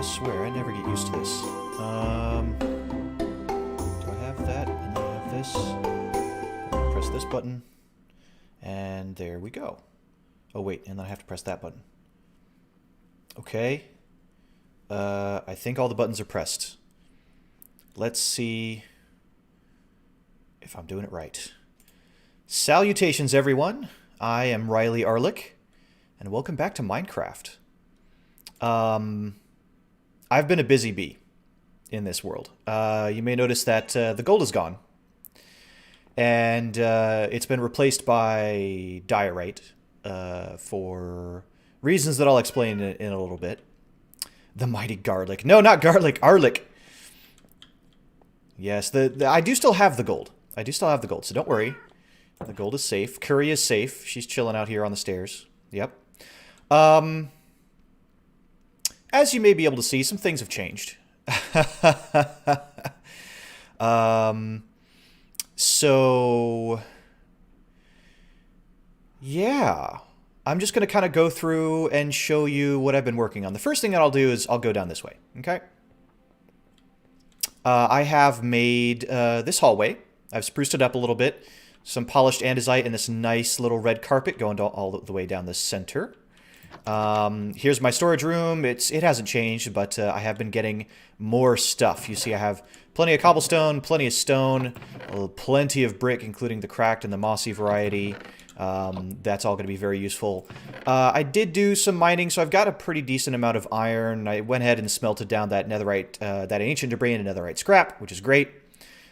swear, I never get used to this. Do I have that? And then I have this. I'm gonna press this button. And there we go. Oh wait, and then I have to press that button. Okay. I think all the buttons are pressed. Let's see if I'm doing it right. Salutations, everyone. I am Riley Arlick, and welcome back to Minecraft. I've been a busy bee in this world. You may notice that the gold is gone. And it's been replaced by diorite for reasons that I'll explain in a little bit. The mighty garlic. No, not garlic, Arlick. Yes, I do still have the gold. I do still have the gold, so don't worry. The gold is safe. Curry is safe. She's chilling out here on the stairs. Yep. As you may be able to see, some things have changed. So, yeah. I'm just going to kind of go through and show you what I've been working on. The first thing that I'll do is I'll go down this way, okay? I have made this hallway. I've spruced it up a little bit. Some polished andesite and this nice little red carpet going all the way down the center. Here's my storage room. It hasn't changed, but I have been getting more stuff. You see I have plenty of cobblestone, plenty of stone, plenty of brick, including the cracked and the mossy variety. That's all going to be very useful. I did do some mining, so I've got a pretty decent amount of iron. I went ahead and smelted down that netherite, that ancient debris into netherite scrap, which is great.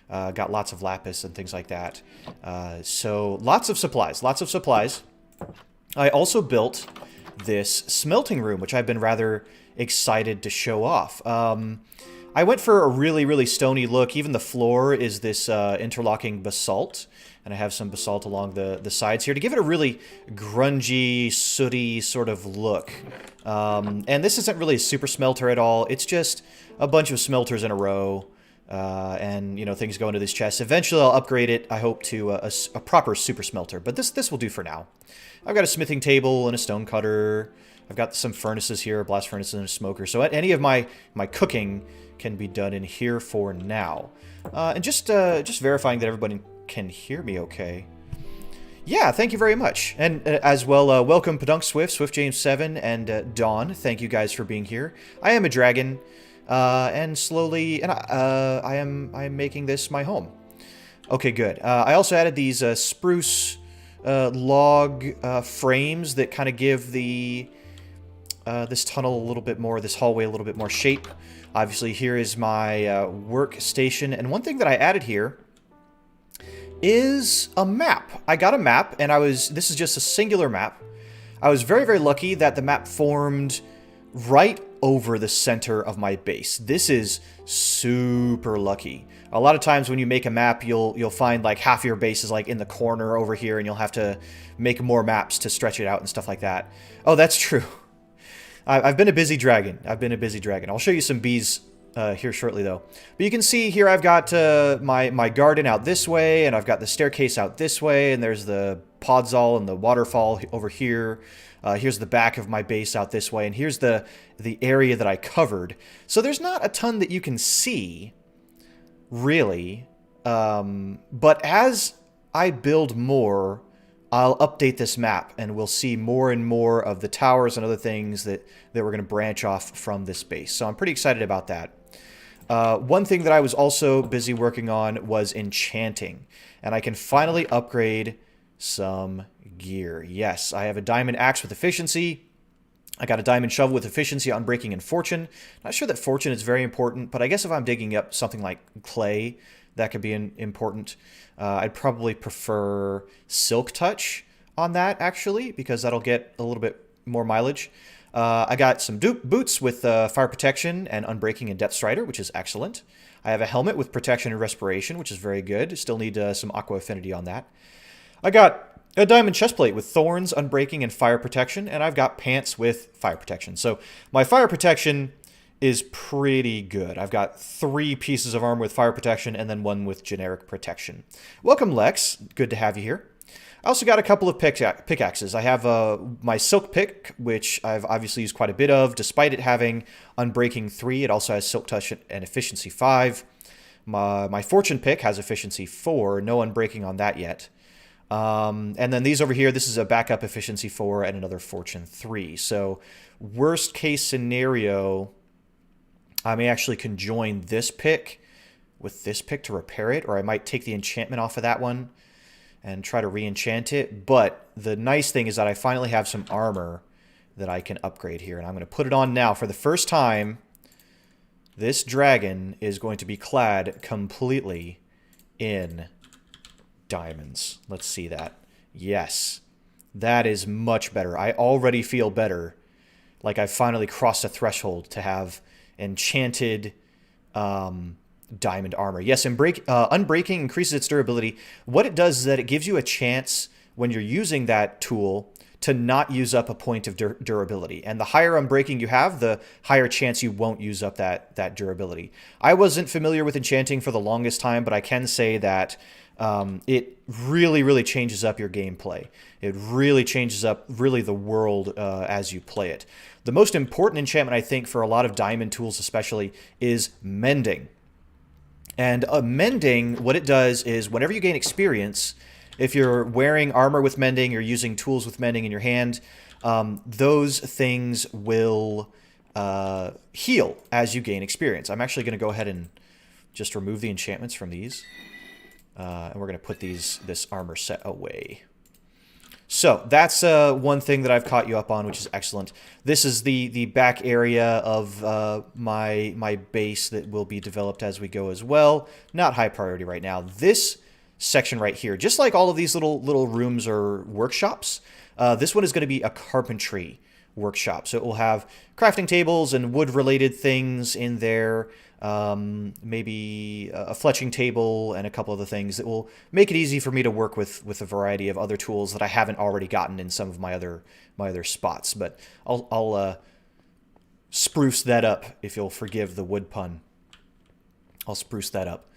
Got lots of lapis and things like that. So lots of supplies, lots of supplies. I also built this smelting room, which I've been rather excited to show off. I went for a really, really stony look. Even the floor is this interlocking basalt. And I have some basalt along the sides here to give it a really grungy, sooty sort of look. And this isn't really a super smelter at all. It's just a bunch of smelters in a row. And, you know, things go into this chest. Eventually I'll upgrade it, I hope, to a proper super smelter. But this will do for now. I've got a smithing table and a stone cutter. I've got some furnaces here, a blast furnace and a smoker. So any of my cooking can be done in here for now. And just verifying that everybody can hear me okay. Yeah, thank you very much. And as well, welcome Padunk Swift, Swift James 7, and Dawn. Thank you guys for being here. I am a dragon, and slowly, and I am making this my home. Okay, good. I also added these spruce log frames that kind of give the this tunnel a little bit more, this hallway a little bit more shape. Obviously, here is my workstation, and one thing that I added here is a map. I got a map, and this is just a singular map. I was very, very lucky that the map formed right over the center of my base. This is super lucky. A lot of times when you make a map, you'll find like half your base is like in the corner over here, and you'll have to make more maps to stretch it out and stuff like that. Oh, that's true. I've been a busy dragon. I've been a busy dragon. I'll show you some bees here shortly, though. But you can see here I've got my garden out this way, and I've got the staircase out this way, and there's the podzol and the waterfall over here. Here's the back of my base out this way, and here's the area that I covered. So there's not a ton that you can see, really. But as I build more, I'll update this map, and we'll see more and more of the towers and other things that we're going to branch off from this base. So I'm pretty excited about that. One thing that I was also busy working on was enchanting, and I can finally upgrade some gear. Yes, I have a diamond axe with efficiency. I got a diamond shovel with efficiency, unbreaking, and fortune. Not sure that fortune is very important, but I guess if I'm digging up something like clay, that could be important. I'd probably prefer silk touch on that, actually, because that'll get a little bit more mileage. I got some boots with fire protection and unbreaking and depth strider, which is excellent. I have a helmet with protection and respiration, which is very good. Still need some aqua affinity on that. I got a diamond chestplate with thorns, unbreaking, and fire protection, and I've got pants with fire protection. So my fire protection is pretty good. I've got 3 pieces of armor with fire protection and then 1 with generic protection. Welcome, Lex. Good to have you here. I also got a couple of pickaxes. I have my silk pick, which I've obviously used quite a bit of. Despite it having Unbreaking 3, it also has Silk Touch and Efficiency 5. My fortune pick has Efficiency 4, no Unbreaking on that yet. And then these over here, this is a backup Efficiency 4 and another Fortune 3. So worst case scenario, I may actually conjoin this pick with this pick to repair it, or I might take the enchantment off of that one and try to re-enchant it. But the nice thing is that I finally have some armor that I can upgrade here, and I'm going to put it on now. For the first time, this dragon is going to be clad completely in diamonds. Let's see that. Yes, that is much better. I already feel better, like I finally crossed a threshold to have enchanted diamond armor. Yes, Unbreaking increases its durability. What it does is that it gives you a chance when you're using that tool to not use up a point of durability. And the higher Unbreaking you have, the higher chance you won't use up that durability. I wasn't familiar with enchanting for the longest time, but I can say that it really, really changes up your gameplay. It really changes up the world as you play it. The most important enchantment, I think, for a lot of diamond tools especially, is mending. And mending, what it does is whenever you gain experience, if you're wearing armor with mending, you're using tools with mending in your hand, those things will heal as you gain experience. I'm actually going to go ahead and just remove the enchantments from these. And we're going to put this armor set away. So that's one thing that I've caught you up on, which is excellent. This is the back area of my base that will be developed as we go as well. Not high priority right now. This section right here, just like all of these little rooms or workshops, this one is going to be a carpentry workshop. So it will have crafting tables and wood-related things in there. Maybe a fletching table and a couple other things that will make it easy for me to work with a variety of other tools that I haven't already gotten in some of my other spots. But I'll spruce that up, if you'll forgive the wood pun. I'll spruce that up.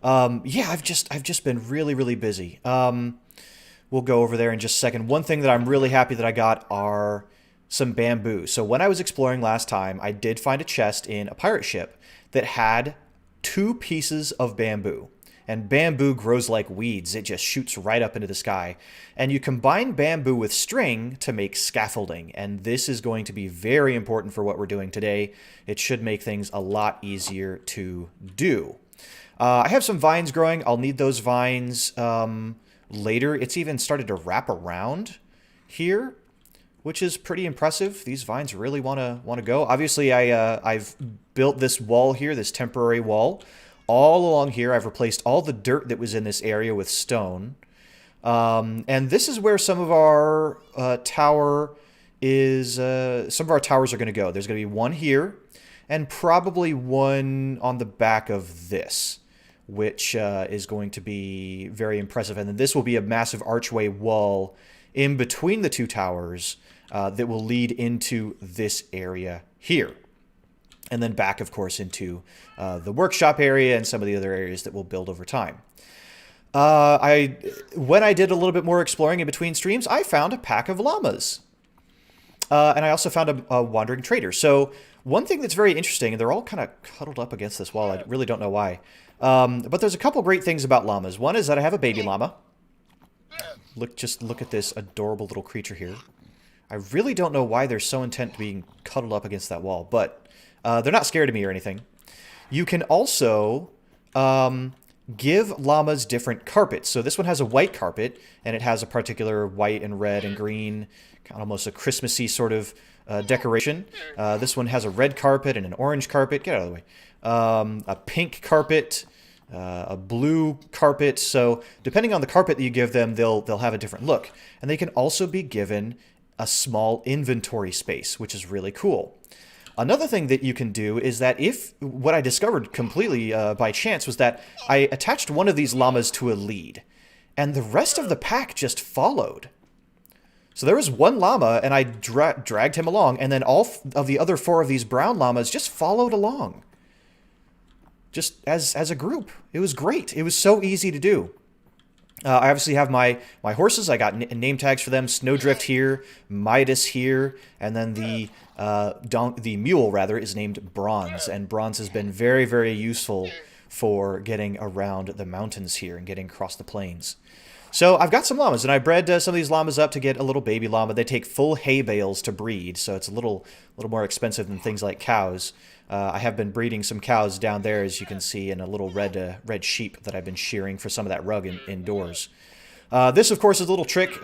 Yeah, I've just been really, really busy. We'll go over there in just a second. One thing that I'm really happy that I got are some bamboo. So when I was exploring last time, I did find a chest in a pirate ship that had 2 pieces of bamboo. And bamboo grows like weeds. It just shoots right up into the sky. And you combine bamboo with string to make scaffolding. And this is going to be very important for what we're doing today. It should make things a lot easier to do. I have some vines growing. I'll need those vines later. It's even started to wrap around here, which is pretty impressive. These vines really want to go. Obviously, I've built this wall here, this temporary wall. All along here, I've replaced all the dirt that was in this area with stone. And this is where some of our towers are going to go. There's going to be one here, and probably one on the back of this, which is going to be very impressive. And then this will be a massive archway wall in between the 2 towers that will lead into this area here. And then back, of course, into the workshop area and some of the other areas that we'll build over time. When I did a little bit more exploring in between streams, I found a pack of llamas. And I also found a wandering trader. So one thing that's very interesting, and they're all kind of cuddled up against this wall. I really don't know why. But there's a couple great things about llamas. One is that I have a baby llama. Just look at this adorable little creature here. I really don't know why they're so intent to being cuddled up against that wall, but they're not scared of me or anything. You can also give llamas different carpets. So this one has a white carpet, and it has a particular white and red and green, kind of almost a Christmassy sort of decoration. This one has a red carpet and an orange carpet. Get out of the way. A pink carpet, a blue carpet. So depending on the carpet that you give them, they'll have a different look. And they can also be given a small inventory space, which is really cool. Another thing that you can do is that what I discovered completely by chance was that I attached one of these llamas to a lead, and the rest of the pack just followed. So there was one llama, and I dragged him along, and then all of the other 4 of these brown llamas just followed along. Just as a group. It was great. It was so easy to do. I obviously have my horses. I got name tags for them. Snowdrift here, Midas here, and then the mule rather is named Bronze, and Bronze has been very, very useful for getting around the mountains here and getting across the plains. So I've got some llamas, and I bred some of these llamas up to get a little baby llama. They take full hay bales to breed, so it's a little more expensive than things like cows. I have been breeding some cows down there, as you can see, and a little red sheep that I've been shearing for some of that rug indoors. This, of course, is a little trick.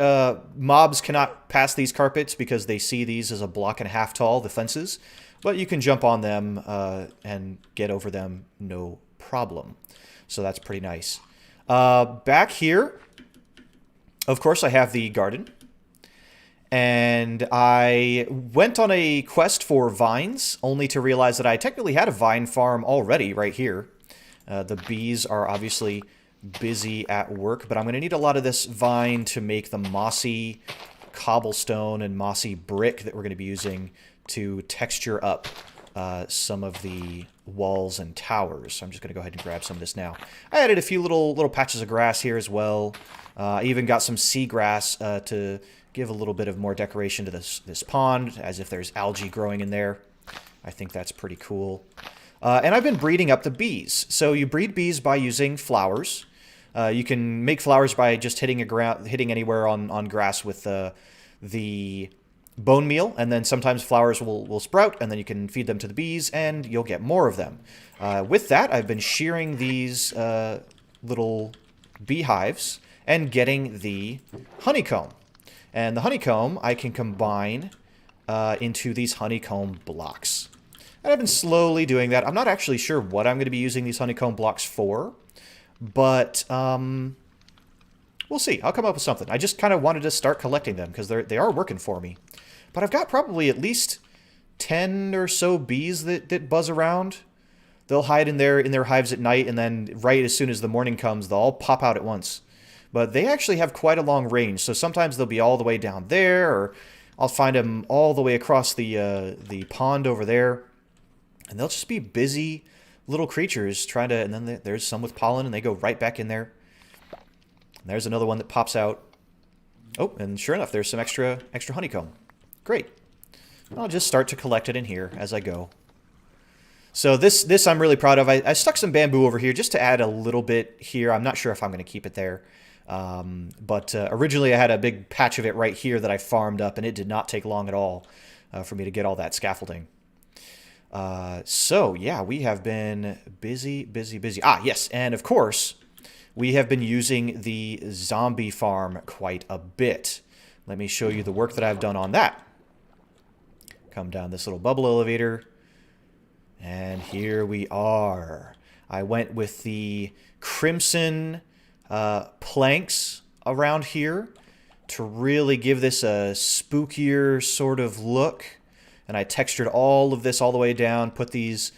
Mobs cannot pass these carpets because they see these as a block and a half tall, the fences. But you can jump on them and get over them no problem. So that's pretty nice. Back here, of course, I have the garden. And I went on a quest for vines, only to realize that I technically had a vine farm already right here. The bees are obviously busy at work, but I'm going to need a lot of this vine to make the mossy cobblestone and mossy brick that we're going to be using to texture up some of the walls and towers. So I'm just going to go ahead and grab some of this now. I added a few little patches of grass here as well. I even got some seagrass to give a little bit of more decoration to this pond, as if there's algae growing in there. I think that's pretty cool. And I've been breeding up the bees. So you breed bees by using flowers. You can make flowers by just hitting anywhere on grass with the bone meal, and then sometimes flowers will sprout, and then you can feed them to the bees, and you'll get more of them. With that, I've been shearing these little beehives and getting the honeycomb. And the honeycomb I can combine into these honeycomb blocks. And I've been slowly doing that. I'm not actually sure what I'm going to be using these honeycomb blocks for, but we'll see. I'll come up with something. I just kind of wanted to start collecting them because they are working for me. But I've got probably at least 10 or so bees that buzz around. They'll hide in their hives at night, and then right as soon as the morning comes, they'll all pop out at once. But they actually have quite a long range, so sometimes they'll be all the way down there, or I'll find them all the way across the pond over there. And they'll just be busy little creatures trying to, and then there's some with pollen, and they go right back in there. And there's another one that pops out. Oh, and sure enough, there's some extra honeycomb. Great. I'll just start to collect it in here as I go. So this I'm really proud of. I stuck some bamboo over here just to add a little bit here. I'm not sure if I'm going to keep it there. But originally I had a big patch of it right here that I farmed up, and it did not take long at all for me to get all that scaffolding. So yeah, we have been busy. Ah, yes, and of course, we have been using the zombie farm quite a bit. Let me show you the work that I've done on that. Come down this little bubble elevator, and here we are. I went with the crimson planks around here to really give this a spookier sort of look. And I textured all of this all the way down, put these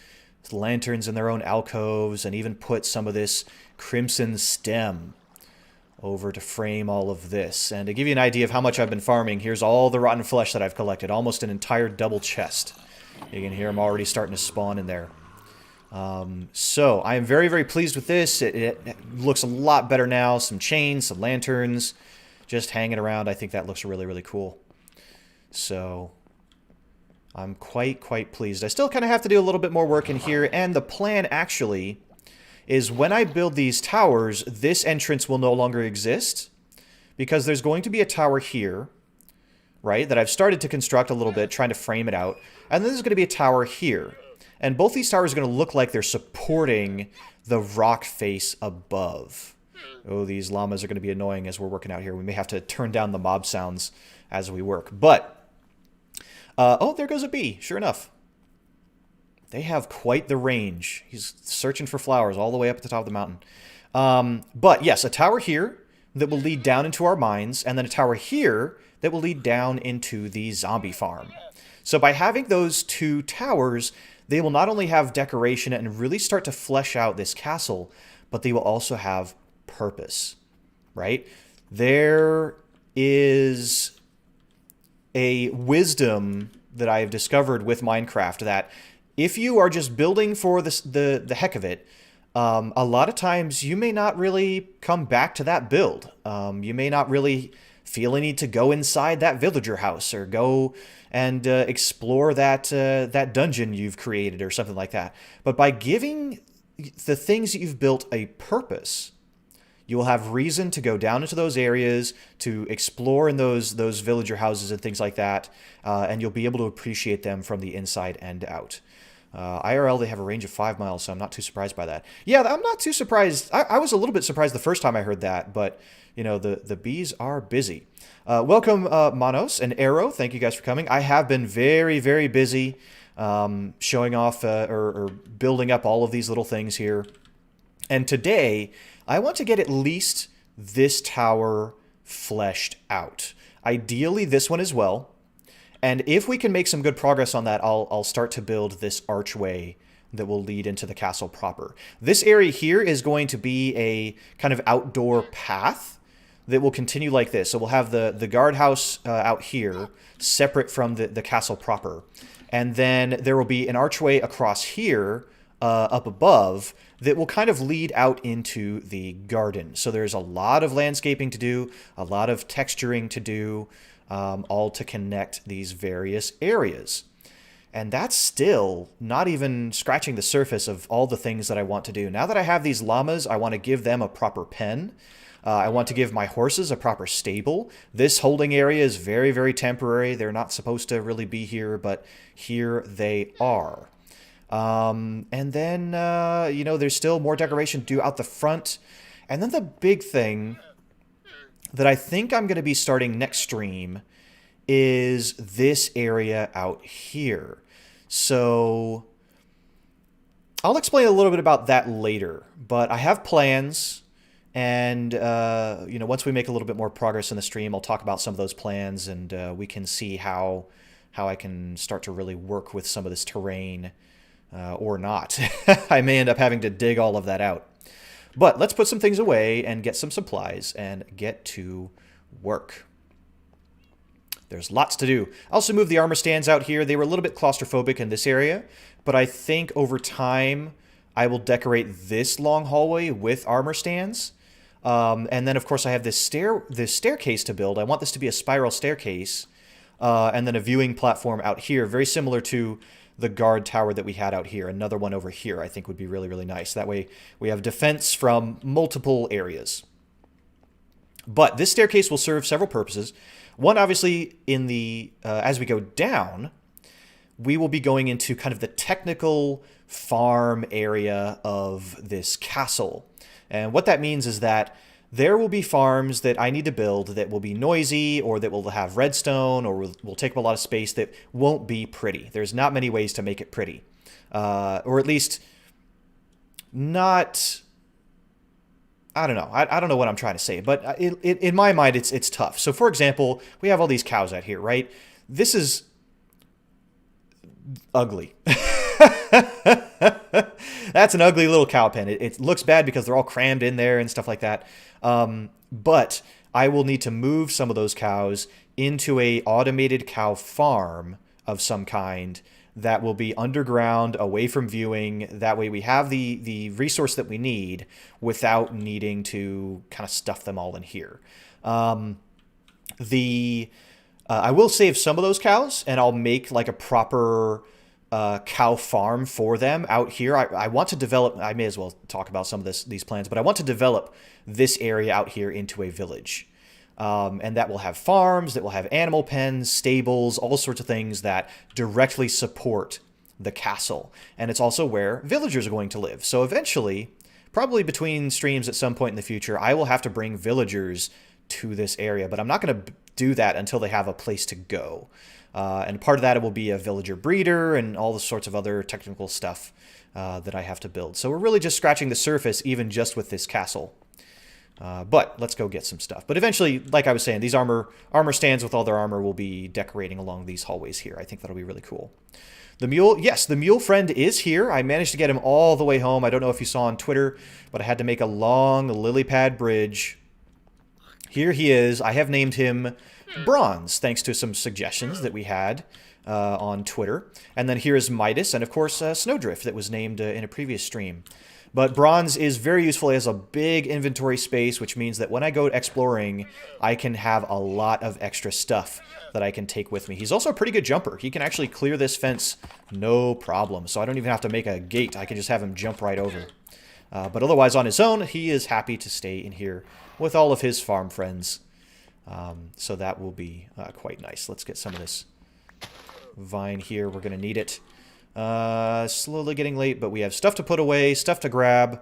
lanterns in their own alcoves, and even put some of this crimson stem over to frame all of this. And to give you an idea of how much I've been farming, here's all the rotten flesh that I've collected, almost an entire double chest. You can hear them already starting to spawn in there. So I am very, very pleased with this. It looks a lot better now. Some chains, some lanterns, just hanging around. I think that looks really, really cool. So I'm quite pleased. I still kind of have to do a little bit more work in here, and the plan actually is when I build these towers, this entrance will no longer exist, because there's going to be a tower here, right, that I've started to construct a little bit, trying to frame it out, and then there's going to be a tower here. And both these towers are going to look like they're supporting the rock face above. Oh, these llamas are going to be annoying as we're working out here. We may have to turn down the mob sounds as we work. But, oh, there goes a bee, sure enough. They have quite the range. He's searching for flowers all the way up at the top of the mountain. But, yes, a tower here that will lead down into our mines, and then a tower here that will lead down into the zombie farm. So by having those two towers, they will not only have decoration and really start to flesh out this castle, but they will also have purpose, right? There is a wisdom that I have discovered with Minecraft that if you are just building for the heck of it, a lot of times you may not really come back to that build. You may not really feel a need to go inside that villager house or go and explore that dungeon you've created or something like that. But by giving the things that you've built a purpose, you will have reason to go down into those areas, to explore in those villager houses and things like that, and you'll be able to appreciate them from the inside and out. IRL, they have a range of 5 miles, so I'm not too surprised by that. Yeah, I'm not too surprised. I was a little bit surprised the first time I heard that, but, you know, the bees are busy. Welcome, Manos and Arrow. Thank you guys for coming. I have been very, very busy showing off or building up all of these little things here. And today, I want to get at least this tower fleshed out. Ideally, this one as well. And if we can make some good progress on that, I'll start to build this archway that will lead into the castle proper. This area here is going to be a kind of outdoor path that will continue like this. So we'll have the guardhouse out here, separate from the castle proper. And then there will be an archway across here, up above, that will kind of lead out into the garden. So there's a lot of landscaping to do, a lot of texturing to do, all to connect these various areas. And that's still not even scratching the surface of all the things that I want to do. Now that I have these llamas, I want to give them a proper pen. I want to give my horses a proper stable. This holding area is very, very temporary. They're not supposed to really be here, but here they are. And then, you know, there's still more decoration to do out the front. And then the big thing that I think I'm going to be starting next stream is this area out here. So I'll explain a little bit about that later, but I have plans. And, you know, once we make a little bit more progress in the stream, I'll talk about some of those plans, and we can see how I can start to really work with some of this terrain, or not. I may end up having to dig all of that out. But let's put some things away and get some supplies and get to work. There's lots to do. I also moved the armor stands out here. They were a little bit claustrophobic in this area, but I think over time I will decorate this long hallway with armor stands. And then, of course, I have this staircase to build. I want this to be a spiral staircase, and then a viewing platform out here, very similar to the guard tower that we had out here. Another one over here I think would be really, really nice. That way we have defense from multiple areas. But this staircase will serve several purposes. One, obviously, in the as we go down, we will be going into kind of the technical farm area of this castle. And what that means is that there will be farms that I need to build that will be noisy, or that will have redstone, or will take up a lot of space, that won't be pretty. There's not many ways to make it pretty. Or at least not... I don't know. I don't know what I'm trying to say, but in my mind, it's tough. So, for example, we have all these cows out here, right? This is ugly. That's an ugly little cow pen. It looks bad because they're all crammed in there and stuff like that. But I will need to move some of those cows into a automated cow farm of some kind that will be underground, away from viewing. That way we have the resource that we need without needing to kind of stuff them all in here. I will save some of those cows, and I'll make like a proper cow farm for them out here. I want to develop, I may as well talk about some of these plans, but I want to develop this area out here into a village. And that will have farms, that will have animal pens, stables, all sorts of things that directly support the castle. And it's also where villagers are going to live. So eventually, probably between streams at some point in the future, I will have to bring villagers to this area. But I'm not going to do that until they have a place to go. And part of that, it will be a villager breeder and all the sorts of other technical stuff that I have to build. So we're really just scratching the surface, even just with this castle. But let's go get some stuff. But eventually, like I was saying, these armor stands with all their armor will be decorating along these hallways here. I think that'll be really cool. The mule, yes, the mule friend is here. I managed to get him all the way home. I don't know if you saw on Twitter, but I had to make a long lily pad bridge. Here he is. I have named him Bronze, thanks to some suggestions that we had on Twitter. And then here is Midas, and of course Snowdrift, that was named in a previous stream. But bronze is very useful. It has a big inventory space, which means that when I go exploring, I can have a lot of extra stuff that I can take with me. He's also a pretty good jumper. He can actually clear this fence no problem. So I don't even have to make a gate. I can just have him jump right over. But otherwise, on his own, he is happy to stay in here with all of his farm friends. So that will be quite nice. Let's get some of this vine here. We're going to need it. Slowly getting late, but we have stuff to put away, stuff to grab,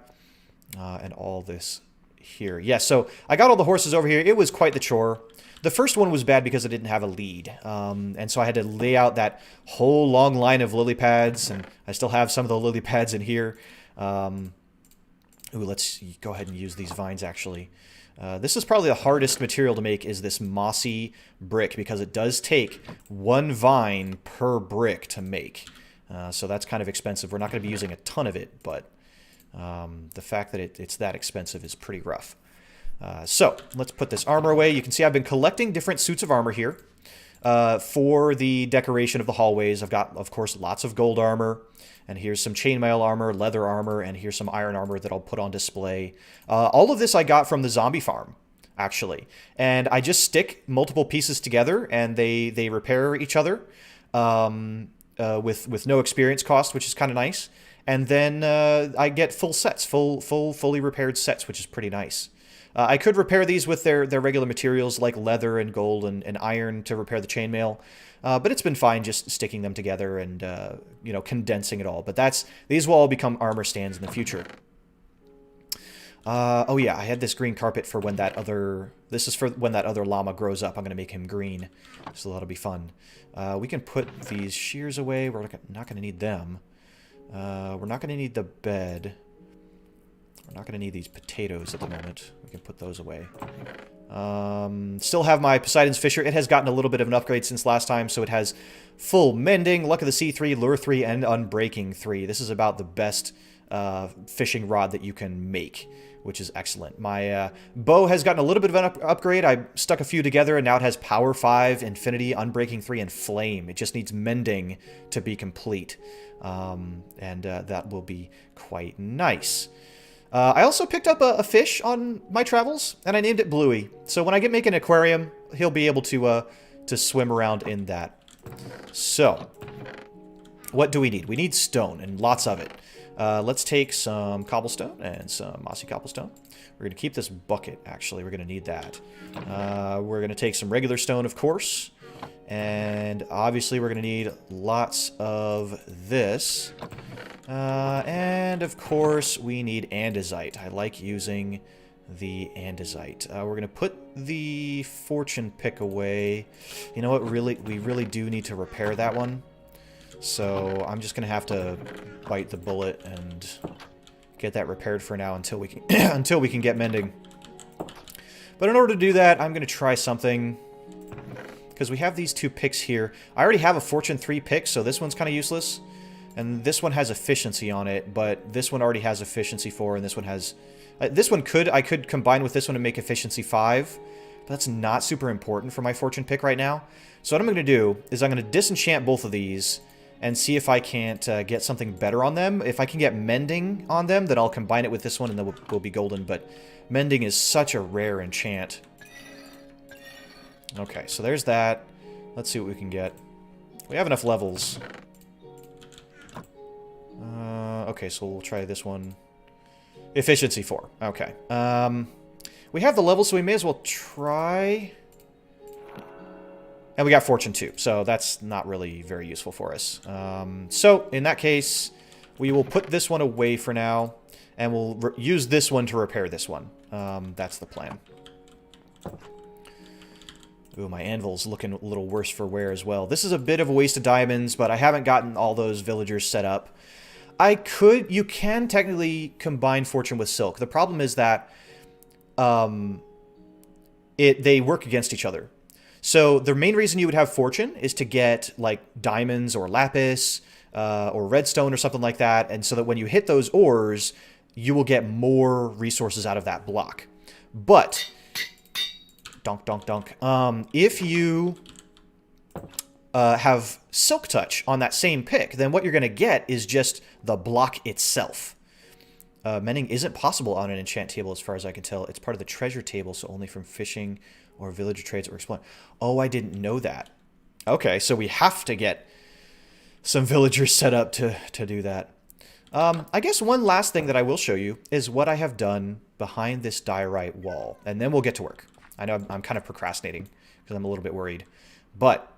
and all this here. Yeah, so I got all the horses over here. It was quite the chore. The first one was bad because it didn't have a lead, and so I had to lay out that whole long line of lily pads, and I still have some of the lily pads in here. Ooh, let's go ahead and use these vines, actually. This is probably the hardest material to make, is this mossy brick, because it does take one vine per brick to make. So that's kind of expensive. We're not going to be using a ton of it, but the fact that it's that expensive is pretty rough. So let's put this armor away. You can see I've been collecting different suits of armor here for the decoration of the hallways. I've got, of course, lots of gold armor. And here's some chainmail armor, leather armor, and here's some iron armor that I'll put on display. All of this I got from the zombie farm, actually. And I just stick multiple pieces together, and they repair each other with no experience cost, which is kind of nice. And then I get full sets, fully repaired sets, which is pretty nice. I could repair these with their regular materials like leather and gold and iron to repair the chainmail. But it's been fine just sticking them together and, you know, condensing it all. But these will all become armor stands in the future. Oh yeah, I had this green carpet for when this is for when that other llama grows up. I'm going to make him green, so that'll be fun. We can put these shears away. We're not going to need them. We're not going to need the bed. We're not going to need these potatoes at the moment. We can put those away. Still have my Poseidon's Fisher. It has gotten a little bit of an upgrade since last time, so it has full Mending, Luck of the Sea 3, Lure 3, and Unbreaking 3. This is about the best fishing rod that you can make, which is excellent. My bow has gotten a little bit of an upgrade. I stuck a few together, and now it has Power 5, Infinity, Unbreaking 3, and Flame. It just needs Mending to be complete, and that will be quite nice. I also picked up a fish on my travels, and I named it Bluey. So when I make an aquarium, he'll be able to swim around in that. So, what do we need? We need stone, and lots of it. Let's take some cobblestone and some mossy cobblestone. We're going to keep this bucket, actually. We're going to need that. We're going to take some regular stone, of course. And obviously we're going to need lots of this. And of course we need andesite. I like using the andesite. We're going to put the fortune pick away. You know what? We really do need to repair that one. So I'm just going to have to bite the bullet and get that repaired for now until we can until we can get mending. But in order to do that, I'm going to try something. Because we have these two picks here. I already have a Fortune 3 pick, so this one's kind of useless. And this one has efficiency on it, but this one already has efficiency 4, and this one has... I could combine with this one and make efficiency 5, but that's not super important for my Fortune pick right now. So what I'm going to do is I'm going to disenchant both of these and see if I can't get something better on them. If I can get Mending on them, then I'll combine it with this one, and then we'll be golden, but Mending is such a rare enchant. Okay, so there's that. Let's see what we can get. We have enough levels. Okay, so we'll try this one. Efficiency 4. Okay. We have the levels, so we may as well try... And we got Fortune 2, so that's not really very useful for us. So, in that case, we will put this one away for now, and we'll use this one to repair this one. That's the plan. Ooh, my anvil's looking a little worse for wear as well. This is a bit of a waste of diamonds, but I haven't gotten all those villagers set up. You can technically combine Fortune with Silk. The problem is that they work against each other. So the main reason you would have Fortune is to get like diamonds or lapis or redstone or something like that, and so that when you hit those ores, you will get more resources out of that block. But donk, donk, donk. If you have Silk Touch on that same pick, then what you're going to get is just the block itself. Mending isn't possible on an enchant table as far as I can tell. It's part of the treasure table, so only from fishing or villager trades or exploring. Oh, I didn't know that. Okay, so we have to get some villagers set up to do that. I guess one last thing that I will show you is what I have done behind this diorite wall. And then we'll get to work. I know I'm kind of procrastinating because I'm a little bit worried. But,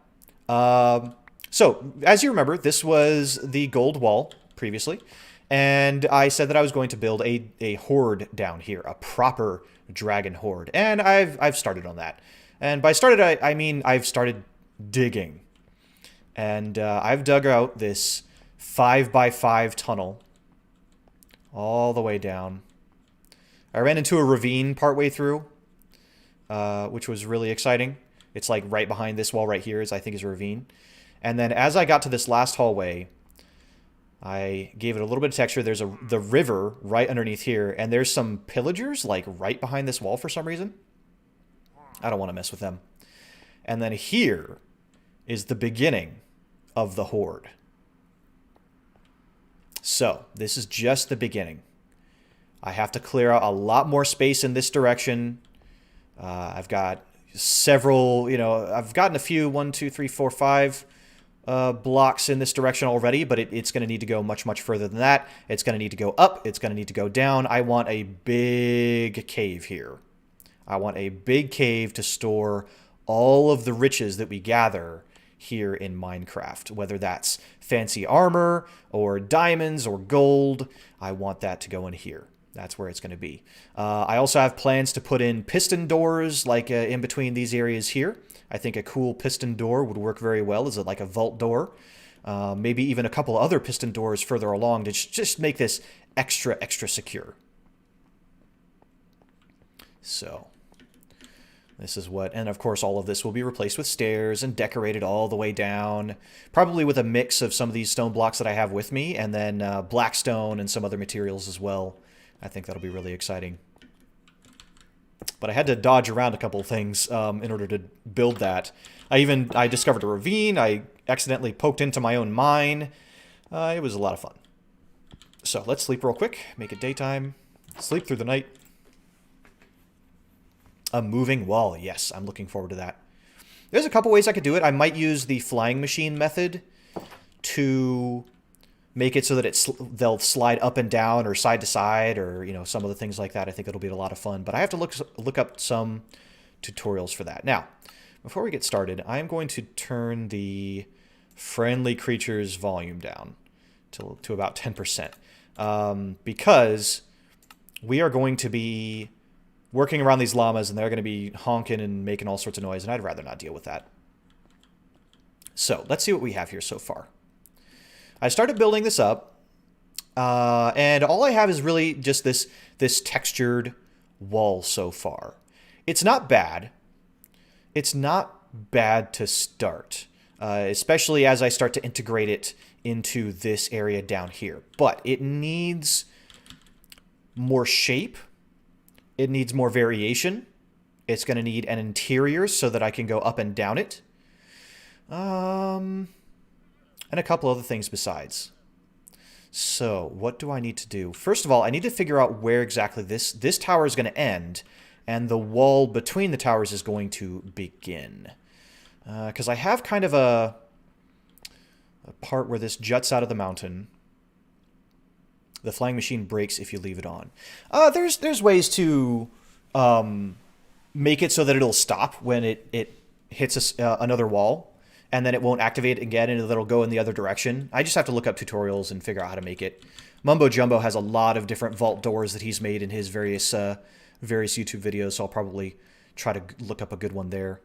so, as you remember, this was the gold wall previously. And I said that I was going to build a horde down here, a proper dragon horde. And I've started on that. And by started, I mean I've started digging. And I've dug out this 5x5 tunnel all the way down. I ran into a ravine partway through, which was really exciting. It's like right behind this wall right here is, I think, is a ravine. And then as I got to this last hallway, I gave it a little bit of texture. There's the river right underneath here, and there's some pillagers like right behind this wall for some reason. I don't want to mess with them. And then here is the beginning of the horde. So this is just the beginning. I have to clear out a lot more space in this direction. I've got several, I've gotten a few, 1, 2, 3, 4, 5 blocks in this direction already, but it's going to need to go much, much further than that. It's going to need to go up. It's going to need to go down. I want a big cave here. I want a big cave to store all of the riches that we gather here in Minecraft, whether that's fancy armor or diamonds or gold. I want that to go in here. That's where it's going to be. I also have plans to put in piston doors like in between these areas here. I think a cool piston door would work very well as like a vault door. Maybe even a couple other piston doors further along to just make this extra secure. So this is what, and of course all of this will be replaced with stairs and decorated all the way down, probably with a mix of some of these stone blocks that I have with me, and then black stone and some other materials as well. I think that'll be really exciting. But I had to dodge around a couple of things in order to build that. I discovered a ravine. I accidentally poked into my own mine. It was a lot of fun. So let's sleep real quick, make it daytime, sleep through the night. A moving wall. Yes, I'm looking forward to that. There's a couple ways I could do it. I might use the flying machine method to make it so that they'll slide up and down or side to side or, some of the things like that. I think it'll be a lot of fun. But I have to look up some tutorials for that. Now, before we get started, I'm going to turn the friendly creatures volume down to about 10%. Because we are going to be working around these llamas, and they're going to be honking and making all sorts of noise, and I'd rather not deal with that. So, let's see what we have here so far. I started building this up, and all I have is really just this textured wall so far. It's not bad. It's not bad to start, especially as I start to integrate it into this area down here. But it needs more shape. It needs more variation. It's going to need an interior so that I can go up and down it. And a couple other things besides. So, what do I need to do? First of all, I need to figure out where exactly this tower is going to end, and the wall between the towers is going to begin. Because I have kind of a part where this juts out of the mountain. The flying machine breaks if you leave it on. There's ways to make it so that it'll stop when it hits another wall, and then it won't activate again, and it'll go in the other direction. I just have to look up tutorials and figure out how to make it. Mumbo Jumbo has a lot of different vault doors that he's made in his various YouTube videos, so I'll probably try to look up a good one there.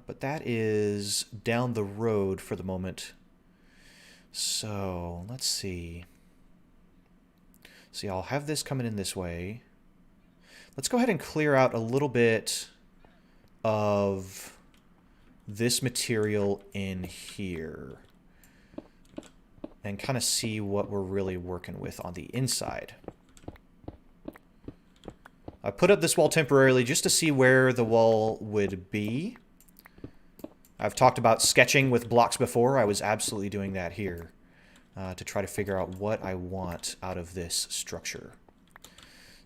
But that is down the road for the moment. So, let's see. See, I'll have this coming in this way. Let's go ahead and clear out a little bit of this material in here and kind of see what we're really working with on the inside. I put up this wall temporarily just to see where the wall would be. I've talked about sketching with blocks before. I was absolutely doing that here. to try to figure out what I want out of this structure.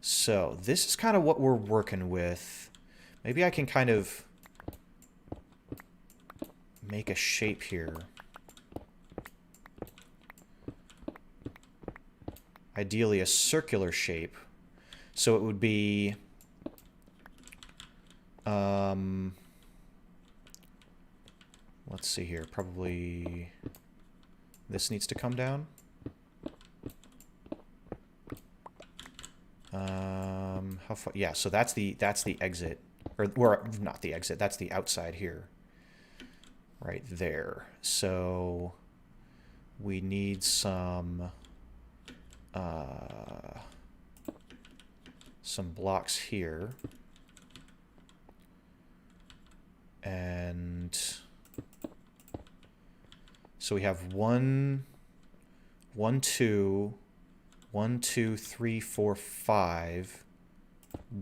So this is kind of what we're working with. Maybe I can kind of make a shape here. Ideally a circular shape. So it would be... let's see here. Probably this needs to come down. How far? Yeah, so that's the exit. Or not the exit, that's the outside here. Right there. So we need some blocks here. And so we have 1, 2, 1, 2, 3, 4, 5.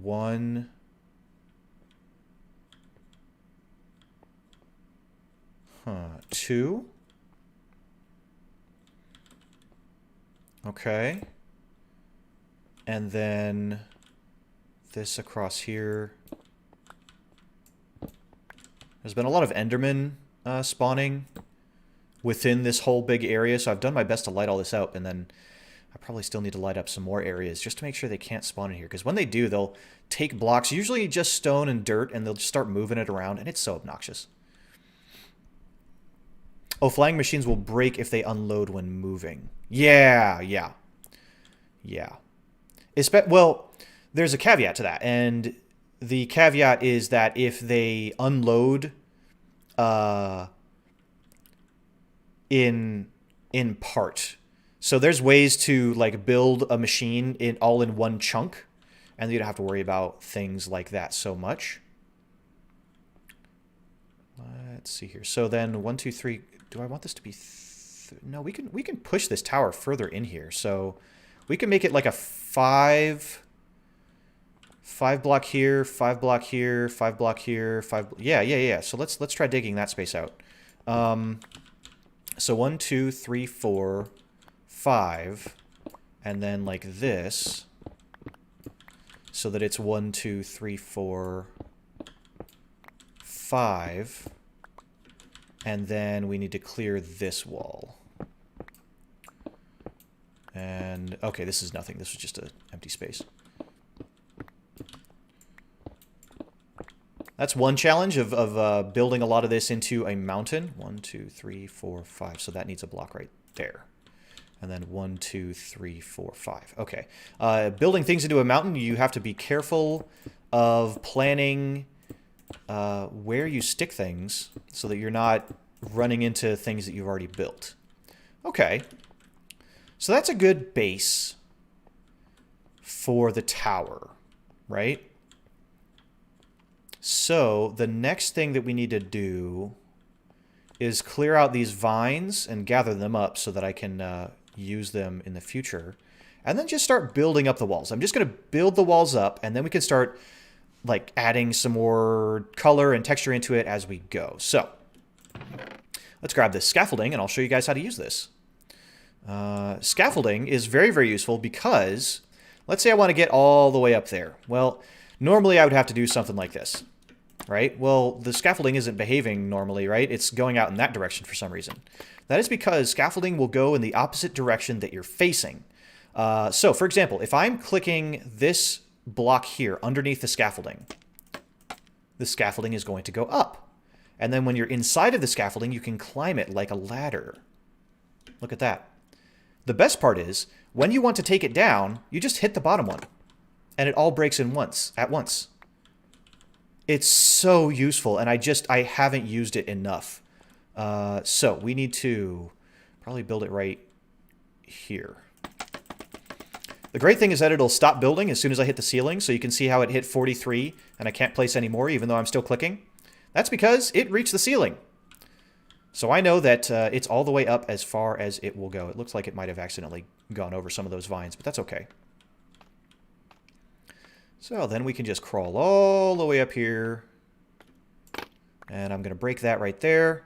1. Huh. 2. Okay. And then this across here. There's been a lot of Enderman spawning within this whole big area, so I've done my best to light all this up, and then I probably still need to light up some more areas just to make sure they can't spawn in here, because when they do, they'll take blocks, usually just stone and dirt, and they'll just start moving it around, and it's so obnoxious. Oh, flying machines will break if they unload when moving. Yeah. Well, there's a caveat to that, and the caveat is that if they unload in part. So there's ways to like build a machine all in one chunk, and you don't have to worry about things like that so much. Let's see here. So then 1, 2, 3. Do I want this to be? No, we can push this tower further in here. So we can make it like a 5 block here, 5 block here, 5 block here, 5. Yeah. So let's try digging that space out. So 1, 2, 3, 4, 5, and then like this, so that it's 1, 2, 3, 4, 5, and then we need to clear this wall. And okay, this is nothing. This was just an empty space. That's one challenge of building a lot of this into a mountain. 1, 2, 3, 4, 5. So that needs a block right there. And then 1, 2, 3, 4, 5. Okay. Building things into a mountain, you have to be careful of planning where you stick things so that you're not running into things that you've already built. Okay. So that's a good base for the tower, right? So the next thing that we need to do is clear out these vines and gather them up so that I can use them in the future. And then just start building up the walls. I'm just going to build the walls up, and then we can start like adding some more color and texture into it as we go. So let's grab this scaffolding, and I'll show you guys how to use this. Scaffolding is very, very useful because let's say I want to get all the way up there. Well, normally I would have to do something like this. Right? Well, the scaffolding isn't behaving normally, right? It's going out in that direction for some reason. That is because scaffolding will go in the opposite direction that you're facing. So, for example, if I'm clicking this block here underneath the scaffolding is going to go up. And then when you're inside of the scaffolding, you can climb it like a ladder. Look at that. The best part is, when you want to take it down, you just hit the bottom one. And it all breaks at once. It's so useful, and I haven't used it enough. So we need to probably build it right here. The great thing is that it'll stop building as soon as I hit the ceiling, so you can see how it hit 43, and I can't place any more even though I'm still clicking. That's because it reached the ceiling. So I know that it's all the way up as far as it will go. It looks like it might have accidentally gone over some of those vines, but that's okay. So then we can just crawl all the way up here. And I'm going to break that right there.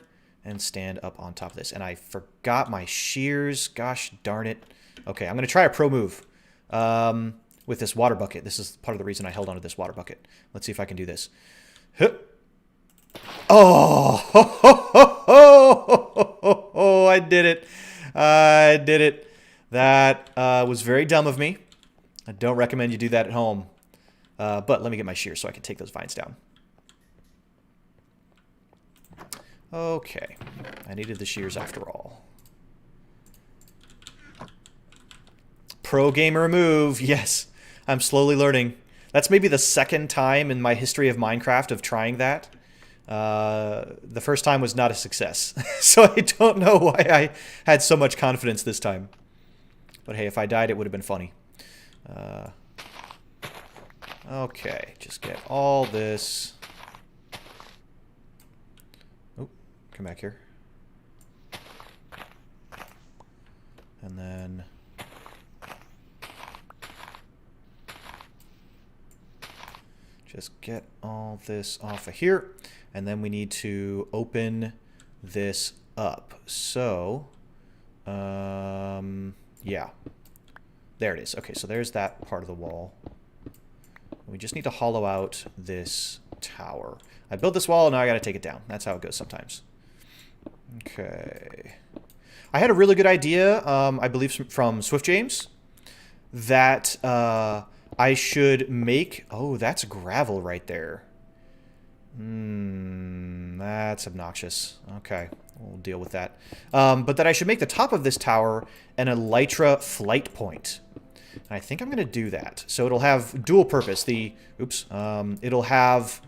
and stand up on top of this. And I forgot my shears. Gosh darn it. Okay, I'm going to try a pro move with this water bucket. This is part of the reason I held onto this water bucket. Let's see if I can do this. Oh, I did it. I did it. That was very dumb of me. I don't recommend you do that at home. But let me get my shears so I can take those vines down. Okay. I needed the shears after all. Pro gamer move. Yes. I'm slowly learning. That's maybe the second time in my history of Minecraft of trying that. The first time was not a success. So I don't know why I had so much confidence this time. But hey, if I died, it would have been funny. Okay, just get all this. Oh, come back here. And then... just get all this off of here. And then we need to open this up. So, yeah. There it is. Okay, so there's that part of the wall. We just need to hollow out this tower. I built this wall, and now I got to take it down. That's how it goes sometimes. Okay. I had a really good idea, I believe from Swift James, that I should make... oh, that's gravel right there. That's obnoxious. Okay, we'll deal with that. But that I should make the top of this tower an elytra flight point. And I think I'm going to do that. So it'll have dual purpose. It'll have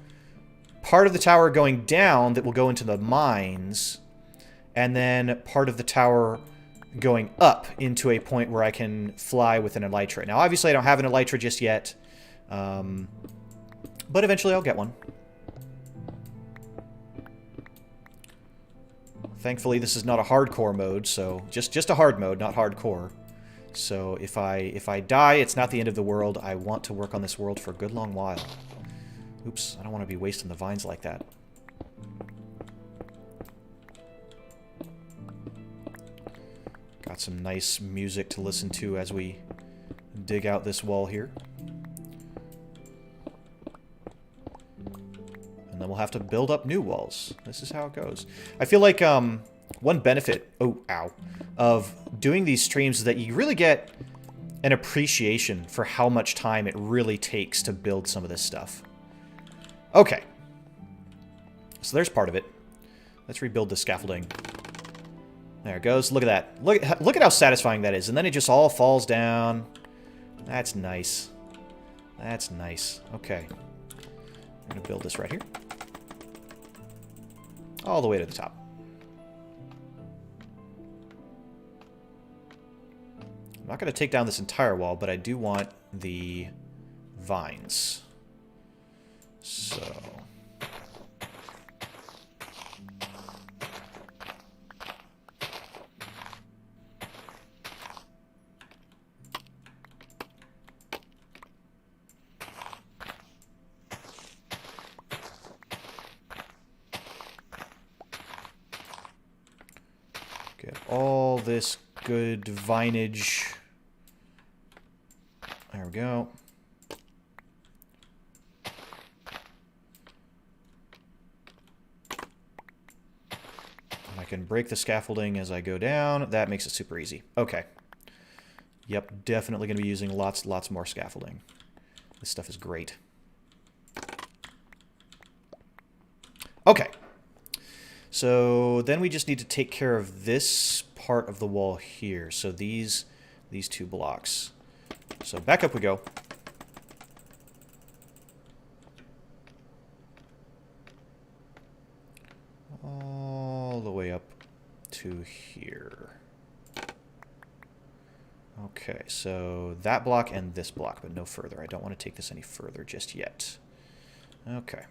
part of the tower going down that will go into the mines, and then part of the tower going up into a point where I can fly with an elytra. Now, obviously, I don't have an elytra just yet, but eventually I'll get one. Thankfully, this is not a hardcore mode, so just a hard mode, not hardcore. So if I die, it's not the end of the world. I want to work on this world for a good long while. Oops, I don't want to be wasting the vines like that. Got some nice music to listen to as we dig out this wall here. And then we'll have to build up new walls. This is how it goes. I feel like one benefit, of doing these streams is that you really get an appreciation for how much time it really takes to build some of this stuff. Okay. So there's part of it. Let's rebuild the scaffolding. There it goes. Look at that. Look at how satisfying that is. And then it just all falls down. That's nice. That's nice. Okay. I'm going to build this right here. All the way to the top. I'm not going to take down this entire wall, but I do want the vines. So... get all this good vinage. There we go. And I can break the scaffolding as I go down. That makes it super easy. Okay. Yep, definitely going to be using lots more scaffolding. This stuff is great. Okay. So then we just need to take care of this part of the wall here. So these two blocks. So back up we go. All the way up to here. Okay, so that block and this block, but no further. I don't want to take this any further just yet. Okay.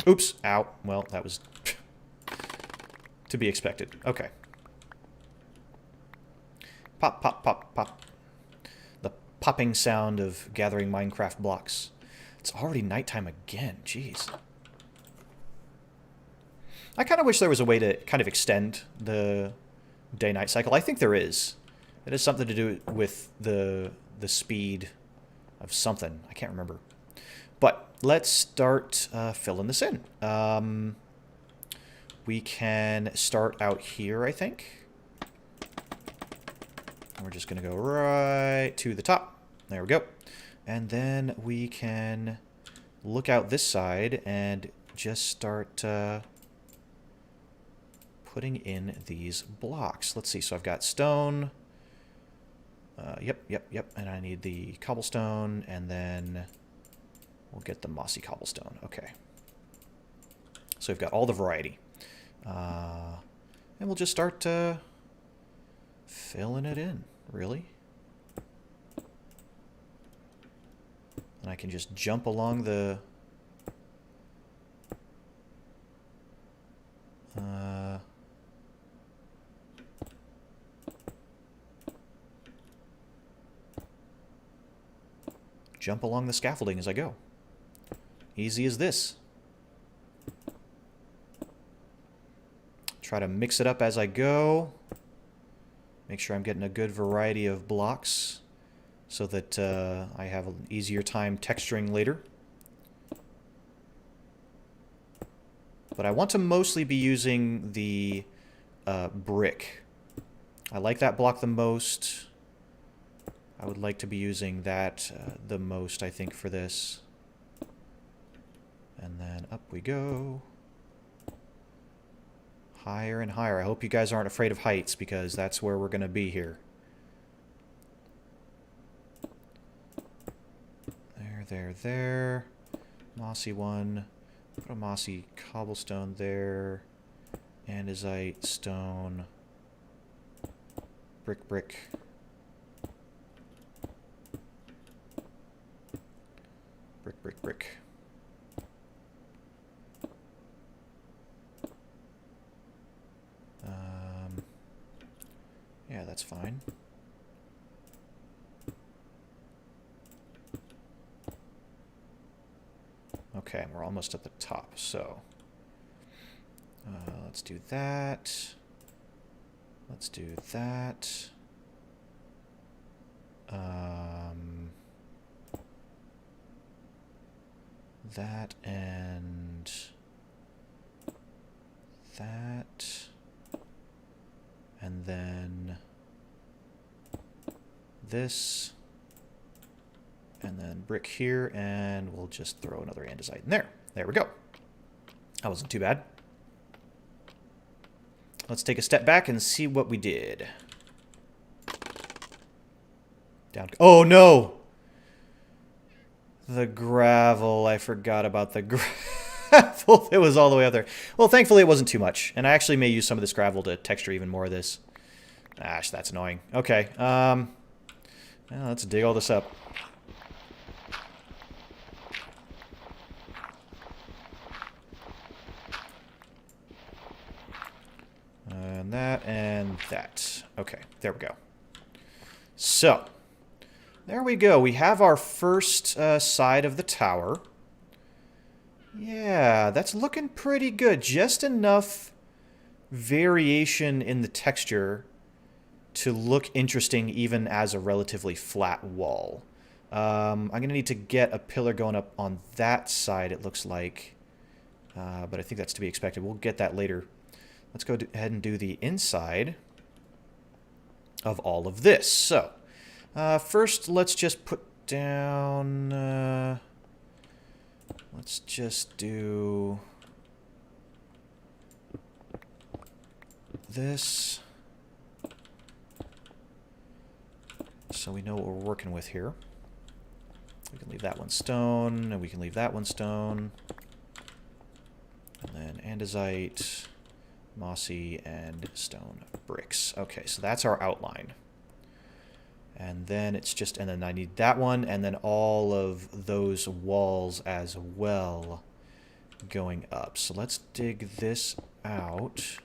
Oops. Ow. Well, that was to be expected. Okay. Pop, pop, pop, pop. The popping sound of gathering Minecraft blocks. It's already nighttime again. Jeez. I kind of wish there was a way to kind of extend the day-night cycle. I think there is. It has something to do with the speed of something. I can't remember. But let's start filling this in. We can start out here, I think. We're just going to go right to the top. There we go. And then we can look out this side and just start putting in these blocks. Let's see. So I've got stone. Yep. And I need the cobblestone, and then we'll get the mossy cobblestone. Okay. So we've got all the variety. And we'll just start filling it in, really. And I can just jump along the... jump along the scaffolding as I go. Easy as this. Try to mix it up as I go. Make sure I'm getting a good variety of blocks so that I have an easier time texturing later. But I want to mostly be using the brick. I like that block the most. I would like to be using that the most, I think, for this. And then up we go. Higher and higher. I hope you guys aren't afraid of heights, because that's where we're going to be here. There. Mossy one. Put a mossy cobblestone there. Andesite, stone. Brick. Brick. Yeah, that's fine. Okay, we're almost at the top, so let's do that. Let's do that. That and that. And then this. And then brick here, and we'll just throw another andesite in there. There we go. That wasn't too bad. Let's take a step back and see what we did. Down. Oh, no! The gravel. I forgot about the gravel. It was all the way up there. Well, thankfully it wasn't too much. And I actually may use some of this gravel to texture even more of this. Gosh, that's annoying. Okay. Now let's dig all this up. And that and that. Okay, there we go. So, there we go. We have our first side of the tower. Yeah, that's looking pretty good. Just enough variation in the texture to look interesting even as a relatively flat wall. I'm going to need to get a pillar going up on that side, it looks like. But I think that's to be expected. We'll get that later. Let's go ahead and do the inside of all of this. So, first let's just put down... let's just do this, so we know what we're working with here. We can leave that one stone, and we can leave that one stone. And then andesite, mossy, and stone bricks. Okay, so that's our outline. And then it's just, and then I need that one, and then all of those walls as well going up. So let's dig this out.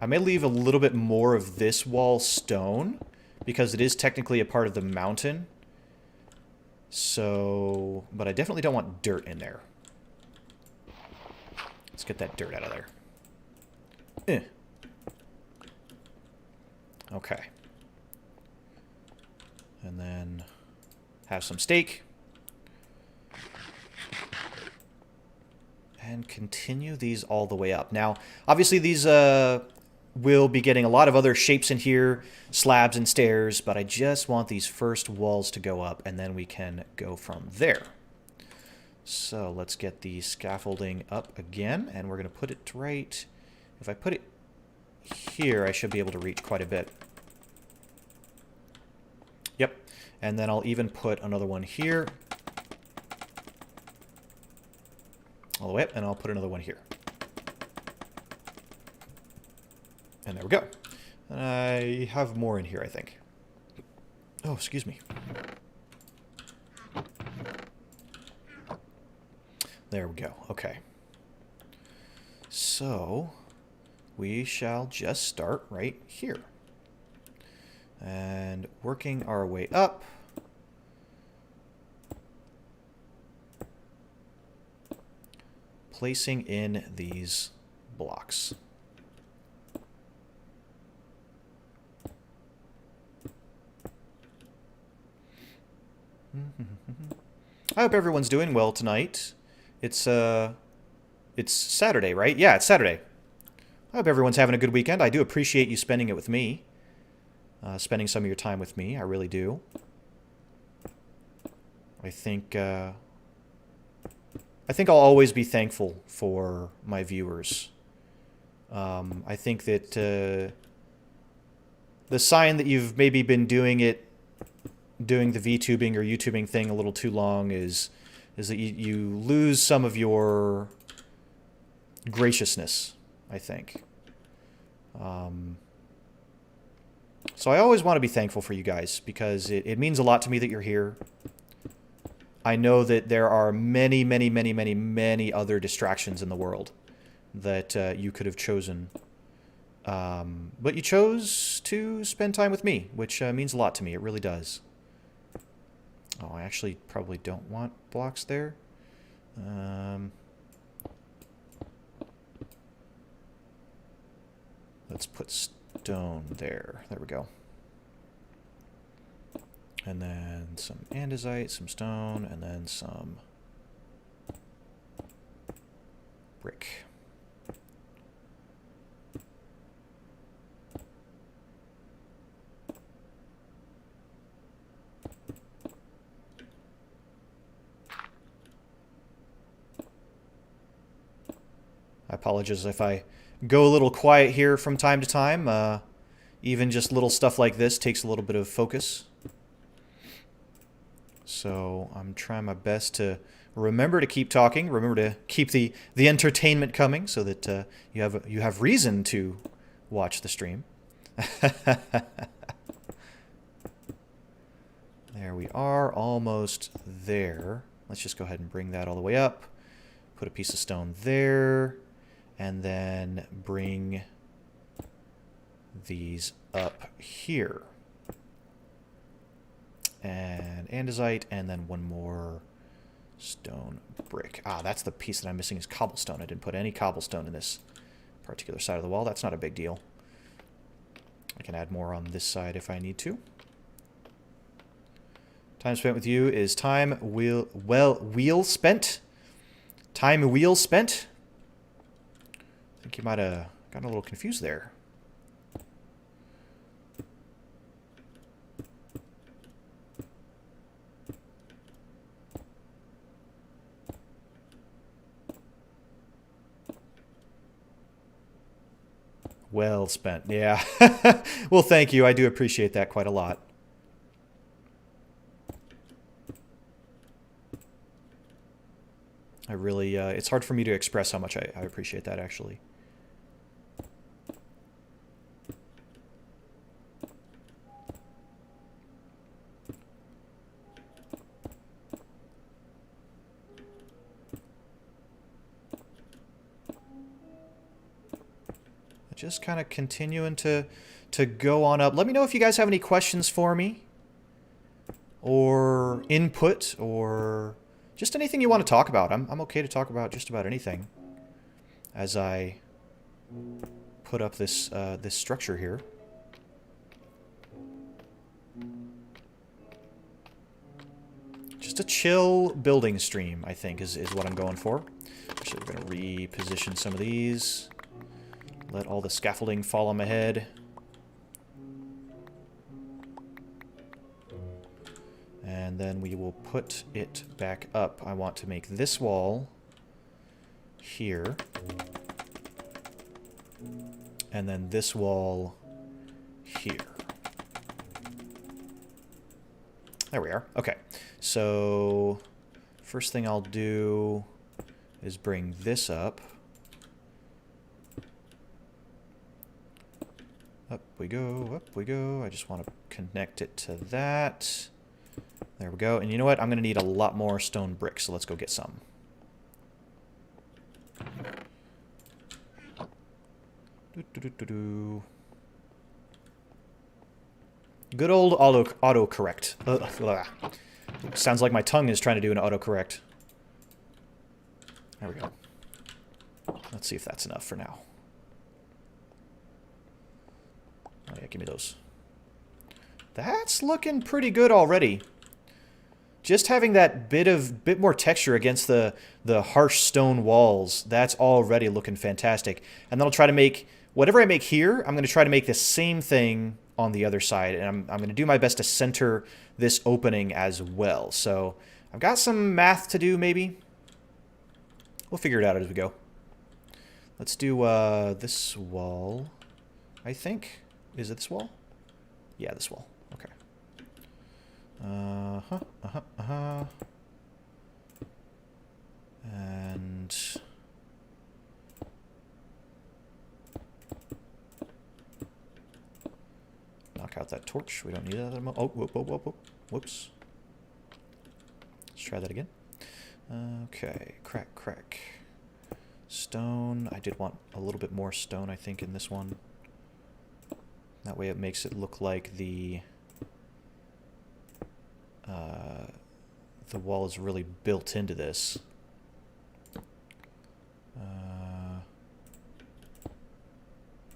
I may leave a little bit more of this wall stone, because it is technically a part of the mountain. So, but I definitely don't want dirt in there. Let's get that dirt out of there. Okay. And then have some steak. And continue these all the way up. Now, obviously these will be getting a lot of other shapes in here, slabs and stairs, but I just want these first walls to go up, and then we can go from there. So let's get the scaffolding up again, and we're going to put it right... If I put it here, I should be able to reach quite a bit. Yep. And then I'll even put another one here. All the way up, and I'll put another one here. And there we go. And I have more in here, I think. Oh, excuse me. There we go. Okay. So, we shall just start right here. And working our way up. Placing in these blocks. I hope everyone's doing well tonight. It's Saturday, right? Yeah, it's Saturday. I hope everyone's having a good weekend. I do appreciate you spending it with me. Spending some of your time with me. I really do. I think I'll always be thankful for my viewers. I think that the sign that you've maybe been doing the VTubing or YouTubing thing a little too long is that you lose some of your graciousness, I think. So I always want to be thankful for you guys, because it means a lot to me that you're here. I know that there are many, many, many, many, many other distractions in the world that you could have chosen. But you chose to spend time with me, which means a lot to me. It really does. Oh, I actually probably don't want blocks there. Let's put stone there. There we go. And then some andesite, some stone, and then some brick. I apologize if I go a little quiet here from time to time. Even just little stuff like this takes a little bit of focus. So I'm trying my best to remember to keep talking, remember to keep the entertainment coming, so that you have reason to watch the stream. There we are, almost there. Let's just go ahead and bring that all the way up. Put a piece of stone there, and then bring these up here. And andesite, and then one more stone brick. Ah, that's the piece that I'm missing, is cobblestone. I didn't put any cobblestone in this particular side of the wall. That's not a big deal. I can add more on this side if I need to. Time spent with you is time well spent. Time wheel spent. I think you might have gotten a little confused there. Well spent, yeah. Well, thank you. I do appreciate that quite a lot. I really, it's hard for me to express how much I appreciate that, actually. Just kind of continuing to to go on up. Let me know if you guys have any questions for me, or input, or just anything you want to talk about. I'm okay to talk about just about anything as I put up this this structure here. Just a chill building stream, I think, is what I'm going for. Actually, we're going to reposition some of these. Let all the scaffolding fall on my head. And then we will put it back up. I want to make this wall here. And then this wall here. There we are. Okay. So, first thing I'll do is bring this up. Up we go, up we go. I just want to connect it to that. There we go. And you know what? I'm going to need a lot more stone bricks, so let's go get some. Good old autocorrect. Sounds like my tongue is trying to do an autocorrect. There we go. Let's see if that's enough for now. Oh yeah, give me those. That's looking pretty good already. Just having that bit more texture against the harsh stone walls, that's already looking fantastic. And then I'll try to make whatever I make here, I'm going to try to make the same thing on the other side, and I'm going to do my best to center this opening as well. So I've got some math to do, maybe. We'll figure it out as we go. Let's do this wall, I think. Is it this wall? Yeah, this wall. Okay. And knock out that torch. We don't need that at the moment. Oh, whoop, whoop, whoop, whoop. Whoops. Let's try that again. Okay, crack, crack. Stone. I did want a little bit more stone, I think, in this one. That way it makes it look like the wall is really built into this.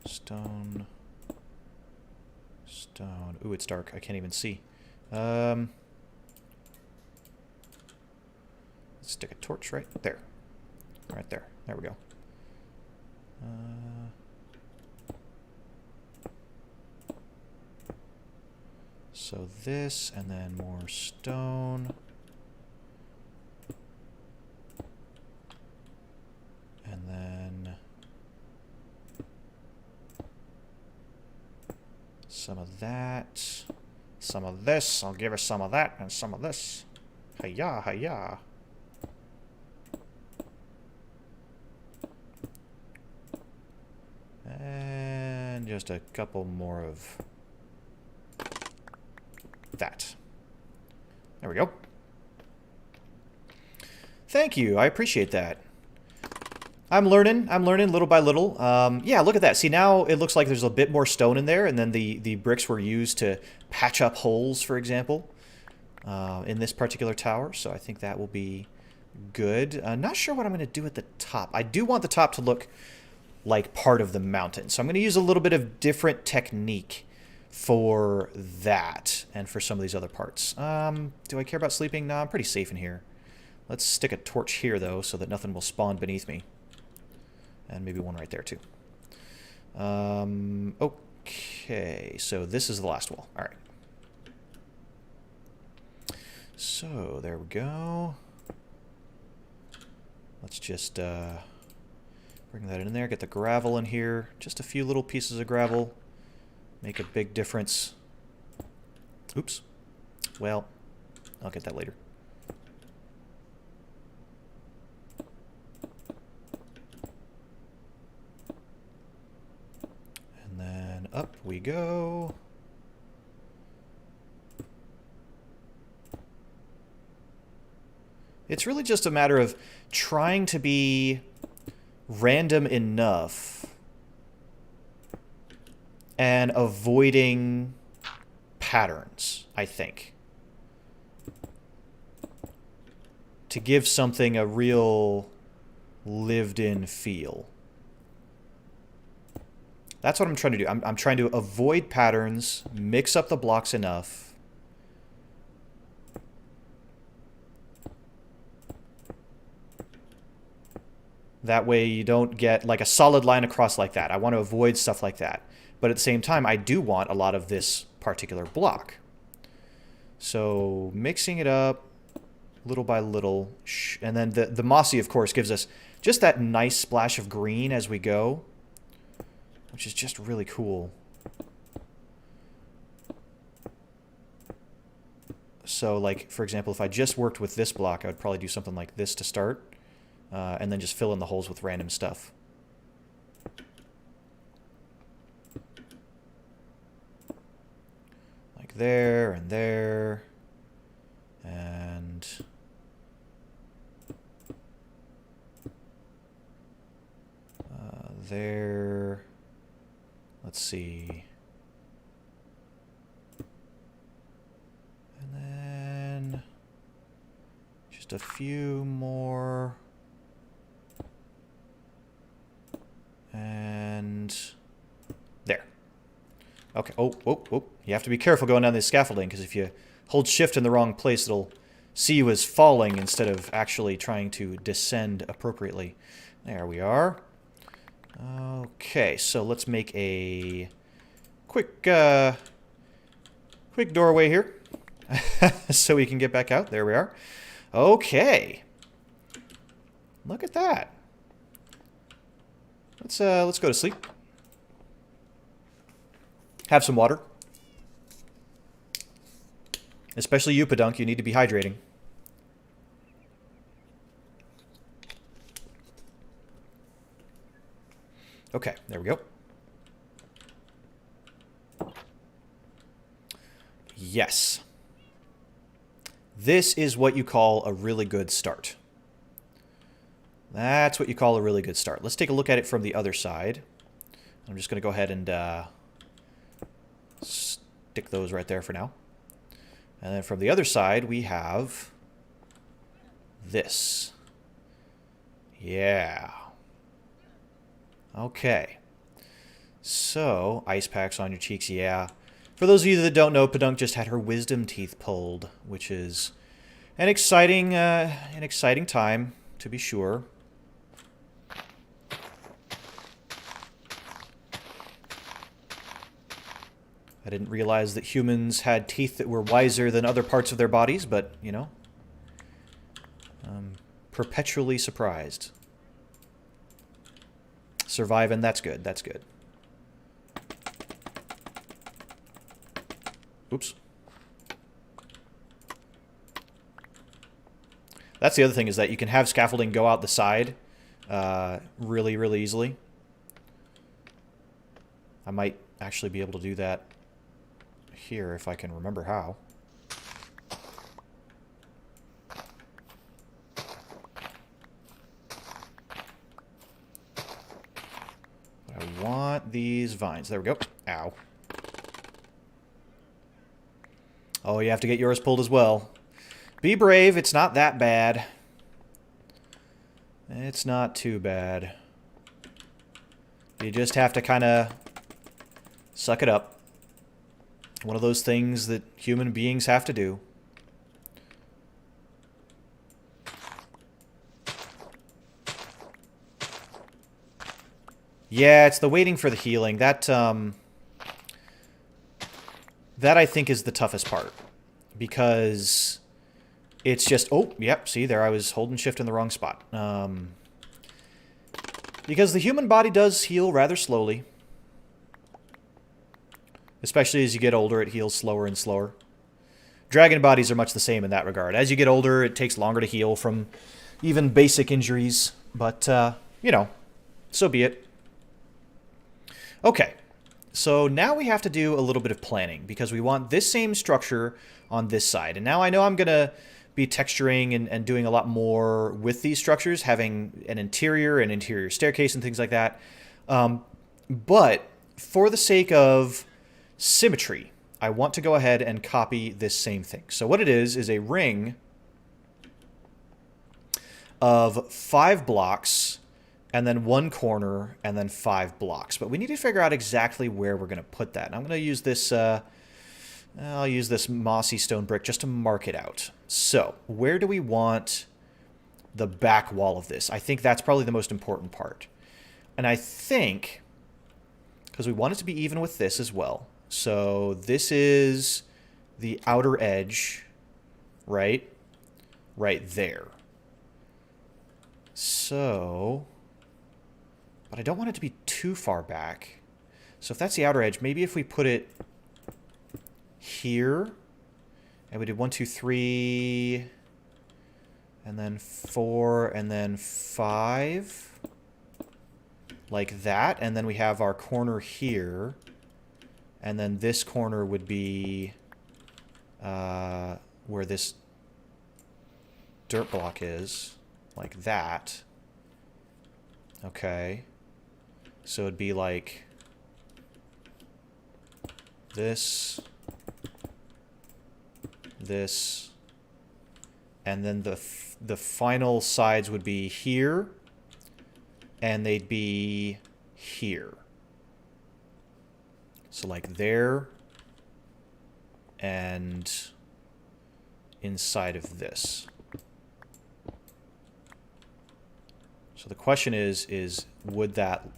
Stone. Stone. Ooh, it's dark. I can't even see. Let's stick a torch right there. Right there. There we go. So this, and then more stone. And then some of that. Some of this. I'll give her some of that and some of this. Hi-ya, hi-ya. And just a couple more of that. There we go. Thank you. I appreciate that. I'm learning little by little. Yeah, look at that. See, now it looks like there's a bit more stone in there, and then the bricks were used to patch up holes, for example, in this particular tower. So I think that will be good. Not sure what I'm going to do at the top. I do want the top to look like part of the mountain. So I'm going to use a little bit of different technique for that and for some of these other parts. Do I care about sleeping? No, I'm pretty safe in here. Let's stick a torch here, though, so that nothing will spawn beneath me. And maybe one right there, too. Okay, so this is the last wall. All right. So, there we go. Let's just bring that in there, get the gravel in here. Just a few little pieces of gravel. Make a big difference. Oops. Well, I'll get that later. And then up we go. It's really just a matter of trying to be random enough and avoiding patterns, I think. To give something a real lived-in feel. That's what I'm trying to do. I'm trying to avoid patterns, mix up the blocks enough. That way you don't get like a solid line across like that. I want to avoid stuff like that. But at the same time, I do want a lot of this particular block. So mixing it up little by little. And then the mossy, of course, gives us just that nice splash of green as we go, which is just really cool. So, like, for example, if I just worked with this block, I would probably do something like this to start, and then just fill in the holes with random stuff. Like there, and there, and... there... Let's see. And then just a few more. And there. Okay. Oh. You have to be careful going down this scaffolding, because if you hold shift in the wrong place, it'll see you as falling instead of actually trying to descend appropriately. There we are. Okay, so let's make a quick doorway here so we can get back out. There we are. Okay. Look at that. Let's go to sleep. Have some water. Especially you, Pedunk, you need to be hydrating. Okay, there we go. Yes. This is what you call a really good start. That's what you call a really good start. Let's take a look at it from the other side. I'm just going to go ahead and stick those right there for now. And then from the other side, we have this. Yeah. Okay. So, ice packs on your cheeks, yeah. For those of you that don't know, Pedunk just had her wisdom teeth pulled, which is an exciting time, to be sure. I didn't realize that humans had teeth that were wiser than other parts of their bodies, but, you know, I'm perpetually surprised. Surviving, that's good, that's good. Oops. That's the other thing, is that you can have scaffolding go out the side really, really easily. I might actually be able to do that here if I can remember how. I want these vines. There we go. Ow. Oh, you have to get yours pulled as well. Be brave. It's not that bad. It's not too bad. You just have to kind of suck it up. One of those things that human beings have to do. Yeah, it's the waiting for the healing. That I think is the toughest part. Because it's just... Oh, yep, see, there I was holding shift in the wrong spot. Because the human body does heal rather slowly. Especially as you get older, it heals slower and slower. Dragon bodies are much the same in that regard. As you get older, it takes longer to heal from even basic injuries. But, you know, so be it. Okay, so now we have to do a little bit of planning, because we want this same structure on this side. And now I know I'm going to be texturing and doing a lot more with these structures, having an interior staircase and things like that. But for the sake of symmetry, I want to go ahead and copy this same thing. So what it is a ring of 5 blocks, and then 1 corner, and then 5 blocks. But we need to figure out exactly where we're going to put that. And I'm going to use this, I'll use this mossy stone brick just to mark it out. So where do we want the back wall of this? I think that's probably the most important part. And I think, because we want it to be even with this as well. So this is the outer edge, right? Right there. So, but I don't want it to be too far back. So if that's the outer edge, maybe if we put it here, and we did 1, 2, 3, and then 4, and then 5, like that, and then we have our corner here, and then this corner would be where this dirt block is, like that. Okay. So it'd be like this, this, and then the final sides would be here, and they'd be here. So like there, and inside of this. So the question is would that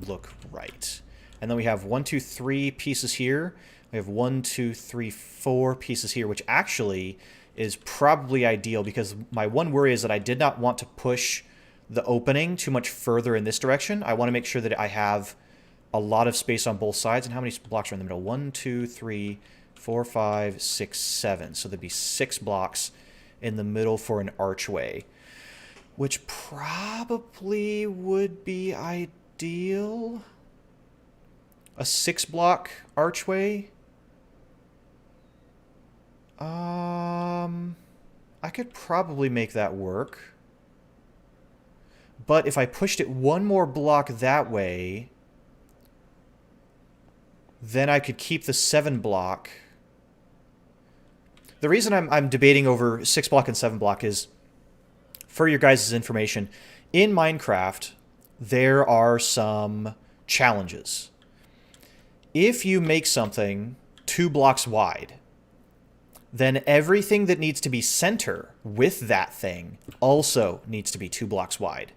look right? And then we have 1, 2, 3 pieces here. We have 1, 2, 3, 4 pieces here, which actually is probably ideal because my one worry is that I did not want to push the opening too much further in this direction. I want to make sure that I have a lot of space on both sides. And how many blocks are in the middle? 1, 2, 3, 4, 5, 6, 7. So there'd be 6 blocks in the middle for an archway, which probably would be ideal. A 6-block archway. I could probably make that work. But if I pushed it 1 more block that way, then I could keep the 7-block. The reason I'm debating over 6-block and 7-block is, for your guys' information, in Minecraft, there are some challenges. If you make something 2 blocks wide, then everything that needs to be center with that thing also needs to be 2 blocks wide.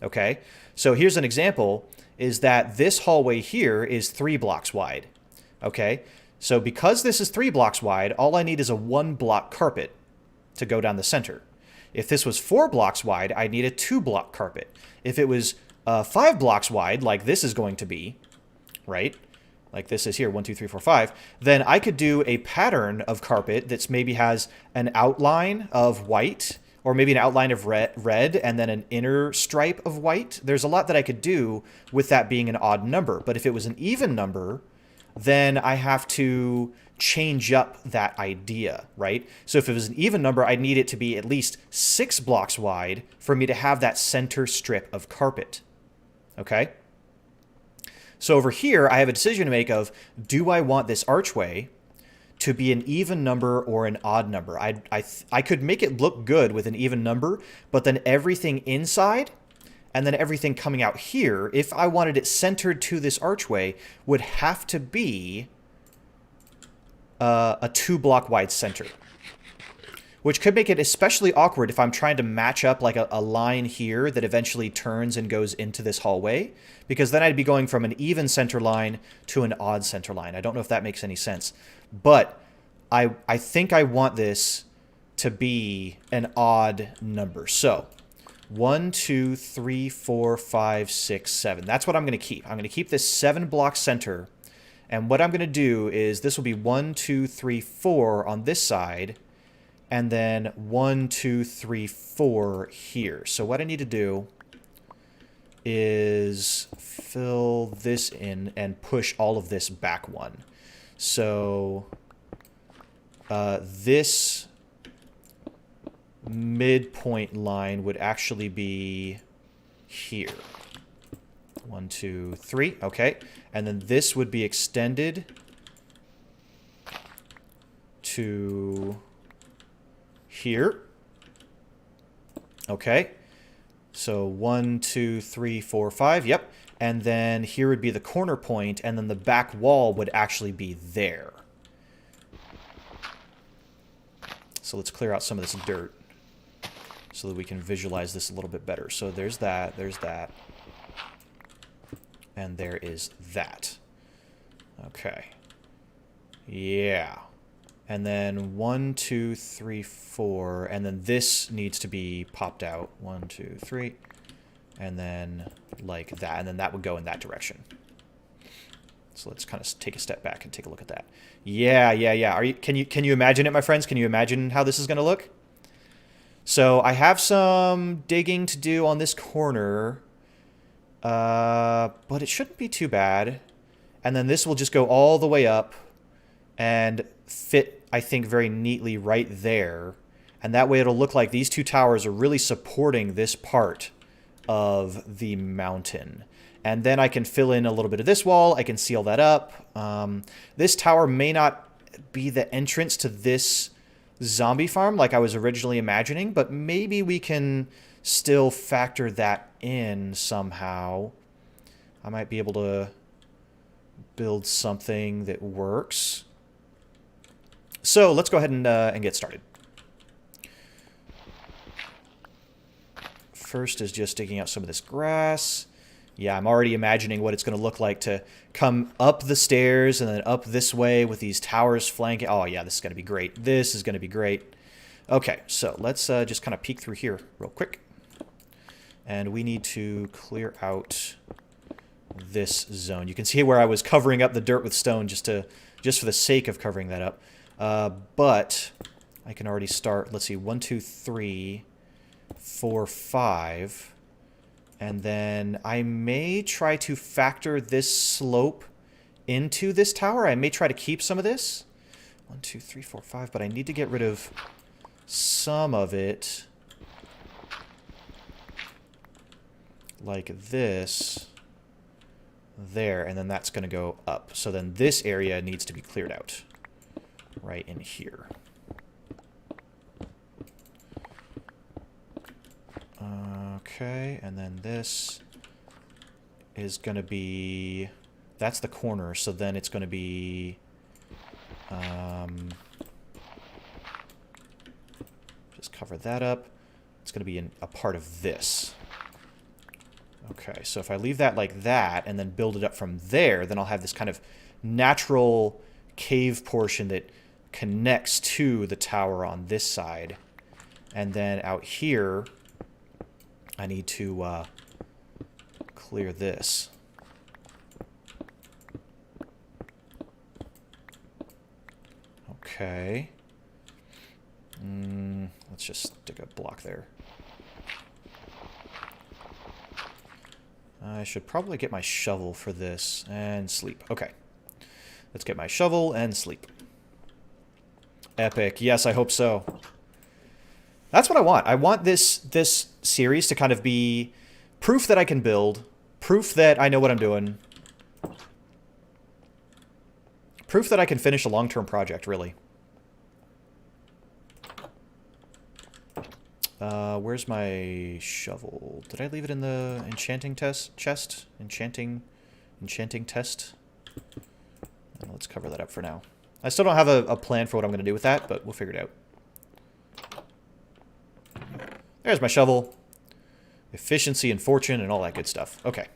Okay? So here's an example, is that this hallway here is 3 blocks wide. Okay? So because this is 3 blocks wide, all I need is a 1-block carpet to go down the center. If this was 4 blocks wide, I'd need a 2-block carpet. If it was 5 blocks wide, like this is going to be, right? Like this is here, 1, 2, 3, 4, 5, then I could do a pattern of carpet that maybe has an outline of white, or maybe an outline of red, and then an inner stripe of white. There's a lot that I could do with that being an odd number. But if it was an even number, then I have to change up that idea, right? So if it was an even number, I'd need it to be at least 6 blocks wide for me to have that center strip of carpet. Okay? So over here, I have a decision to make of, do I want this archway to be an even number or an odd number? I could make it look good with an even number, but then everything inside and then everything coming out here, if I wanted it centered to this archway, would have to be a 2-block wide center, which could make it especially awkward if I'm trying to match up like a line here that eventually turns and goes into this hallway, because then I'd be going from an even center line to an odd center line. I don't know if that makes any sense, but I think I want this to be an odd number. So 1, 2, 3, 4, 5, 6, 7. That's what I'm going to keep. I'm going to keep this 7-block center. And what I'm going to do is this will be 1, 2, 3, 4 on this side, and then 1, 2, 3, 4 here. So what I need to do is fill this in and push all of this back 1. So this midpoint line would actually be here. 1, 2, 3. Okay. And then this would be extended to here. Okay. So 1, 2, 3, 4, 5. Yep. And then here would be the corner point, and then the back wall would actually be there. So let's clear out some of this dirt so that we can visualize this a little bit better. So there's that, and there is that. Okay. Yeah. And then 1, 2, 3, 4, and then this needs to be popped out. 1, 2, 3, and then like that, and then that would go in that direction. So let's kind of take a step back and take a look at that. Yeah. Can you imagine it, my friends? Can you imagine how this is going to look? So I have some digging to do on this corner, but it shouldn't be too bad. And then this will just go all the way up and fit, I think, very neatly right there. And that way it'll look like these two towers are really supporting this part of the mountain. And then I can fill in a little bit of this wall. I can seal that up. This tower may not be the entrance to this zombie farm like I was originally imagining, but maybe we can still factor that in somehow. I might be able to build something that works. So let's go ahead and get started. First is just digging out some of this grass. Yeah, I'm already imagining what it's going to look like to come up the stairs and then up this way with these towers flanking. Oh, yeah, this is going to be great. This is going to be great. Okay, so let's just kind of peek through here real quick. And we need to clear out this zone. You can see where I was covering up the dirt with stone just for the sake of covering that up. But I can already start. Let's see, 1, 2, 3, 4, 5. And then I may try to factor this slope into this tower. I may try to keep some of this. 1, 2, 3, 4, 5. But I need to get rid of some of it. Like this. There. And then that's going to go up. So then this area needs to be cleared out. Right in here. Okay, and then this is going to be... That's the corner, so then it's going to be... just cover that up. It's going to be a part of this. Okay, so if I leave that like that and then build it up from there, then I'll have this kind of natural cave portion that connects to the tower on this side. And then out here, I need to clear this. Okay. Let's just stick a block there. I should probably get my shovel for this and sleep. Okay. Let's get my shovel and sleep. Epic. Yes, I hope so. That's what I want. I want this series to kind of be proof that I can build, proof that I know what I'm doing, proof that I can finish a long-term project, really. Where's my shovel? Did I leave it in the enchanting chest? Enchanting test? Let's cover that up for now. I still don't have a plan for what I'm going to do with that, but we'll figure it out. There's my shovel. Efficiency and fortune and all that good stuff. Okay.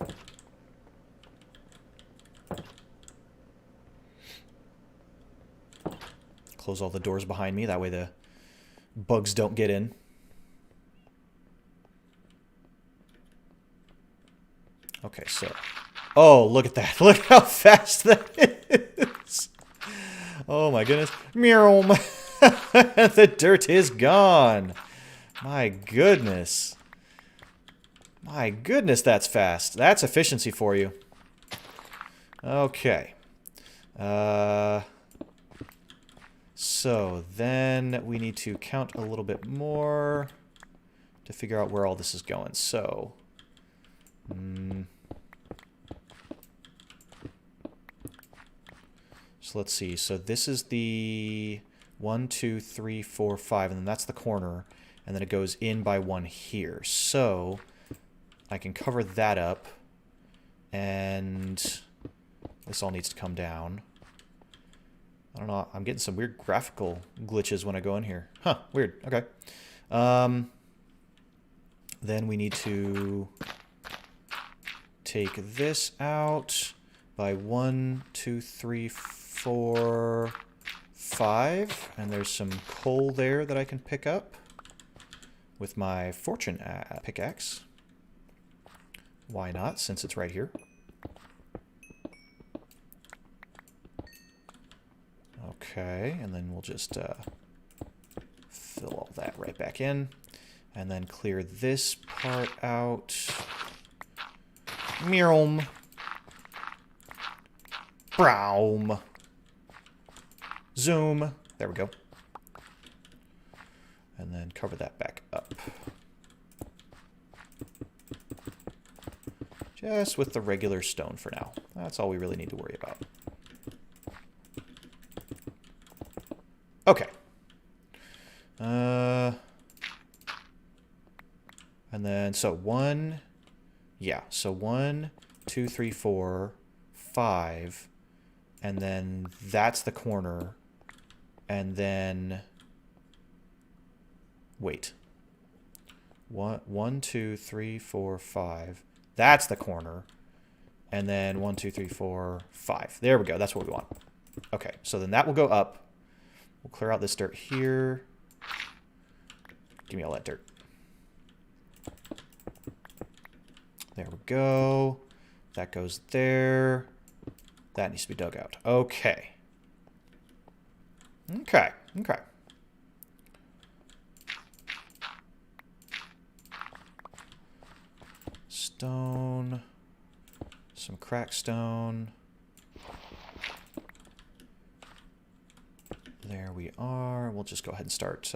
Close all the doors behind me. That way the bugs don't get in. Okay, so... Oh, look at that. Look how fast that is. Oh my goodness. Meow. The dirt is gone. My goodness. My goodness, that's fast. That's efficiency for you. Okay. So then we need to count a little bit more to figure out where all this is going. So, So let's see. So this is the 1, 2, 3, 4, 5, and then that's the corner. And then it goes in by 1 here. So I can cover that up. And this all needs to come down. I don't know. I'm getting some weird graphical glitches when I go in here. Huh, weird. Okay. Then we need to take this out by 1, 2, 3, 4, 5. And there's some coal there that I can pick up with my fortune pickaxe. Why not, since it's right here? Okay, and then we'll just fill all that right back in. And then clear this part out. Meow. Brown. Zoom. There we go. And then cover that back up. Just with the regular stone for now. That's all we really need to worry about. Okay. And then, so 1, yeah, so 1, 2, 3, 4, 5, and then that's the corner, and then, wait, 1, 2, 3, 4, 5, that's the corner, and then 1, 2, 3, 4, 5. There we go, that's what we want. Okay, so then that will go up. We'll clear out this dirt here. Give me all that dirt. There we go. That goes there. That needs to be dug out. Okay. Okay. Okay. Stone. Some cracked stone. There we are. We'll just go ahead and start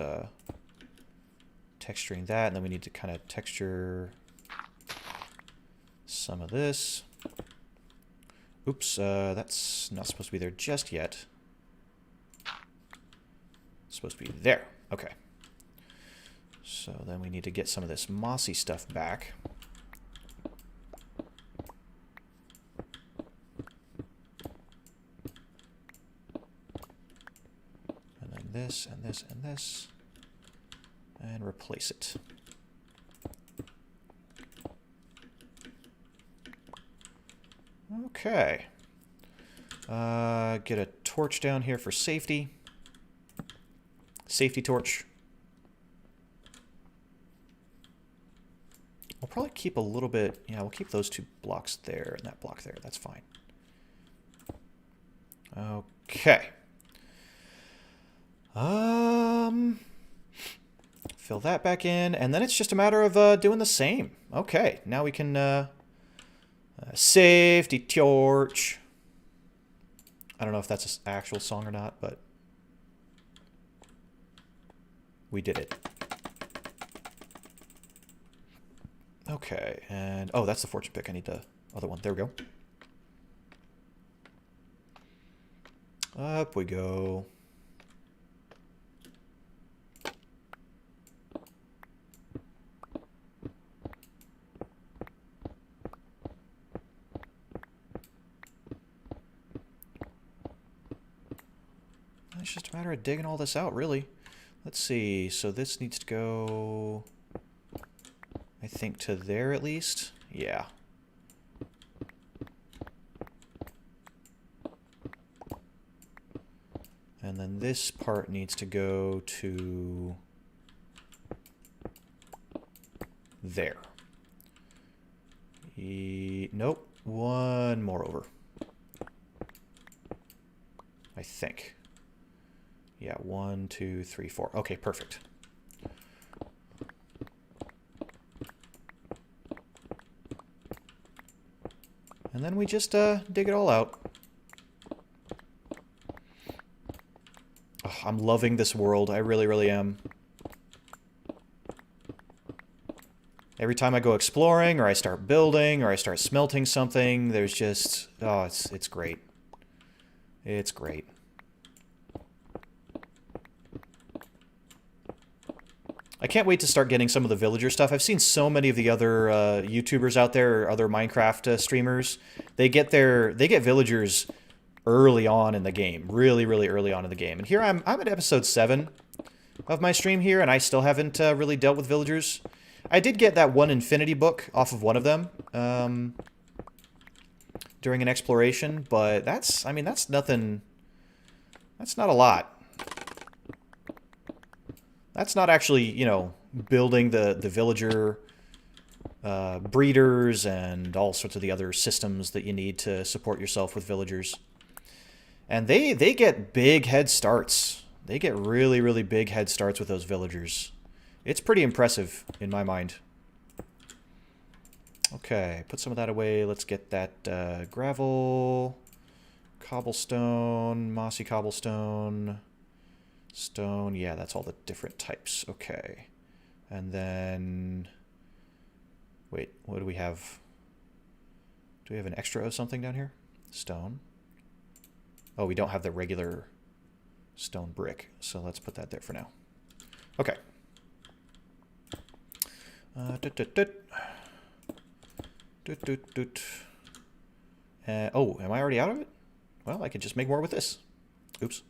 texturing that. And then we need to kind of texture some of this. Oops, that's not supposed to be there just yet. It's supposed to be there. Okay. So then we need to get some of this mossy stuff back. And then this, and this, and this. And replace it. Okay. Get a torch down here for safety. Safety torch. We'll probably keep a little bit... Yeah, we'll keep those 2 blocks there and that block there. That's fine. Okay. Fill that back in, and then it's just a matter of doing the same. Okay, now we can... safety torch. I don't know if that's an actual song or not, but we did it. Okay, and oh, that's the fortune pick. I need the other one. There we go. Up we go. It's just a matter of digging all this out, really. Let's see. So this needs to go, I think, to there at least. Yeah. And then this part needs to go to there. Nope. One more over. I think. Yeah, 1, 2, 3, 4. Okay, perfect. And then we just dig it all out. Oh, I'm loving this world. I really, really am. Every time I go exploring, or I start building, or I start smelting something, there's just... Oh, it's great. It's great. I can't wait to start getting some of the villager stuff. I've seen so many of the other YouTubers out there, or other Minecraft streamers. They get villagers early on in the game, really, really early on in the game. And here I'm at episode 7 of my stream here, and I still haven't really dealt with villagers. I did get that one infinity book off of one of them during an exploration, but that's nothing. That's not a lot. That's not actually, you know, building the villager breeders and all sorts of the other systems that you need to support yourself with villagers. And they get big head starts. They get really, really big head starts with those villagers. It's pretty impressive in my mind. Okay, put some of that away. Let's get that gravel, cobblestone, mossy cobblestone. Stone, yeah, that's all the different types. Okay. And then... Wait, what do we have? Do we have an extra of something down here? Stone. Oh, we don't have the regular stone brick, so let's put that there for now. Okay. Oh, am I already out of it? Well, I could just make more with this. Oops.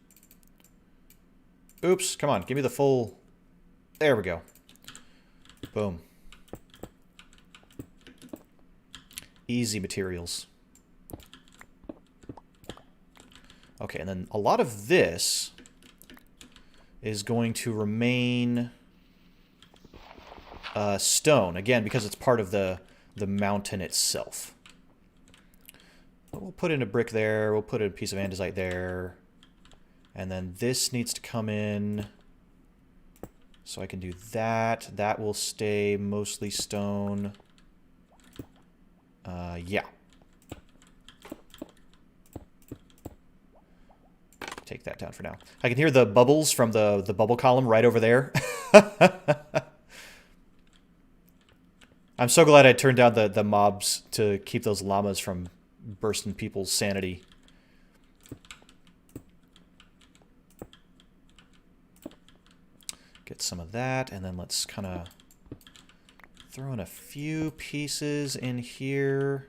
Oops, come on, give me the full... There we go. Boom. Easy materials. Okay, and then a lot of this is going to remain stone, again, because it's part of the mountain itself. But we'll put in a brick there, we'll put in a piece of andesite there. And then this needs to come in, so I can do that. That will stay mostly stone. Yeah. Take that down for now. I can hear the bubbles from the bubble column right over there. I'm so glad I turned down the mobs to keep those llamas from bursting people's sanity. Get some of that, and then let's kind of throw in a few pieces in here.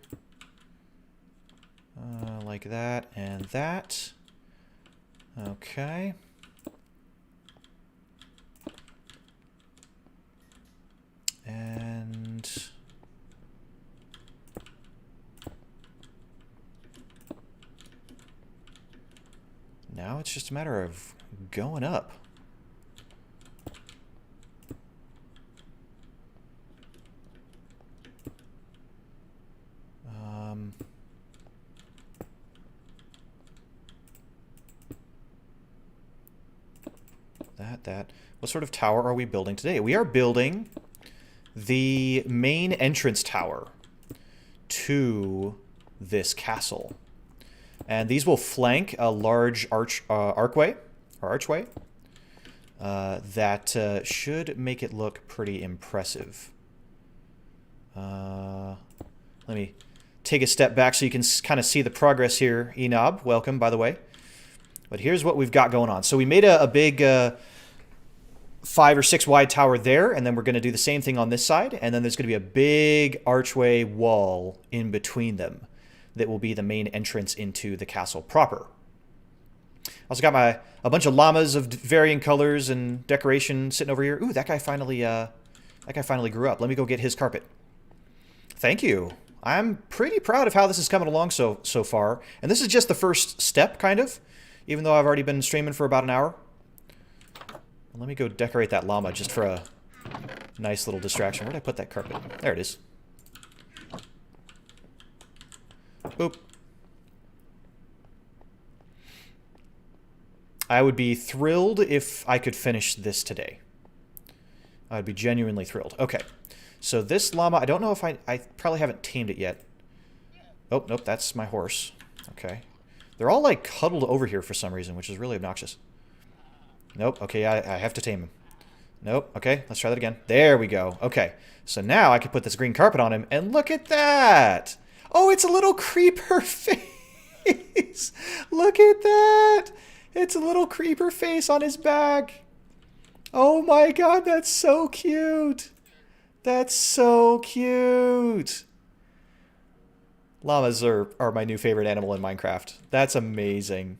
Like that and that. Okay. And... now it's just a matter of going up. That. What sort of tower are we building today? We are building the main entrance tower to this castle. And these will flank a large archway that should make it look pretty impressive. Let me take a step back so you can kind of see the progress here. Enob, welcome, by the way. But here's what we've got going on. So we made a big 5 or 6 wide tower there, and then we're going to do the same thing on this side, and then there's going to be a big archway wall in between them that will be the main entrance into the castle proper. I also got a bunch of llamas of varying colors and decoration sitting over here. Ooh, that guy finally grew up. Let me go get his carpet. Thank you. I'm pretty proud of how this is coming along so far, and this is just the first step, kind of, even though I've already been streaming for about an hour. Let me go decorate that llama just for a nice little distraction. Where did I put that carpet? There it is. Boop. I would be thrilled if I could finish this today. I'd be genuinely thrilled. Okay. So this llama, I don't know if I probably haven't tamed it yet. Oh, nope, that's my horse. Okay. They're all like cuddled over here for some reason, which is really obnoxious. Nope. Okay, I have to tame him. Nope. Okay, let's try that again. There we go. Okay, so now I can put this green carpet on him, and look at that! Oh, it's a little creeper face! face. Look at that. It's a little creeper face on his back. Oh my god, that's so cute. That's so cute. Llamas are my new favorite animal in Minecraft. That's amazing.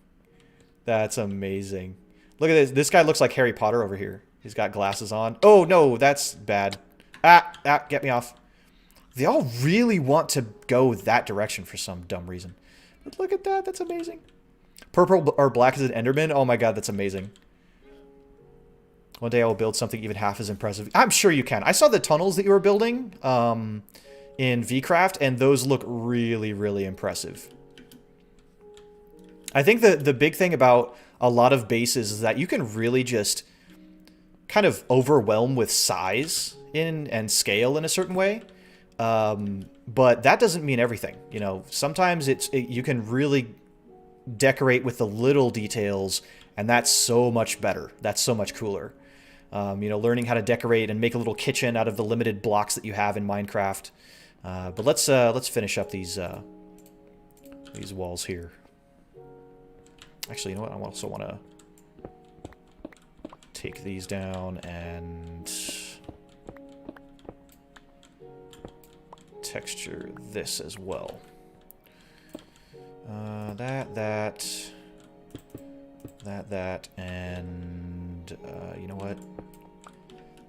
That's amazing. Look at this. This guy looks like Harry Potter over here. He's got glasses on. Oh, no, that's bad. Get me off. They all really want to go that direction for some dumb reason. But look at that. That's amazing. Purple or black is an Enderman. Oh, my God, that's amazing. One day I will build something even half as impressive. I'm sure you can. I saw the tunnels that you were building in VCraft, and those look really, really impressive. I think the big thing about a lot of bases is that you can really just kind of overwhelm with size and scale in a certain way. But that doesn't mean everything. You know, sometimes you can really decorate with the little details, and that's so much better. That's so much cooler. You know, learning how to decorate and make a little kitchen out of the limited blocks that you have in Minecraft. But let's finish up these walls here. Actually, you know what? I also want to take these down and texture this as well. That, and you know what?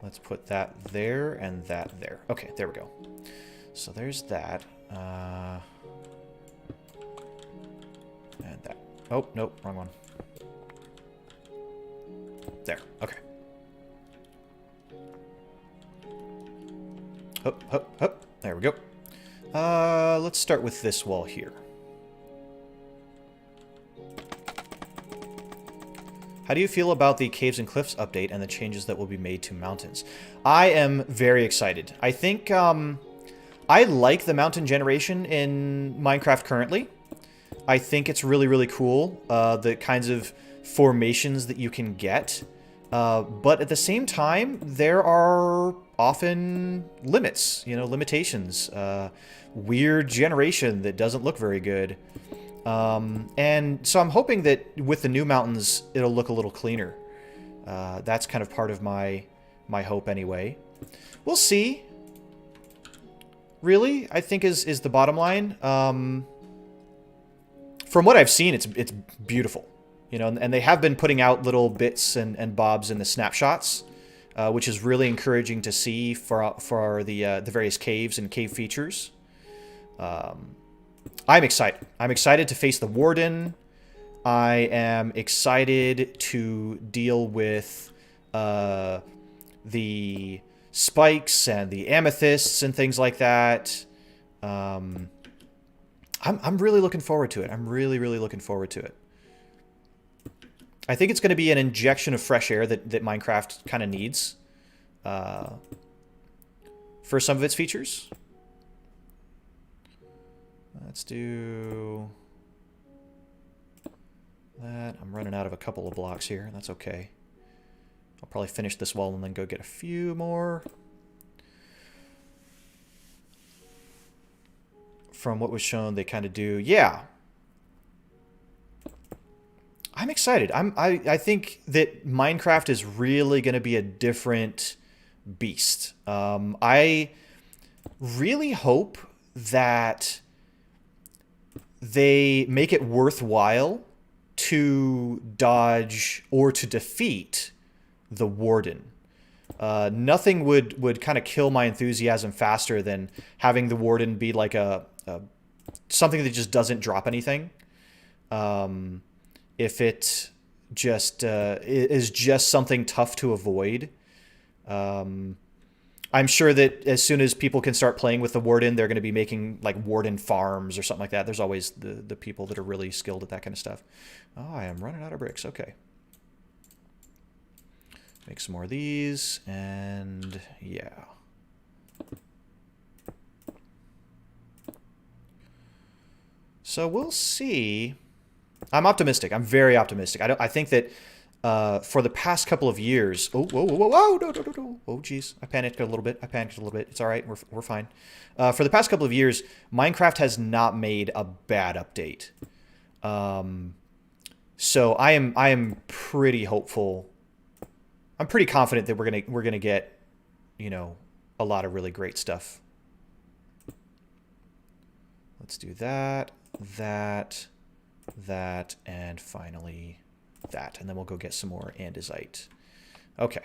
Let's put that there and that there. Okay, there we go. So there's that. And that. Oh, nope, wrong one. There, okay. Up. There we go. Let's start with this wall here. How do you feel about the Caves and Cliffs update and the changes that will be made to mountains? I am very excited. I think I like the mountain generation in Minecraft currently. I think it's really, really cool, the kinds of formations that you can get. But at the same time, there are often limits, you know, limitations. Weird generation that doesn't look very good. And so I'm hoping that with the new mountains, it'll look a little cleaner. That's kind of part of my hope anyway. We'll see. Really, I think is the bottom line. From what I've seen, it's beautiful. You know, and they have been putting out little bits and bobs in the snapshots, which is really encouraging to see for the various caves and cave features. I'm excited. I'm excited to face the Warden. I am excited to deal with the spikes and the amethysts and things like that. I'm really looking forward to it. I'm really, really looking forward to it. I think it's going to be an injection of fresh air that Minecraft kind of needs for some of its features. Let's do that. I'm running out of a couple of blocks here. That's okay. I'll probably finish this wall and then go get a few more. From what was shown, they kind of do. Yeah. I'm excited. I think that Minecraft is really going to be a different beast. I really hope that they make it worthwhile to dodge or to defeat the Warden. Nothing would kind of kill my enthusiasm faster than having the Warden be like something that just doesn't drop anything. If it just is just something tough to avoid. I'm sure that as soon as people can start playing with the Warden, they're going to be making like Warden farms or something like that. There's always the people that are really skilled at that kind of stuff. Oh, I am running out of bricks. Okay. Make some more of these, and yeah. So we'll see. I'm optimistic. I'm very optimistic. I think that for the past couple of years... Oh, whoa, no. Oh, geez. I panicked a little bit. It's all right. We're fine. For the past couple of years, Minecraft has not made a bad update. So I am pretty hopeful. I'm pretty confident that we're gonna get, you know, a lot of really great stuff. Let's do that, that, that, and finally that, and then we'll go get some more andesite. Okay.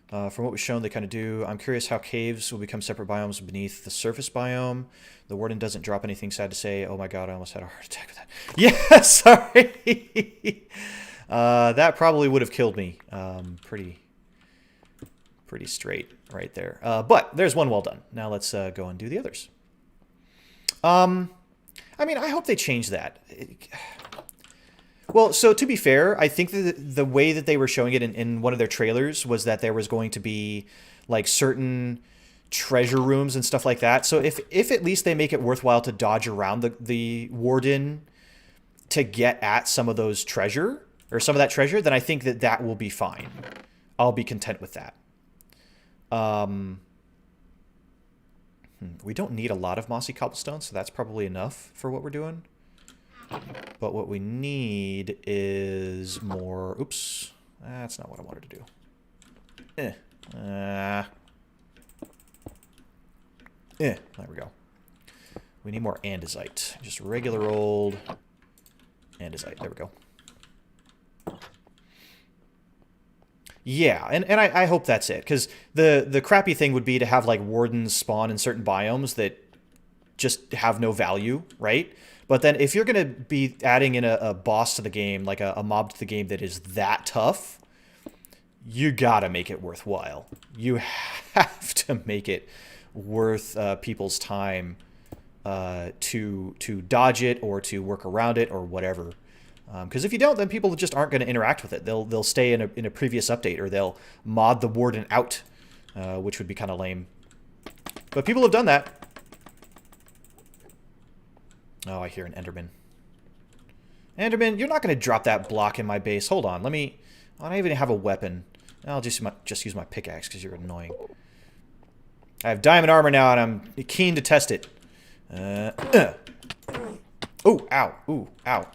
From what was shown, they kind of do. I'm curious how caves will become separate biomes beneath the surface biome. The warden doesn't drop anything, sad to say. Oh my god, I almost had a heart attack with that. Yeah, sorry. That probably would have killed me. Pretty straight right there. But there's one well done. Now let's go and do the others. I mean, I hope they change that. Well, so to be fair, I think that the way that they were showing it in one of their trailers was that there was going to be like certain treasure rooms and stuff like that. So if at least they make it worthwhile to dodge around the warden to get at some of those treasure or some of that treasure, then I think that that will be fine. I'll be content with that. We don't need a lot of mossy cobblestone, so that's probably enough for what we're doing. But what we need is more... Oops. That's not what I wanted to do. There we go. We need more andesite. Just regular old andesite. There we go. Yeah, and I hope that's it. Because the crappy thing would be to have, like, wardens spawn in certain biomes that just have no value, right? But then if you're going to be adding in a boss to the game, like a mob to the game that is that tough, you got to make it worthwhile. You have to make it worth people's time to dodge it or to work around it or whatever. Because if you don't, then people just aren't going to interact with it. They'll stay in a previous update, or they'll mod the warden out, which would be kind of lame. But people have done that. Oh, I hear an Enderman. Enderman, you're not going to drop that block in my base. Hold on, let me... I don't even have a weapon. I'll just use my pickaxe because you're annoying. I have diamond armor now, and I'm keen to test it. Ooh, ow. Ooh, ow.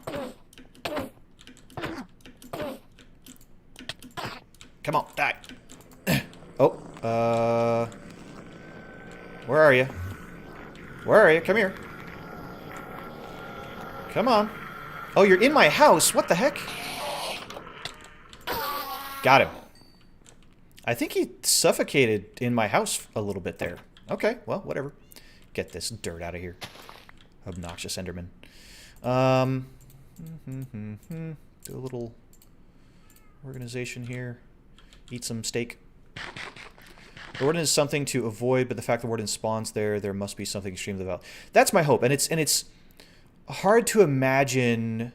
Come on, die. Oh, where are you? Where are you? Come here. Come on. Oh, you're in my house. What the heck? Got him. I think he suffocated in my house a little bit there. Okay, well, whatever. Get this dirt out of here. Obnoxious Enderman. Do a little organization here. Eat some steak. The warden is something to avoid, but the fact the warden spawns there must be something extremely valuable. That's my hope, and it's hard to imagine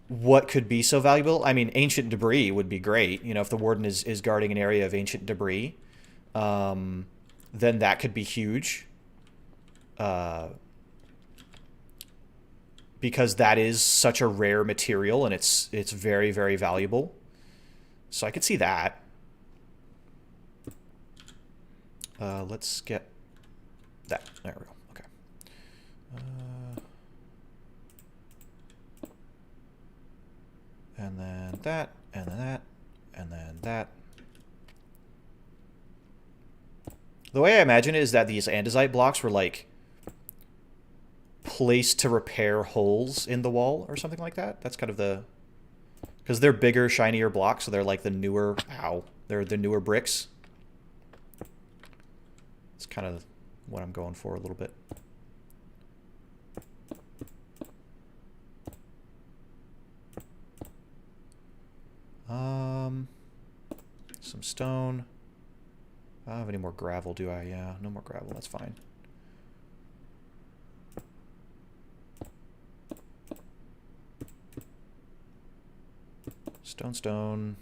what could be so valuable. I mean, ancient debris would be great. You know, if the warden is guarding an area of ancient debris, then that could be huge. Because that is such a rare material, and it's very, very valuable. So I could see that. Let's get that. There we go. Okay. And then that, and then that, and then that. The way I imagine it is that these andesite blocks were like placed to repair holes in the wall or something like that. That's kind of the... Because they're bigger, shinier blocks, so they're like the newer... Ow. They're the newer bricks. It's kind of what I'm going for a little bit. Some stone. I don't have any more gravel, do I? Yeah, no more gravel. That's fine. Stone.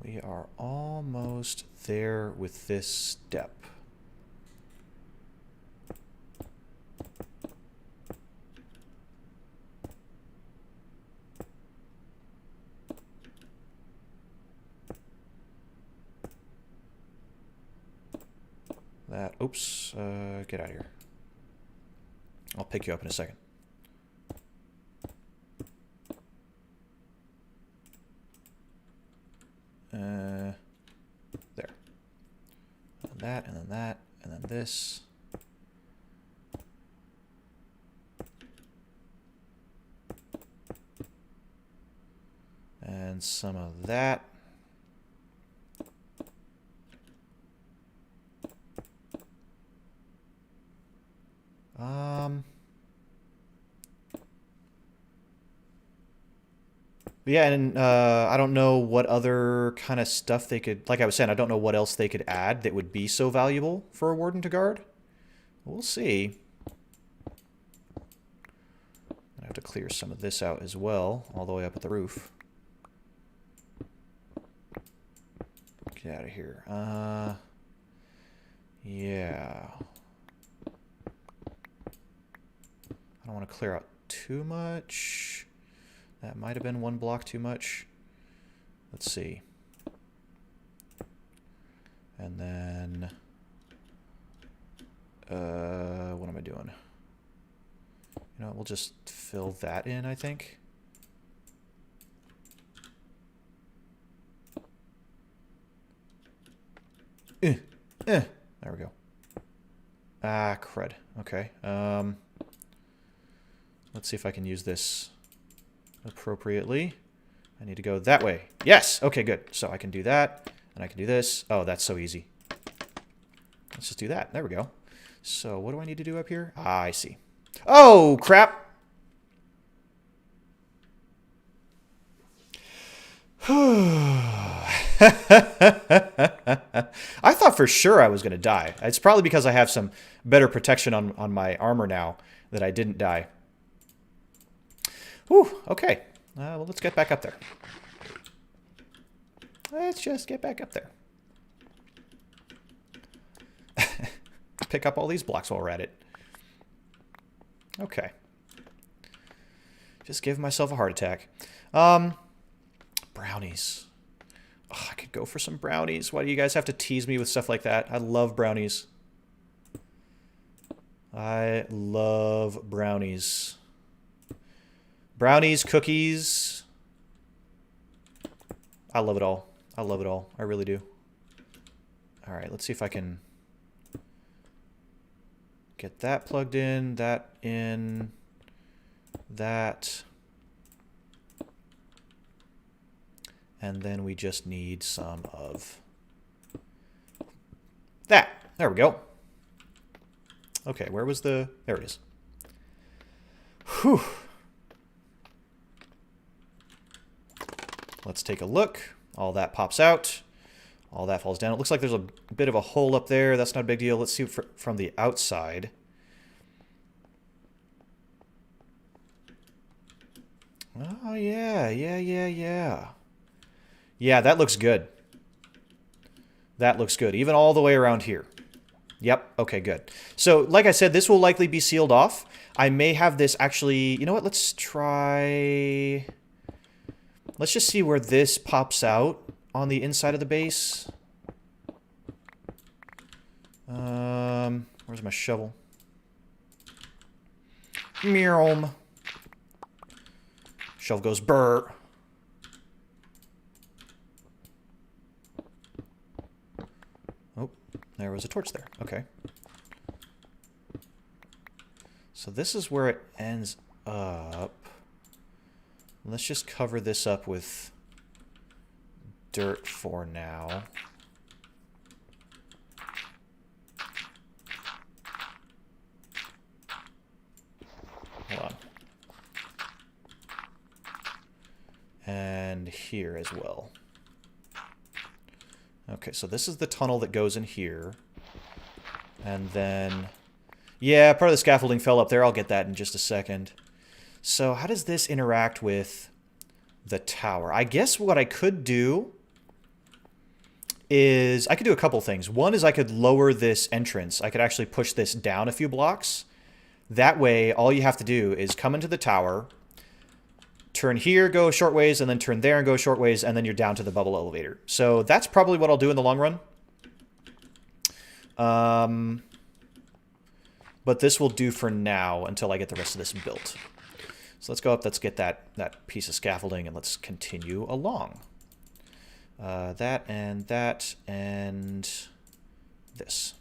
We are almost there with this step. Oops. Get out of here. I'll pick you up in a second. There. And that, and then that, and then this. And some of that. Yeah, and I don't know what other kind of stuff they could, like I was saying, I don't know what else they could add that would be so valuable for a warden to guard. We'll see. I have to clear some of this out as well, all the way up at the roof. Get out of here. Yeah. I don't want to clear out too much. That might have been one block too much. Let's see. And then... what am I doing? You know, we'll just fill that in, I think. There we go. Ah, crud. Okay. Let's see if I can use this appropriately. I need to go that way. Yes! Okay, good. So I can do that, and I can do this. Oh, that's so easy. Let's just do that. There we go. So what do I need to do up here? Ah, I see. Oh, crap! I thought for sure I was going to die. It's probably because I have some better protection on my armor now that I didn't die. Whew, okay. Well, let's get back up there. Let's just get back up there. Pick up all these blocks while we're at it. Okay. Just give myself a heart attack. Brownies. Oh, I could go for some brownies. Why do you guys have to tease me with stuff like that? I love brownies. I love brownies. Brownies, cookies. I love it all. I love it all. I really do. All right, let's see if I can get that plugged in, that in, that. And then we just need some of that. There we go. Okay, where was the... There it is. Whew. Let's take a look. All that pops out. All that falls down. It looks like there's a bit of a hole up there. That's not a big deal. Let's see from the outside. Oh, yeah. Yeah, that looks good. That looks good. Even all the way around here. Yep. Okay, good. So, like I said, this will likely be sealed off. I may have this actually... You know what? Let's try... Let's just see where this pops out on the inside of the base. Where's my shovel? Meow. Shovel goes burr. Oh, there was a torch there. Okay. So this is where it ends up. Let's just cover this up with dirt for now. Hold on. And here as well. Okay, so this is the tunnel that goes in here. And then... Yeah, part of the scaffolding fell up there. I'll get that in just a second. So how does this interact with the tower? I guess what I could do is... I could do a couple things. One is I could lower this entrance. I could actually push this down a few blocks. That way, all you have to do is come into the tower, turn here, go a short ways, and then turn there and go a short ways, and then you're down to the bubble elevator. So that's probably what I'll do in the long run. but this will do for now until I get the rest of this built. So let's go up, let's get that piece of scaffolding, and let's continue along. That and this.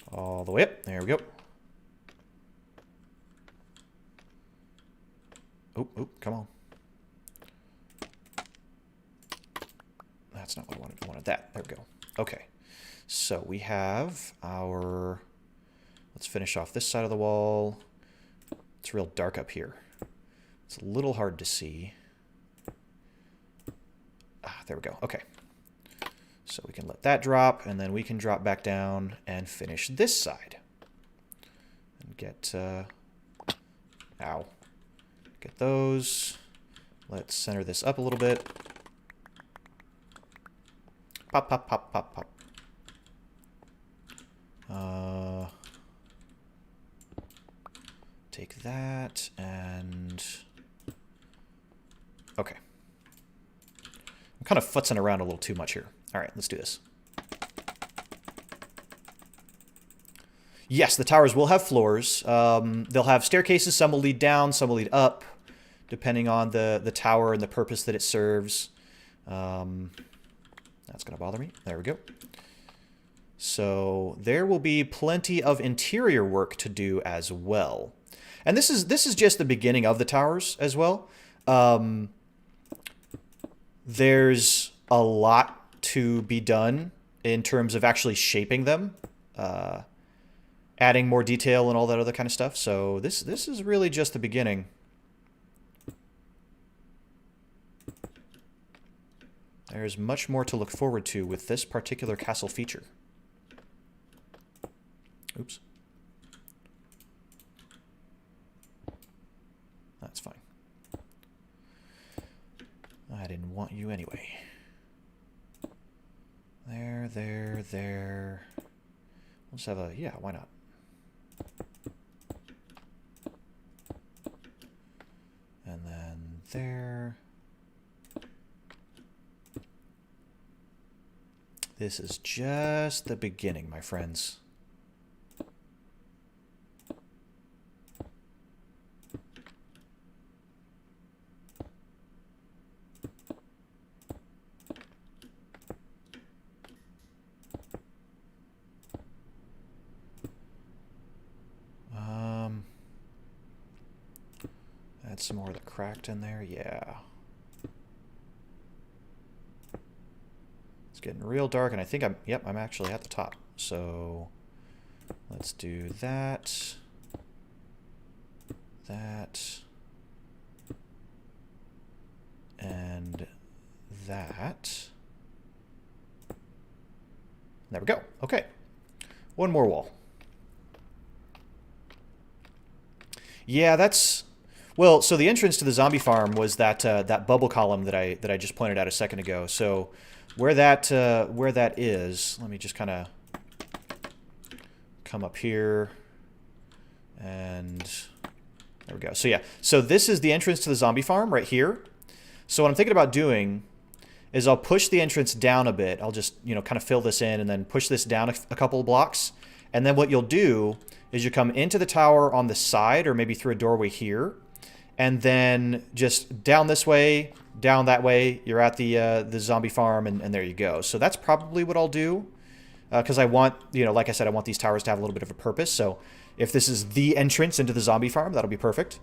All the way up. There we go. Oop, come on. That's not what I wanted. I wanted that. There we go. Okay. So we have our... Let's finish off this side of the wall. It's real dark up here. It's a little hard to see. Ah, there we go. Okay. So we can let that drop, and then we can drop back down and finish this side. And get... Ow. Get those. Let's center this up a little bit. Pop, pop, pop, pop, pop. Take that and... Okay. I'm kind of futzing around a little too much here. All right, let's do this. Yes, the towers will have floors. They'll have staircases. Some will lead down, some will lead up, depending on the tower and the purpose that it serves. That's going to bother me. There we go. So there will be plenty of interior work to do as well. And this is just the beginning of the towers as well. There's a lot to be done in terms of actually shaping them, adding more detail and all that other kind of stuff. So this is really just the beginning. There's much more to look forward to with this particular castle feature. Oops. That's fine. I didn't want you anyway. There. Let's have a... Yeah, why not? And then there. This is just the beginning, my friends. Add some more of the cracked in there. Yeah. It's getting real dark, and I think I'm actually at the top. So let's do that. And that. There we go. Okay. One more wall. Yeah, that's... Well, so the entrance to the zombie farm was that that bubble column that I just pointed out a second ago. So where that is, let me just kind of come up here, and there we go. So yeah, so this is the entrance to the zombie farm right here. So what I'm thinking about doing is I'll push the entrance down a bit. I'll just, you know, kind of fill this in and then push this down a couple of blocks. And then what you'll do is you come into the tower on the side, or maybe through a doorway here, and then just down this way, down that way, you're at the zombie farm, and there you go. So that's probably what I'll do, because I want, you know, like I said, I want these towers to have a little bit of a purpose. So if this is the entrance into the zombie farm, that'll be perfect.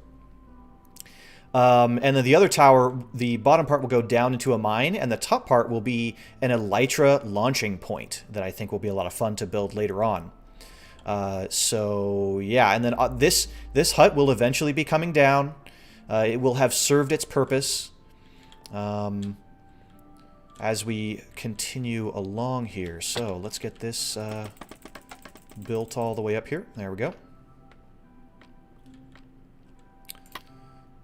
And then the other tower, the bottom part will go down into a mine, and the top part will be an elytra launching point that I think will be a lot of fun to build later on. So yeah, and then this hut will eventually be coming down. It will have served its purpose as we continue along here. So let's get this built all the way up here. There we go.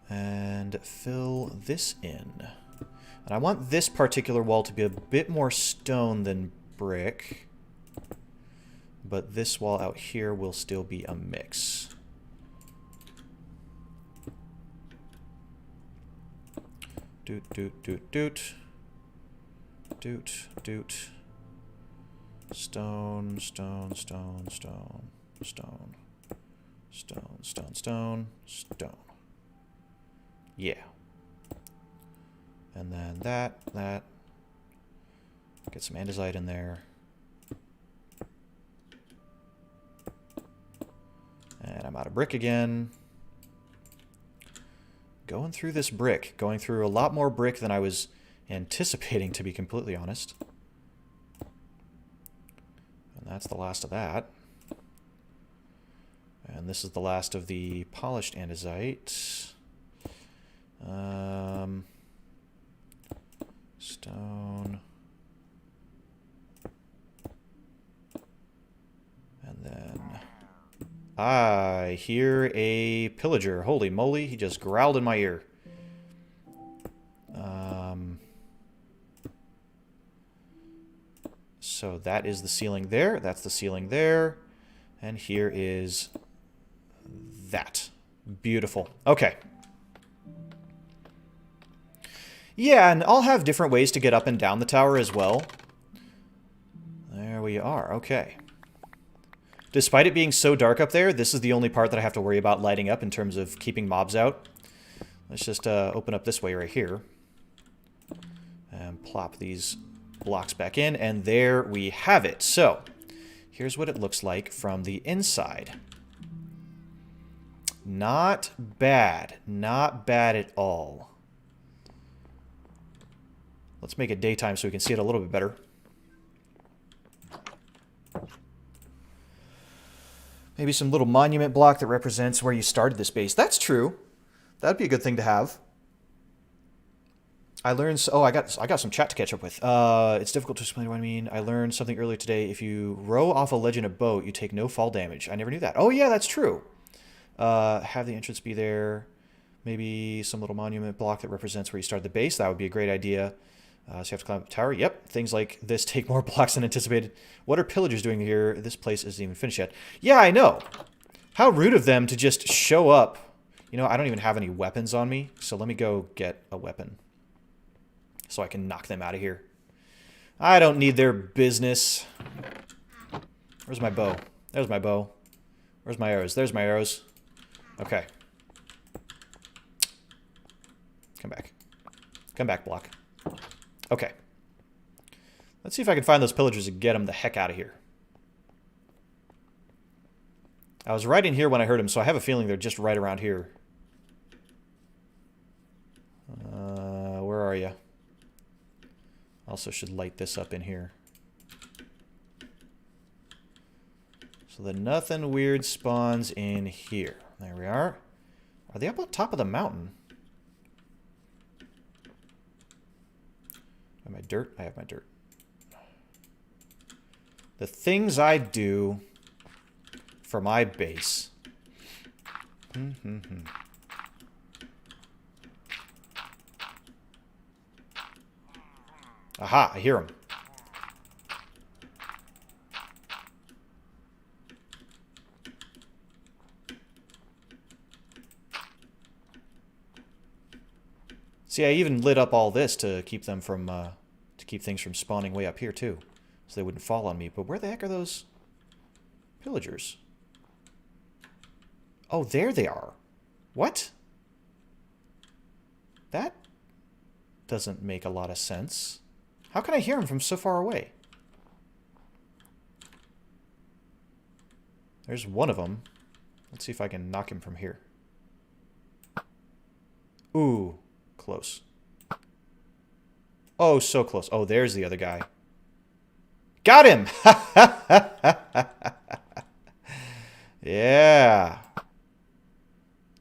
And fill this in. And I want this particular wall to be a bit more stone than brick. But this wall out here will still be a mix. Doot, doot, doot, doot. Doot, doot. Stone, stone, stone, stone, stone, stone, stone, stone, stone. Yeah. And then that. Get some andesite in there. And I'm out of brick again. Going through this brick. Going through a lot more brick than I was anticipating, to be completely honest. And that's the last of that. And this is the last of the polished andesite. Stone. And then I hear a pillager. Holy moly, he just growled in my ear. So that is the ceiling there. That's the ceiling there. And here is that. Beautiful. Okay. Yeah, and I'll have different ways to get up and down the tower as well. There we are. Okay. Despite it being so dark up there, this is the only part that I have to worry about lighting up in terms of keeping mobs out. Let's just open up this way right here. And plop these blocks back in, and there we have it. So, here's what it looks like from the inside. Not bad. Not bad at all. Let's make it daytime so we can see it a little bit better. Maybe some little monument block that represents where you started this base. That's true. That'd be a good thing to have. I learned... Oh, I got some chat to catch up with. It's difficult to explain what I mean. I learned something earlier today. If you row off a ledge in a boat, you take no fall damage. I never knew that. Oh, yeah, that's true. Have the entrance be there. Maybe some little monument block that represents where you started the base. That would be a great idea. So you have to climb up the tower. Yep, things like this take more blocks than anticipated. What are pillagers doing here? This place isn't even finished yet. Yeah, I know. How rude of them to just show up. You know, I don't even have any weapons on me, so let me go get a weapon so I can knock them out of here. I don't need their business. Where's my bow? There's my bow. Where's my arrows? There's my arrows. Okay. Come back. Come back, block. Okay. Let's see if I can find those pillagers and get them the heck out of here. I was right in here when I heard them, so I have a feeling they're just right around here. Where are you? Also should light this up in here. So that nothing weird spawns in here. There we are. Are they up on top of the mountain? Have my dirt? I have my dirt. The things I do for my base. Aha, I hear him. See, I even lit up all this to keep them from, to keep things from spawning way up here too, so they wouldn't fall on me. But where the heck are those pillagers? Oh, there they are. What? That doesn't make a lot of sense. How can I hear him from so far away? There's one of them. Let's see if I can knock him from here. Ooh, close. Oh, so close. Oh, there's the other guy. Got him! Yeah.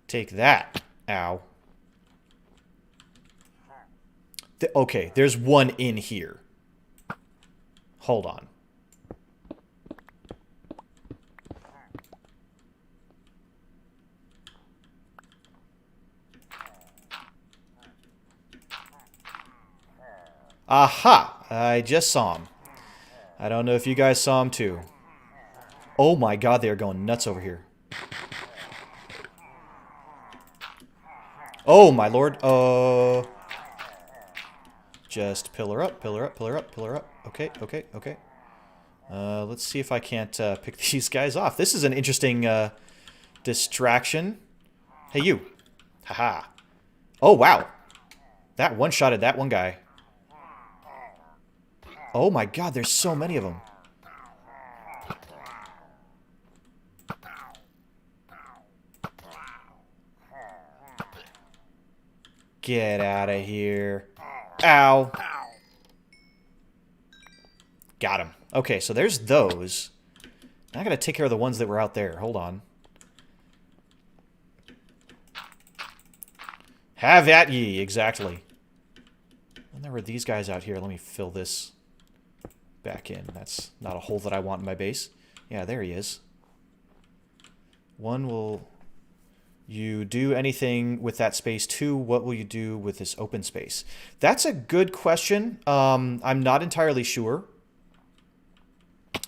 Take that. Ow. Okay, there's one in here. Hold on. Aha! I just saw him. I don't know if you guys saw him too. Oh my god, they are going nuts over here. Oh my lord. Just pillar up, pillar up, pillar up, pillar up. Okay, okay, okay. Let's see if I can't pick these guys off. This is an interesting distraction. Hey, you. Haha. Oh, wow. That one-shotted that one guy. Oh my god, there's so many of them. Get out of here. Ow. Got him. Okay, so there's those. Now I gotta take care of the ones that were out there. Hold on. Have at ye, exactly. And there were these guys out here. Let me fill this back in. That's not a hole that I want in my base. Yeah, there he is. One, will you do anything with that space? Two, what will you do with this open space? That's a good question. I'm not entirely sure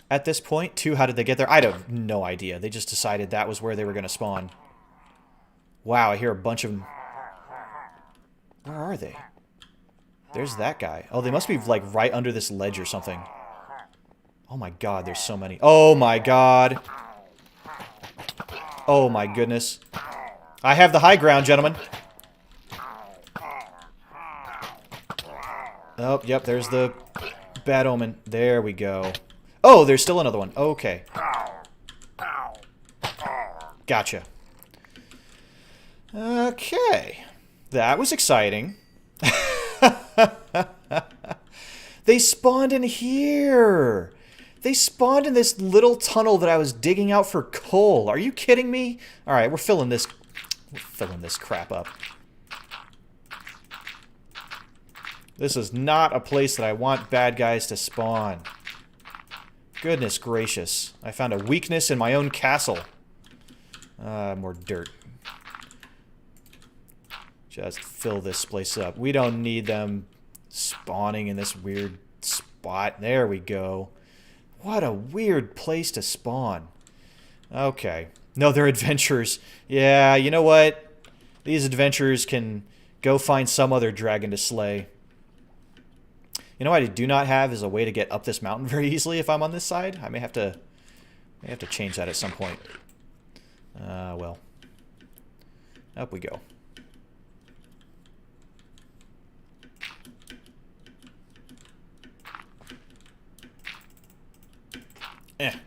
at this point. Two, how did they get there? I have no idea. They just decided that was where they were going to spawn. Wow, I hear a bunch of them. Where are they? There's that guy. Oh, they must be, like, right under this ledge or something. Oh my god, there's so many. Oh my god. Oh my goodness. I have the high ground, gentlemen. Oh, yep, there's the bad omen. There we go. Oh, there's still another one. Okay. Gotcha. Okay. That was exciting. They spawned in here. They spawned in this little tunnel that I was digging out for coal. Are you kidding me? All right, we're filling this crap up. This is not a place that I want bad guys to spawn. Goodness gracious. I found a weakness in my own castle. More dirt. Just fill this place up. We don't need them spawning in this weird spot. There we go. What a weird place to spawn. Okay. No, they're adventurers. Yeah, you know what? These adventurers can go find some other dragon to slay. You know what I do not have is a way to get up this mountain very easily if I'm on this side. I may have to change that at some point. Well. Up we go.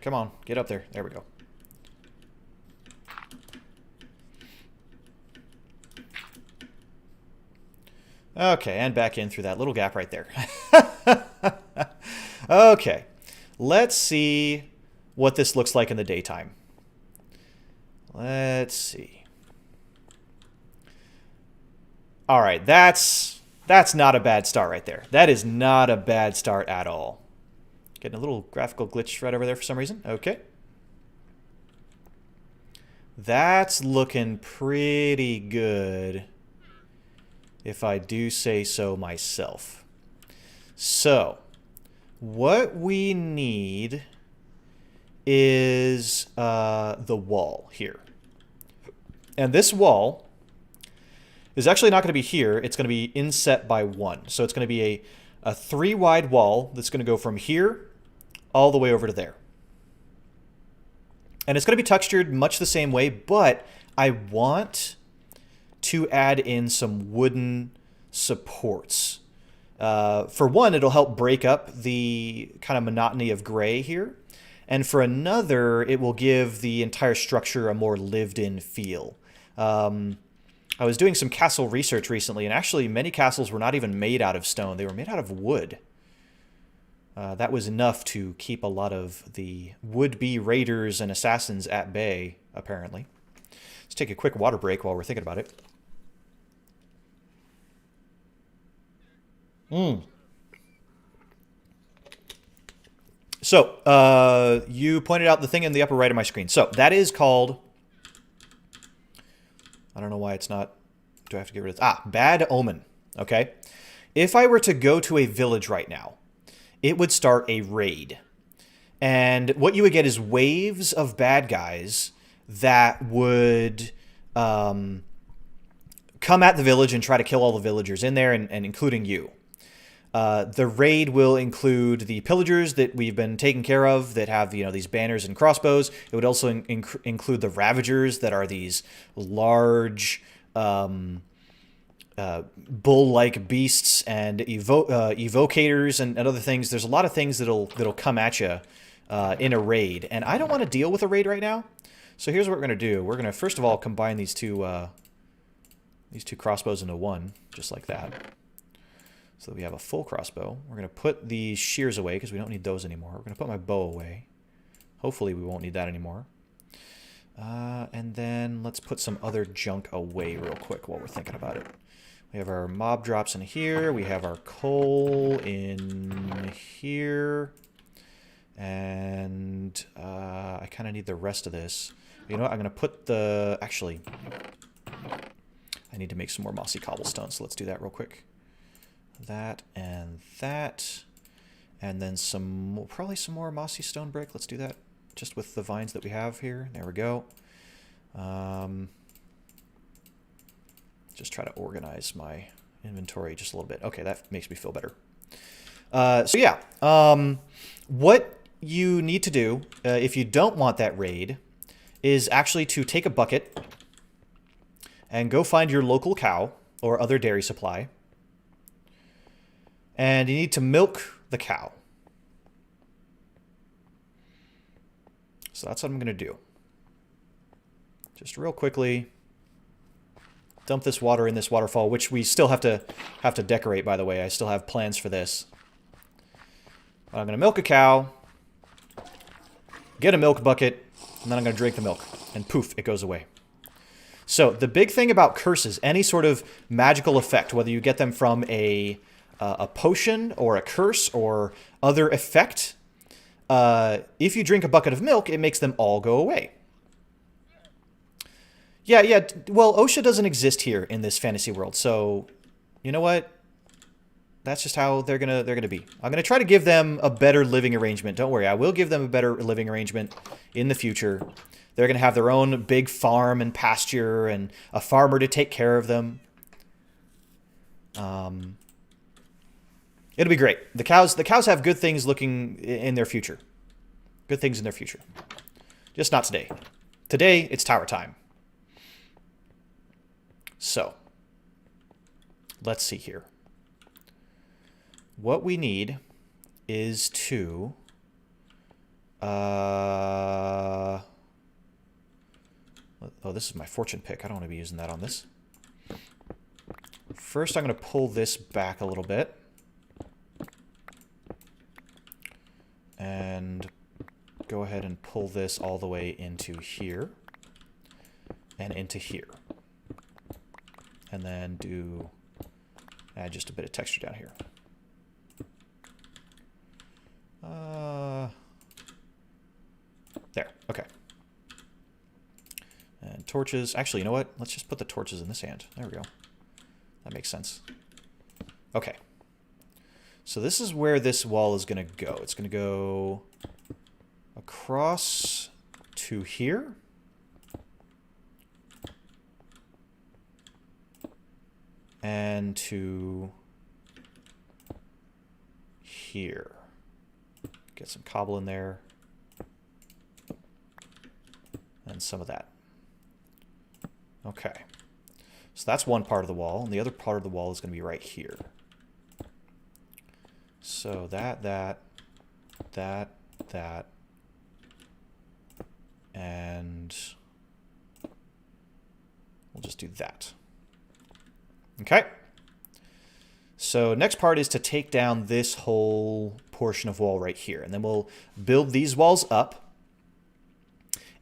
Come on. Get up there. There we go. Okay, and back in through that little gap right there. Okay. Let's see what this looks like in the daytime. Let's see. All right, that's not a bad start right there. That is not a bad start at all. Getting a little graphical glitch right over there for some reason. Okay. That's looking pretty good, if I do say so myself. So, what we need is the wall here. And this wall is actually not going to be here. It's going to be inset by 1. So it's going to be a 3 wide wall that's going to go from here all the way over to there. And it's going to be textured much the same way, but I want to add in some wooden supports. For one, it'll help break up the kind of monotony of gray here. And for another, it will give the entire structure a more lived-in feel. I was doing some castle research recently, and actually many castles were not even made out of stone. They were made out of wood. That was enough to keep a lot of the would-be raiders and assassins at bay, apparently. Let's take a quick water break while we're thinking about it. So, you pointed out the thing in the upper right of my screen. So, that is called... I don't know why it's not... Do I have to get rid of this? Bad Omen. Okay. If I were to go to a village right now, it would start a raid. And what you would get is waves of bad guys that would come at the village and try to kill all the villagers in there, and including you. The raid will include the pillagers that we've been taking care of that have, these banners and crossbows. It would also include the ravagers that are these large bull-like beasts and evocators and other things. There's a lot of things that'll come at you in a raid, and I don't want to deal with a raid right now. So here's what we're gonna do. We're gonna first of all combine these two crossbows into one, just like that. So that we have a full crossbow. We're gonna put these shears away because we don't need those anymore. We're gonna put my bow away. Hopefully we won't need that anymore. And then let's put some other junk away real quick while we're thinking about it. We have our mob drops in here. We have our coal in here. And I kind of need the rest of this. You know what? I'm going to put the... Actually, I need to make some more mossy cobblestone, so let's do that real quick. That and that. And then probably some more mossy stone brick. Let's do that just with the vines that we have here. There we go. Just try to organize my inventory just a little bit. Okay, that makes me feel better. So yeah, what you need to do if you don't want that raid is actually to take a bucket and go find your local cow or other dairy supply. And you need to milk the cow. So that's what I'm going to do. Just real quickly, dump this water in this waterfall, which we still have to decorate, by the way. I still have plans for this. But I'm going to milk a cow, get a milk bucket, and then I'm going to drink the milk. And poof, it goes away. So the big thing about curses, any sort of magical effect, whether you get them from a potion or a curse or other effect, if you drink a bucket of milk, it makes them all go away. Yeah. Well, OSHA doesn't exist here in this fantasy world, so you know what? That's just how they're gonna be. I'm gonna try to give them a better living arrangement. Don't worry, I will give them a better living arrangement in the future. They're gonna have their own big farm and pasture and a farmer to take care of them. It'll be great. The cows have good things looking in their future. Good things in their future. Just not today. Today, it's tower time. So, let's see here. What we need is to... oh, this is my fortune pick. I don't want to be using that on this. First, I'm going to pull this back a little bit. And go ahead and pull this all the way into here. And into here. And then add just a bit of texture down here. There, okay. And torches. Actually, you know what? Let's just put the torches in this hand. There we go. That makes sense. Okay. So this is where this wall is going to go. It's going to go across to here. And to here. Get some cobble in there. And some of that. Okay. So that's one part of the wall. And the other part of the wall is going to be right here. So that. And we'll just do that. Okay. So next part is to take down this whole portion of wall right here. And then we'll build these walls up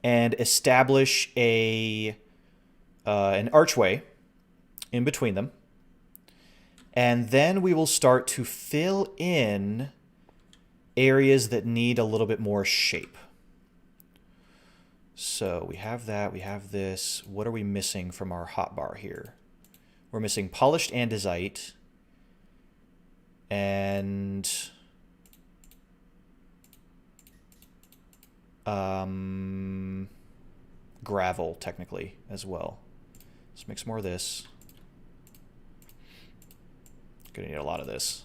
and establish an archway in between them. And then we will start to fill in areas that need a little bit more shape. So we have that, we have this. What are we missing from our hotbar here? We're missing polished andesite and gravel, technically, as well. Let's make some more of this. Gonna need a lot of this.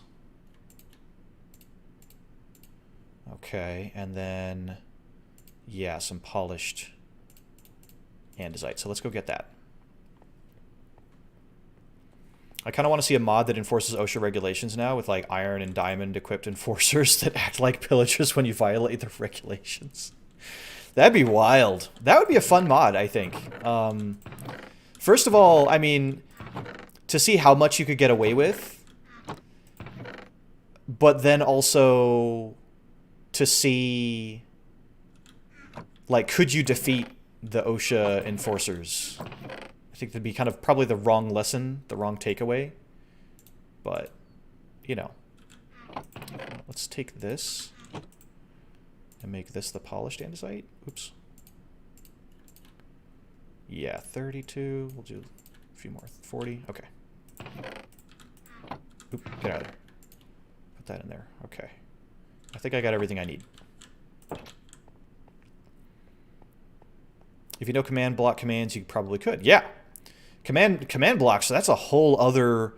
Okay, and then, yeah, some polished andesite. So let's go get that. I kind of want to see a mod that enforces OSHA regulations now with like iron and diamond equipped enforcers that act like pillagers when you violate their regulations. That'd be wild. That would be a fun mod, I think. First of all, I mean, to see how much you could get away with, but then also to see, like, could you defeat the OSHA enforcers? I think that'd be kind of probably the wrong lesson, the wrong takeaway. But, you know. Let's take this and make this the polished andesite. Oops. Yeah, 32. We'll do a few more. 40. Okay. Oop, get out of there. Put that in there. Okay. I think I got everything I need. If you know command block commands, you probably could. Yeah. Command blocks, so that's a whole other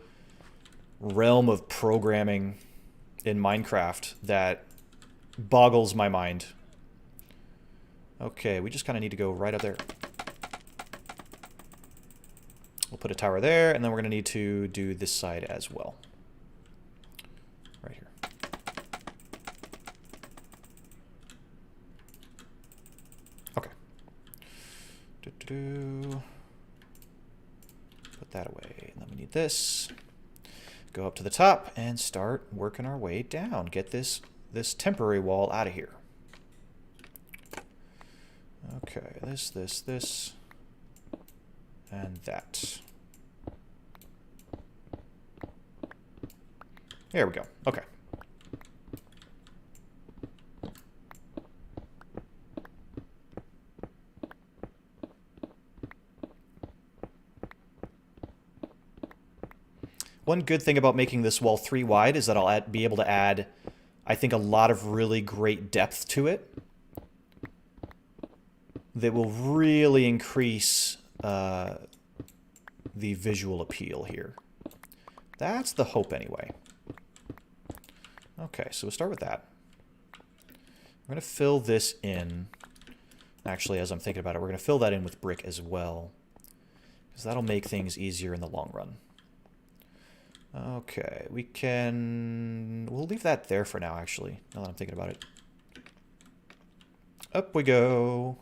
realm of programming in Minecraft that boggles my mind. Okay, we just kind of need to go right up there. We'll put a tower there, and then we're going to need to do this side as well. Right here. Okay. Put that away. And then we need this. Go up to the top and start working our way down. Get this temporary wall out of here. Okay, this, and that. There we go. Okay. One good thing about making this wall 3 wide is that I'll be able to add, I think, a lot of really great depth to it that will really increase the visual appeal here. That's the hope anyway. Okay, so we'll start with that. We're going to fill this in. Actually, as I'm thinking about it, we're going to fill that in with brick as well, because that'll make things easier in the long run. Okay, we'll leave that there for now, actually, now that I'm thinking about it. Up we go.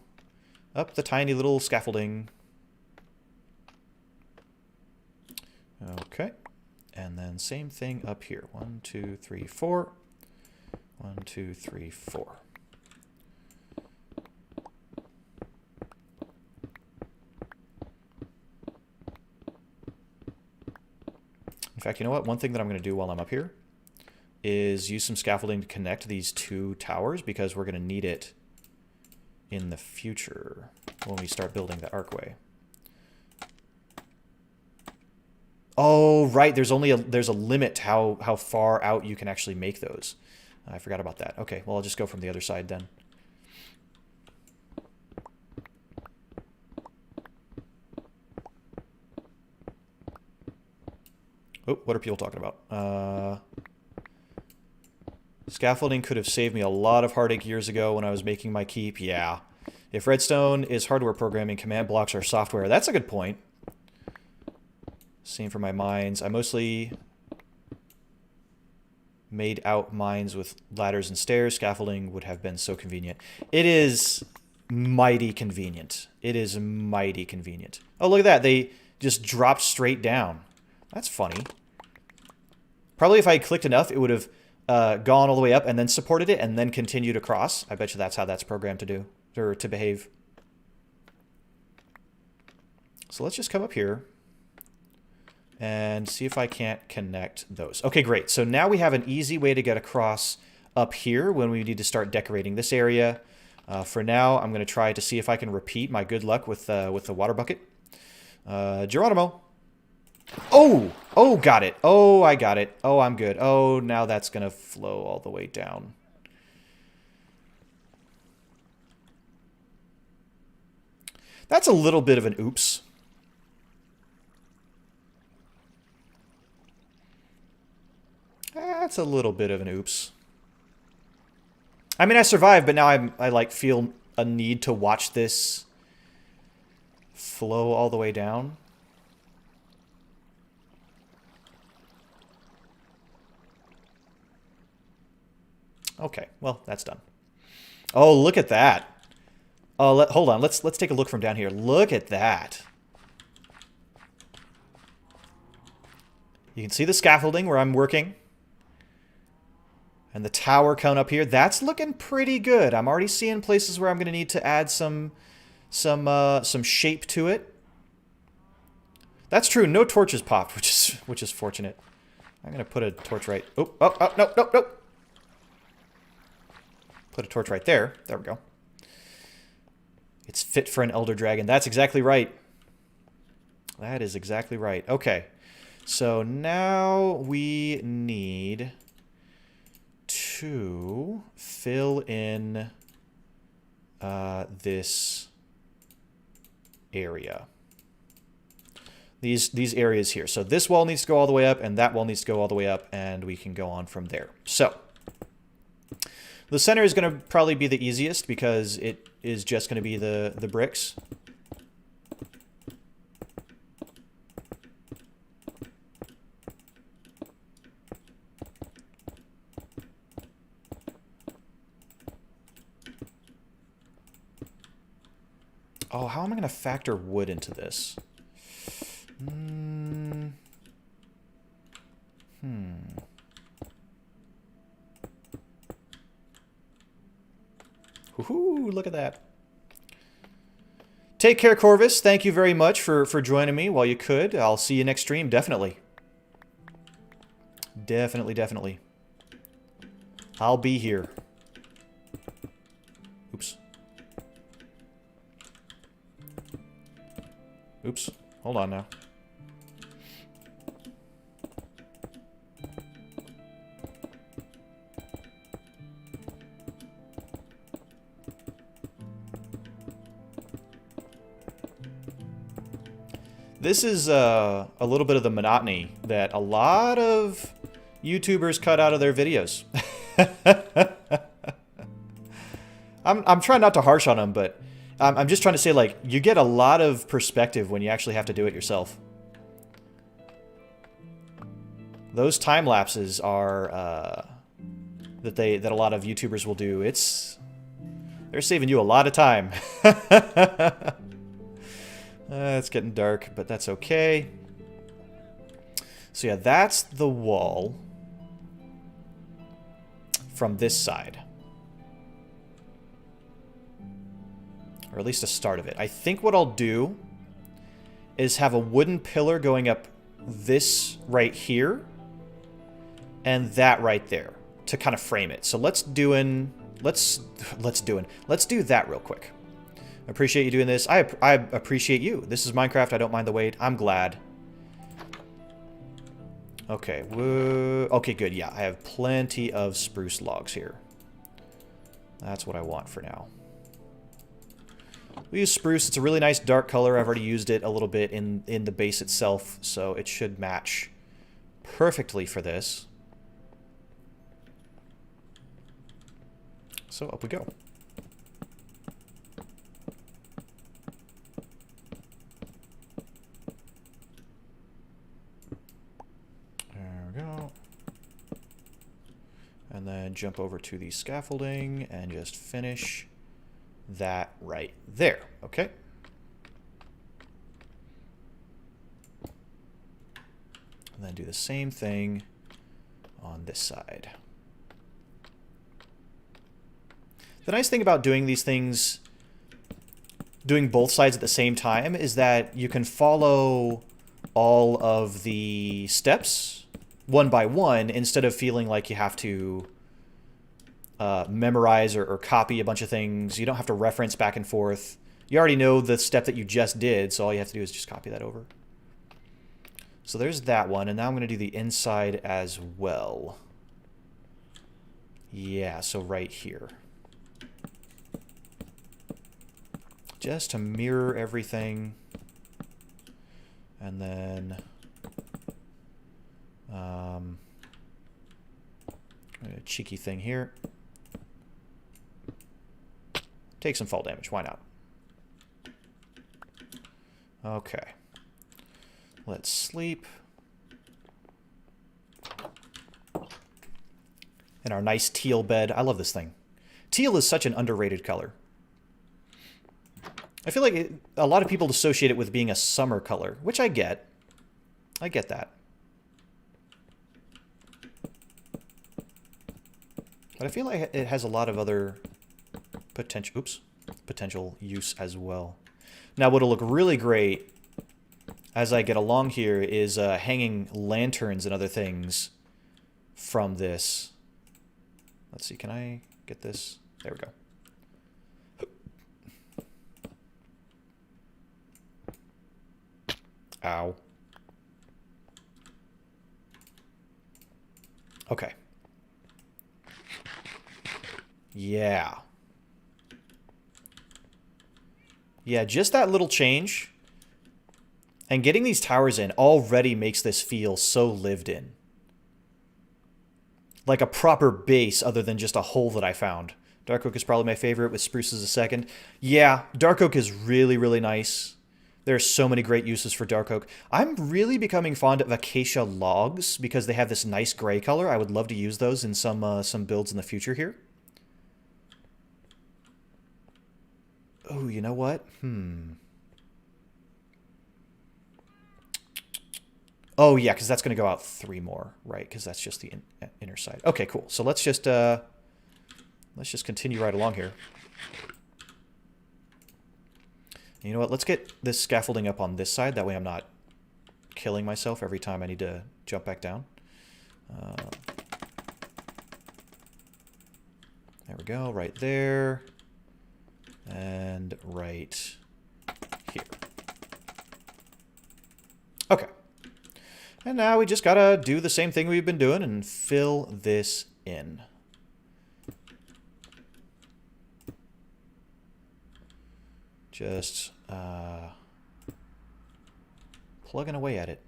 Up the tiny little scaffolding. Okay. And then same thing up here. 1, 2, 3, 4. 1, 2, 3, 4. In fact, you know what? One thing that I'm going to do while I'm up here is use some scaffolding to connect these 2 towers, because we're going to need it in the future when we start building the archway. Oh, right. There's a limit to how far out you can actually make those. I forgot about that. Okay, well, I'll just go from the other side then. Oh, what are people talking about? Scaffolding could have saved me a lot of heartache years ago when I was making my keep. Yeah. If redstone is hardware programming, command blocks are software. That's a good point. Same for my mines. I mostly made out mines with ladders and stairs. Scaffolding would have been so convenient. It is mighty convenient. It is mighty convenient. Oh, look at that. They just dropped straight down. That's funny. Probably if I clicked enough, it would have gone all the way up and then supported it and then continued across. I bet you that's how that's programmed to do, or to behave. So let's just come up here and see if I can't connect those. Okay, great. So now we have an easy way to get across up here when we need to start decorating this area. For now, I'm going to try to see if I can repeat my good luck with the water bucket. Geronimo. Oh! Oh, got it. Oh, I got it. Oh, I'm good. Oh, now that's going to flow all the way down. That's a little bit of an oops. That's a little bit of an oops. I mean, I survived, but now I like feel a need to watch this flow all the way down. Okay, well, that's done. Oh, look at that. Oh, hold on. Let's take a look from down here. Look at that. You can see the scaffolding where I'm working. And the tower coming up here. That's looking pretty good. I'm already seeing places where I'm going to need to add some shape to it. That's true. No torches popped, which is fortunate. I'm going to put a torch right... Oh, no. Put a torch right there. There we go. It's fit for an elder dragon. That's exactly right. That is exactly right. Okay. So now we need to fill in this area. These areas here. So this wall needs to go all the way up, and that wall needs to go all the way up, and we can go on from there. So the center is going to probably be the easiest because it is just going to be the bricks. Oh, how am I going to factor wood into this? Woohoo, look at that. Take care, Corvus. Thank you very much for joining me while you could. I'll see you next stream, definitely. Definitely. I'll be here. Oops. Oops. Hold on now. This is a little bit of the monotony that a lot of YouTubers cut out of their videos. I'm trying not to harsh on them, but I'm just trying to say, like, you get a lot of perspective when you actually have to do it yourself. Those time lapses are that a lot of YouTubers will do. They're saving you a lot of time. It's getting dark, but that's okay. So yeah, that's the wall from this side. Or at least a start of it. I think what I'll do is have a wooden pillar going up this right here and that right there to kind of frame it. So let's do that real quick. I appreciate you doing this. I appreciate you. This is Minecraft. I don't mind the wait. I'm glad. Okay. Whoa. Okay, good. Yeah, I have plenty of spruce logs here. That's what I want for now. We use spruce. It's a really nice dark color. I've already used it a little bit in the base itself, so it should match perfectly for this. So up we go. Go. And then jump over to the scaffolding and just finish that right there. Okay. And then do the same thing on this side. The nice thing about doing these things, doing both sides at the same time, is that you can follow all of the steps one by one instead of feeling like you have to memorize or copy a bunch of things. You don't have to reference back and forth. You already know the step that you just did, so all you have to do is just copy that over. So there's that one, and now I'm going to do the inside as well. Yeah, so right here. Just to mirror everything. And then a cheeky thing here. Take some fall damage. Why not? Okay. Let's sleep. In our nice teal bed. I love this thing. Teal is such an underrated color. I feel like a lot of people associate it with being a summer color, which I get. I get that. But I feel like it has a lot of other potential use as well. Now, what'll look really great as I get along here is hanging lanterns and other things from this. Let's see, can I get this? There we go. Ow. Okay. Yeah. Yeah, just that little change. And getting these towers in already makes this feel so lived in. Like a proper base other than just a hole that I found. Dark oak is probably my favorite, with spruces a second. Yeah, dark oak is really, really nice. There's so many great uses for dark oak. I'm really becoming fond of acacia logs because they have this nice gray color. I would love to use those in some builds in the future here. Oh, you know what? Oh, yeah, because that's going to go out 3 more, right? Because that's just the inner side. Okay, cool. So let's just continue right along here. You know what? Let's get this scaffolding up on this side. That way I'm not killing myself every time I need to jump back down. There we go. Right there. And right here. Okay. And now we just gotta do the same thing we've been doing and fill this in. Just plugging away at it.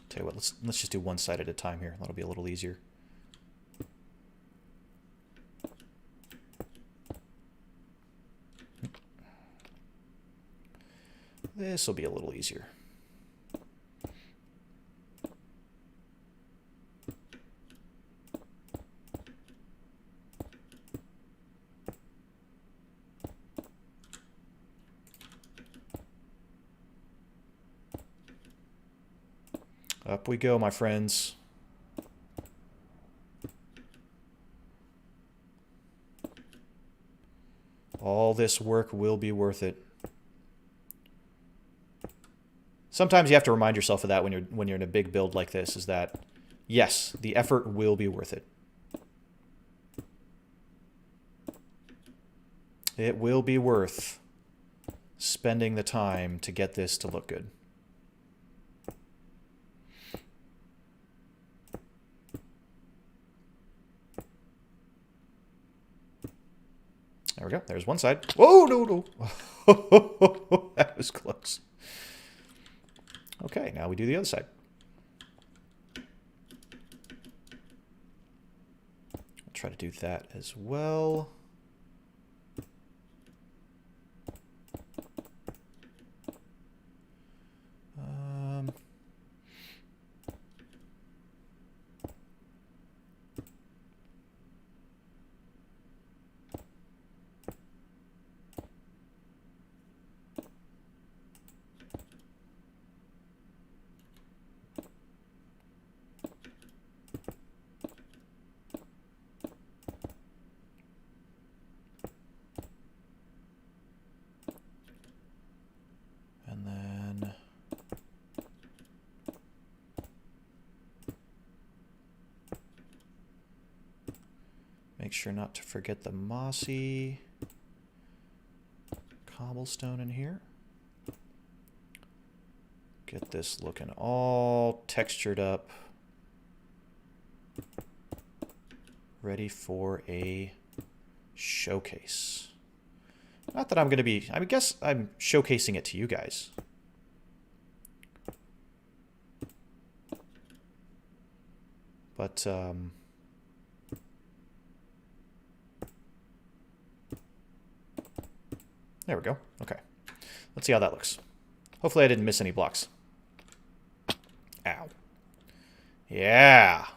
Tell you what, let's just do one side at a time here. That'll be a little easier. This will be a little easier. Up we go, my friends. All this work will be worth it. Sometimes you have to remind yourself of that when you're in a big build like this, is that yes, the effort will be worth it. It will be worth spending the time to get this to look good. There we go. There's one side. Whoa, no, no. That was close. Okay, now we do the other side. I'll try to do that as well. Make sure not to forget the mossy cobblestone in here. Get this looking all textured up. Ready for a showcase. Not that I'm going to be... I guess I'm showcasing it to you guys. But there we go. Okay. Let's see how that looks. Hopefully I didn't miss any blocks. Ow. Yeah.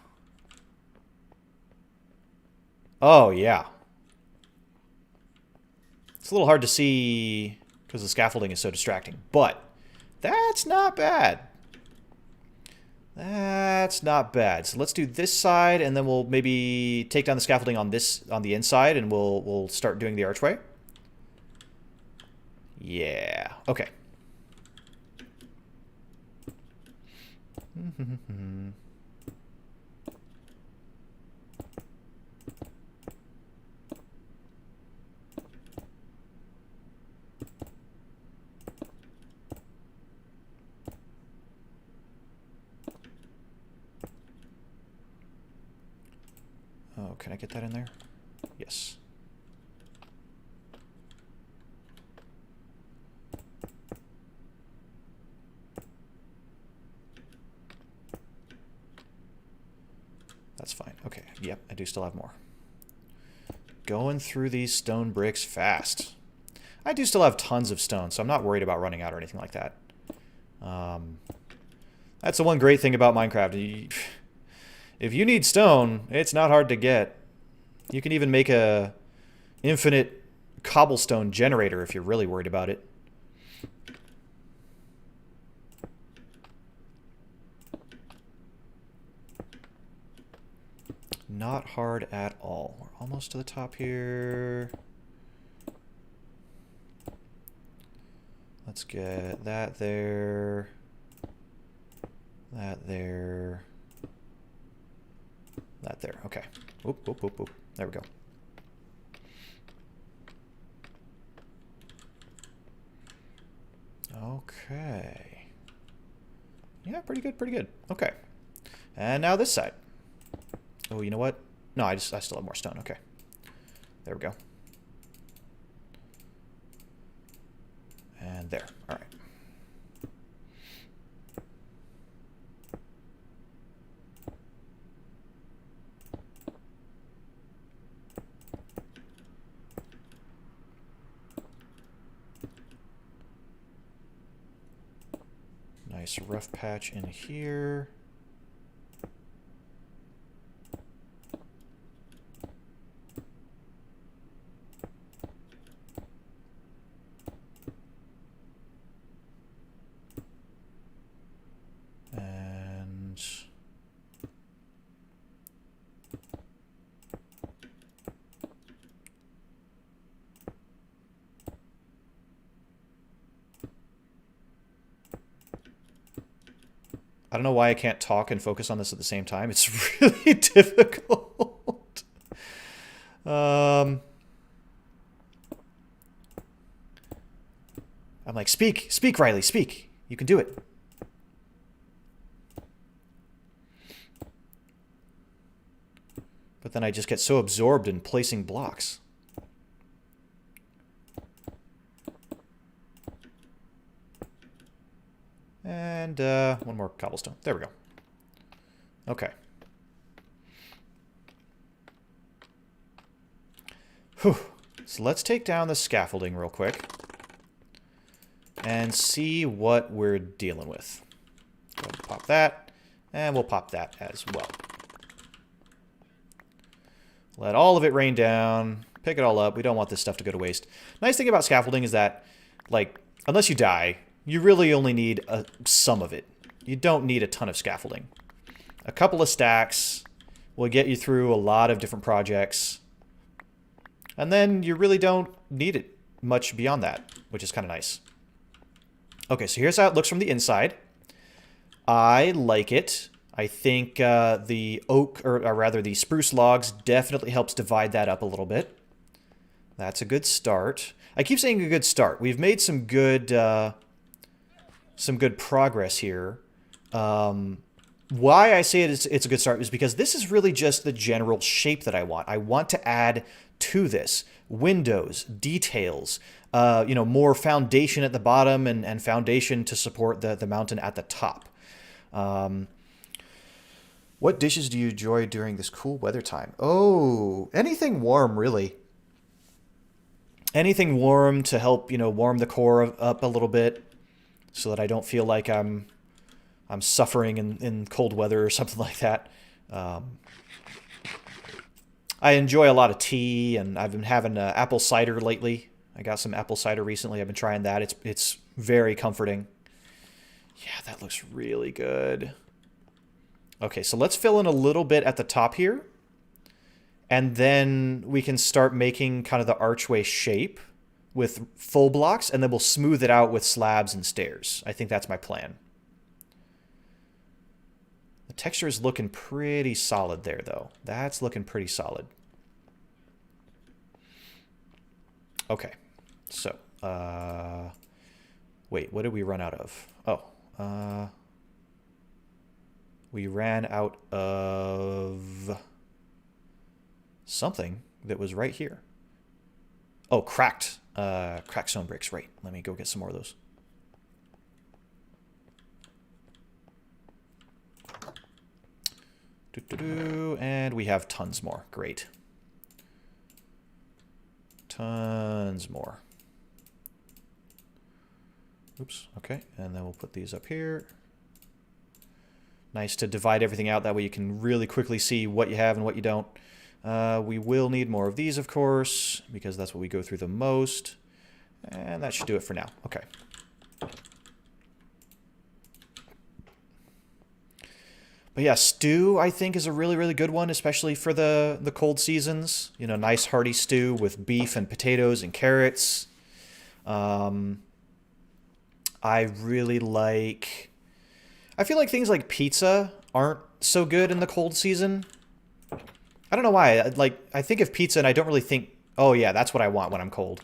Oh, yeah. It's a little hard to see because the scaffolding is so distracting, but that's not bad. That's not bad. So let's do this side, and then we'll maybe take down the scaffolding on the inside, and we'll start doing the archway. Yeah. Okay. Oh, can I get that in there? Yes. That's fine. Okay. Yep, I do still have more. Going through these stone bricks fast. I do still have tons of stone, so I'm not worried about running out or anything like that. That's the one great thing about Minecraft. If you need stone, it's not hard to get. You can even make a infinite cobblestone generator if you're really worried about it. Not hard at all. We're almost to the top here. Let's get that there. That there. That there. Okay. Oop, oop, oop, oop. There we go. Okay. Yeah, pretty good, pretty good. Okay. And now this side. Oh, you know what? No, I still have more stone. Okay. There we go. And there. All right. Nice rough patch in here. And I don't know why I can't talk and focus on this at the same time. It's really difficult. I'm like, speak, Riley, speak. You can do it. But then I just get so absorbed in placing blocks. And one more cobblestone. There we go. Okay. Whew. So let's take down the scaffolding real quick and see what we're dealing with. Go ahead and pop that, and we'll pop that as well. Let all of it rain down. Pick it all up. We don't want this stuff to go to waste. Nice thing about scaffolding is that, like, unless you die, you really only need some of it. You don't need a ton of scaffolding. A couple of stacks will get you through a lot of different projects. And then you really don't need it much beyond that, which is kind of nice. Okay, so here's how it looks from the inside. I like it. I think the oak, or rather the spruce logs, definitely helps divide that up a little bit. That's a good start. I keep saying a good start. We've made some good progress here. Why I say it's a good start is because this is really just the general shape that I want. I want to add to this windows, details, more foundation at the bottom and foundation to support the mountain at the top. What dishes do you enjoy during this cool weather time? Oh, anything warm, really. Anything warm to help, warm the core up a little bit so that I don't feel like I'm suffering in cold weather or something like that. Um, I enjoy a lot of tea, and I've been having apple cider lately. I got some apple cider recently. I've been trying that. It's very comforting. Yeah, that looks really good. Okay, so let's fill in a little bit at the top here. And then we can start making kind of the archway shape with full blocks, and then we'll smooth it out with slabs and stairs. I think that's my plan. The texture is looking pretty solid there, though. That's looking pretty solid. Okay, so, wait, what did we run out of? Oh, we ran out of something that was right here. Oh, cracked stone bricks, right. Let me go get some more of those. And we have tons more. Great. Tons more. Oops, okay. And then we'll put these up here. Nice to divide everything out. That way you can really quickly see what you have and what you don't. We will need more of these, of course, because that's what we go through the most. And that should do it for now. Okay. But yeah, stew, I think, is a really, really good one, especially for the cold seasons. Nice hearty stew with beef and potatoes and carrots. I really like... I feel like things like pizza aren't so good in the cold season. I don't know why. I think of pizza and I don't really think, oh yeah, that's what I want when I'm cold.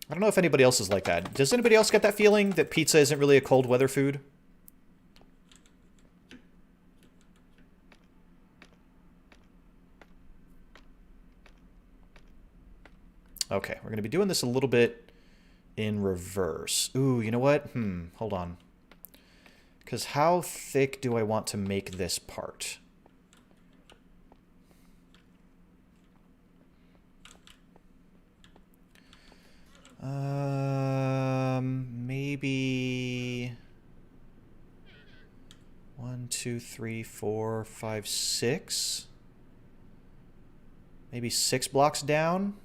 I don't know if anybody else is like that. Does anybody else get that feeling that pizza isn't really a cold weather food? Okay, we're going to be doing this a little bit in reverse. Ooh, you know what? Hold on. Because how thick do I want to make this part? Maybe 1, 2, 3, 4, 5, 6. Maybe 6 blocks down.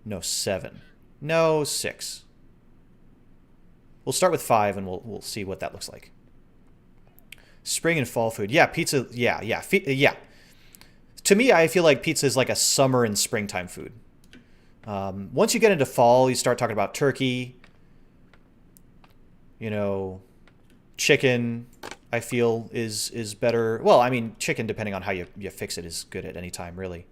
No, 7. No, 6. We'll start with 5 and we'll see what that looks like. Spring and fall food. Yeah, pizza. Yeah. Yeah. To me, I feel like pizza is like a summer and springtime food. Once you get into fall, you start talking about turkey. Chicken, I feel, is better. Well, I mean, chicken, depending on how you fix it, is good at any time, really.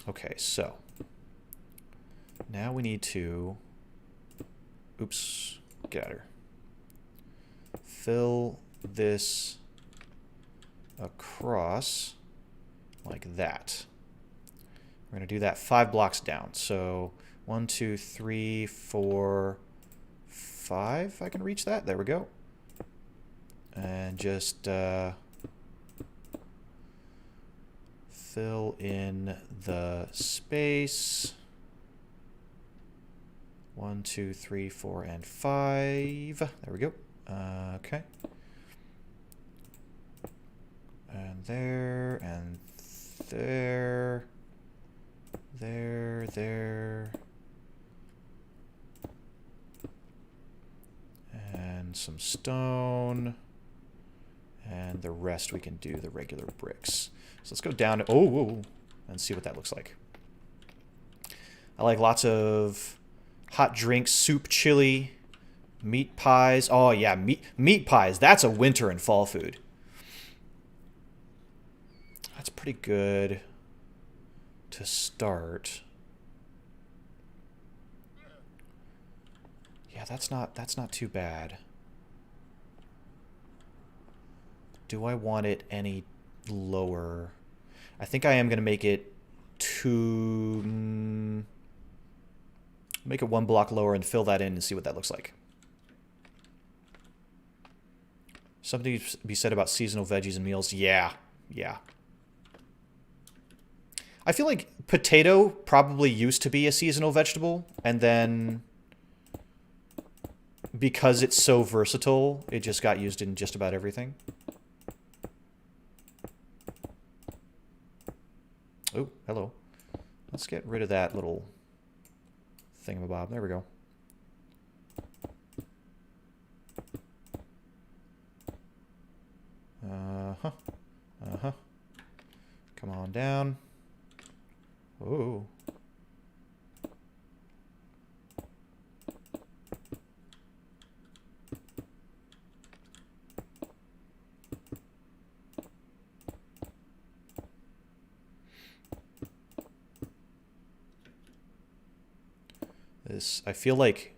Okay, so now we need to... Oops, get out of here. Fill this across like that. We're going to do that 5 blocks down. So 1, 2, 3, 4, 5. I can reach that. There we go. And just fill in the space. 1, 2, 3, 4, and 5. There we go. Okay. And there, and there. There. And some stone. And the rest we can do the regular bricks. So let's go down to, whoa, and see what that looks like. I like lots of hot drinks, soup, chili, meat pies. Oh yeah, meat pies. That's a winter and fall food. That's pretty good to start. Yeah, that's not too bad. Do I want it any lower? I think I am going to make it 2... make it 1 block lower and fill that in and see what that looks like. Something to be said about seasonal veggies and meals. Yeah. Yeah. I feel like potato probably used to be a seasonal vegetable, and then because it's so versatile, it just got used in just about everything. Oh, hello. Let's get rid of that little thingamabob. There we go. Uh-huh. Uh-huh. Come on down. Oh. This, I feel like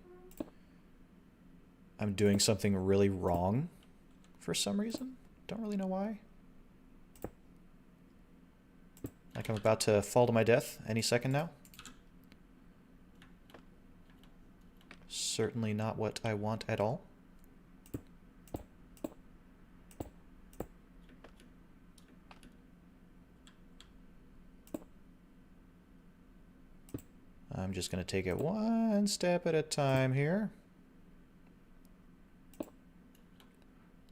I'm doing something really wrong for some reason. Don't really know why. Like I'm about to fall to my death any second now. Certainly not what I want at all. I'm just going to take it one step at a time here.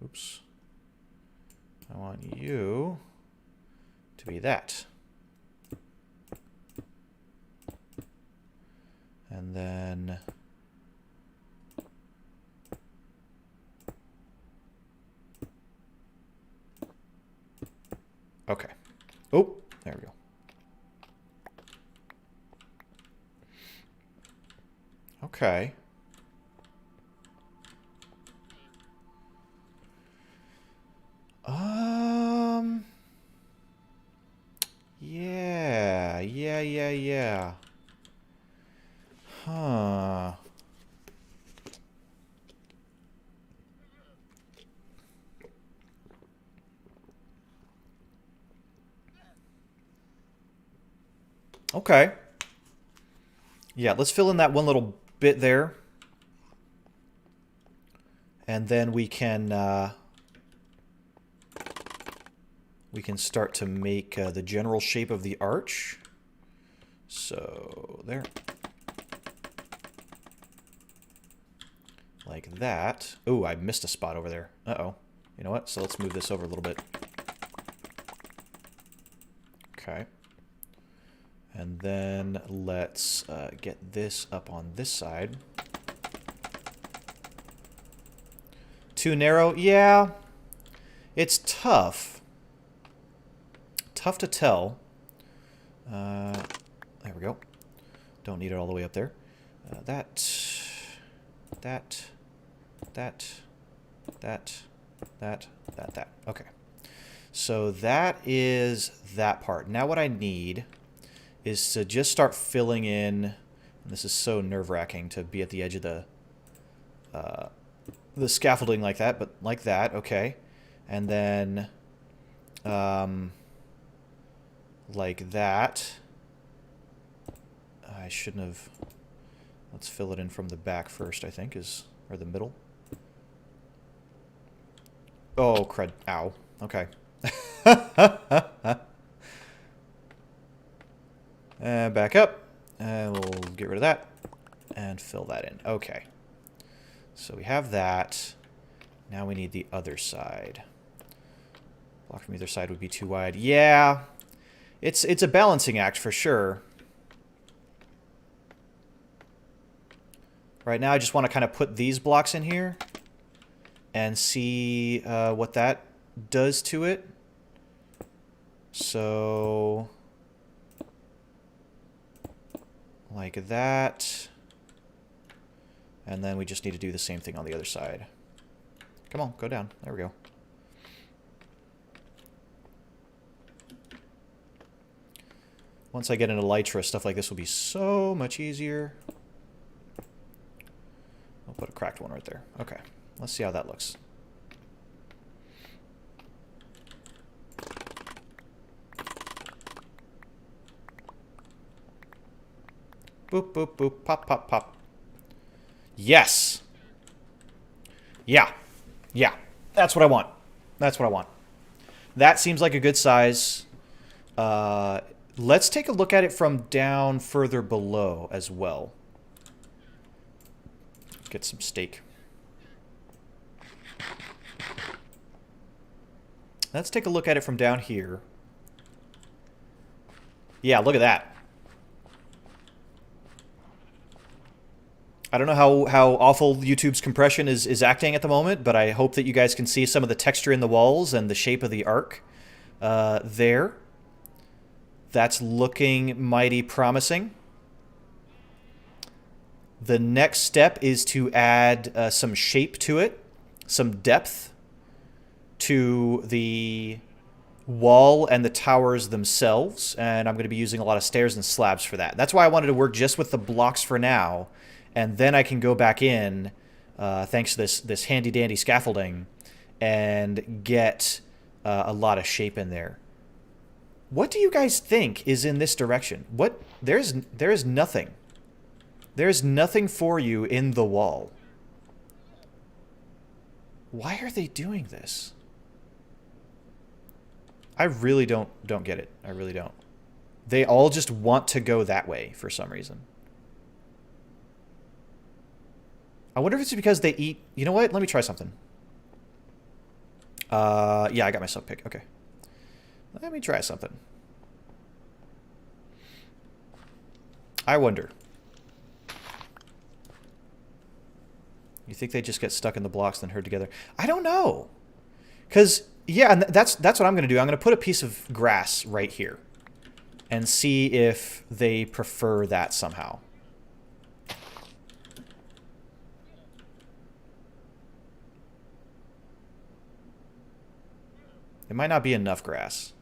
Oops. I want you to be that. And then okay. Oh, there we go. Okay. Yeah. Huh. Okay. Yeah, let's fill in that one little bit there. And then we can start to make the general shape of the arch. So, there. Like that. Ooh, I missed a spot over there. Uh-oh. You know what? So let's move this over a little bit. Okay. And then let's get this up on this side. Too narrow? Yeah. It's tough. Tough to tell. There we go. Don't need it all the way up there. That. Okay. So that is that part. Now what I need is to just start filling in, and this is so nerve-wracking to be at the edge of the scaffolding like that, but like that, okay. And then like that. I shouldn't have. Let's fill it in from the back first, I think, or the middle. Oh, crud. Ow. Okay. And back up. And we'll get rid of that. And fill that in. Okay. So we have that. Now we need the other side. Block from either side would be too wide. Yeah. It's a balancing act for sure. Right now I just want to kind of put these blocks in here and see what that does to it. So like that. And then we just need to do the same thing on the other side. Come on, go down. There we go. Once I get into Elytra, stuff like this will be so much easier. I'll put a cracked one right there. Okay, let's see how that looks. Boop, boop, boop. Pop, pop, pop. Yes. Yeah. Yeah. That's what I want. That's what I want. That seems like a good size. Let's take a look at it from down further below as well. Get some steak. Let's take a look at it from down here. Yeah, look at that. I don't know how awful YouTube's compression is acting at the moment, but I hope that you guys can see some of the texture in the walls and the shape of the arc there. That's looking mighty promising. The next step is to add some shape to it, some depth to the wall and the towers themselves, and I'm going to be using a lot of stairs and slabs for that. That's why I wanted to work just with the blocks for now, and then I can go back in, thanks to this handy-dandy scaffolding, and get a lot of shape in there. What do you guys think is in this direction? There is nothing. There's nothing for you in the wall. Why are they doing this? I really don't get it. I really don't. They all just want to go that way for some reason. I wonder if it's because they eat... You know what? Let me try something. Yeah, I got myself picked. Okay. Let me try something. I wonder. You think they just get stuck in the blocks and then herd together? I don't know. Because, yeah, and that's what I'm going to do. I'm going to put a piece of grass right here and see if they prefer that somehow. It might not be enough grass.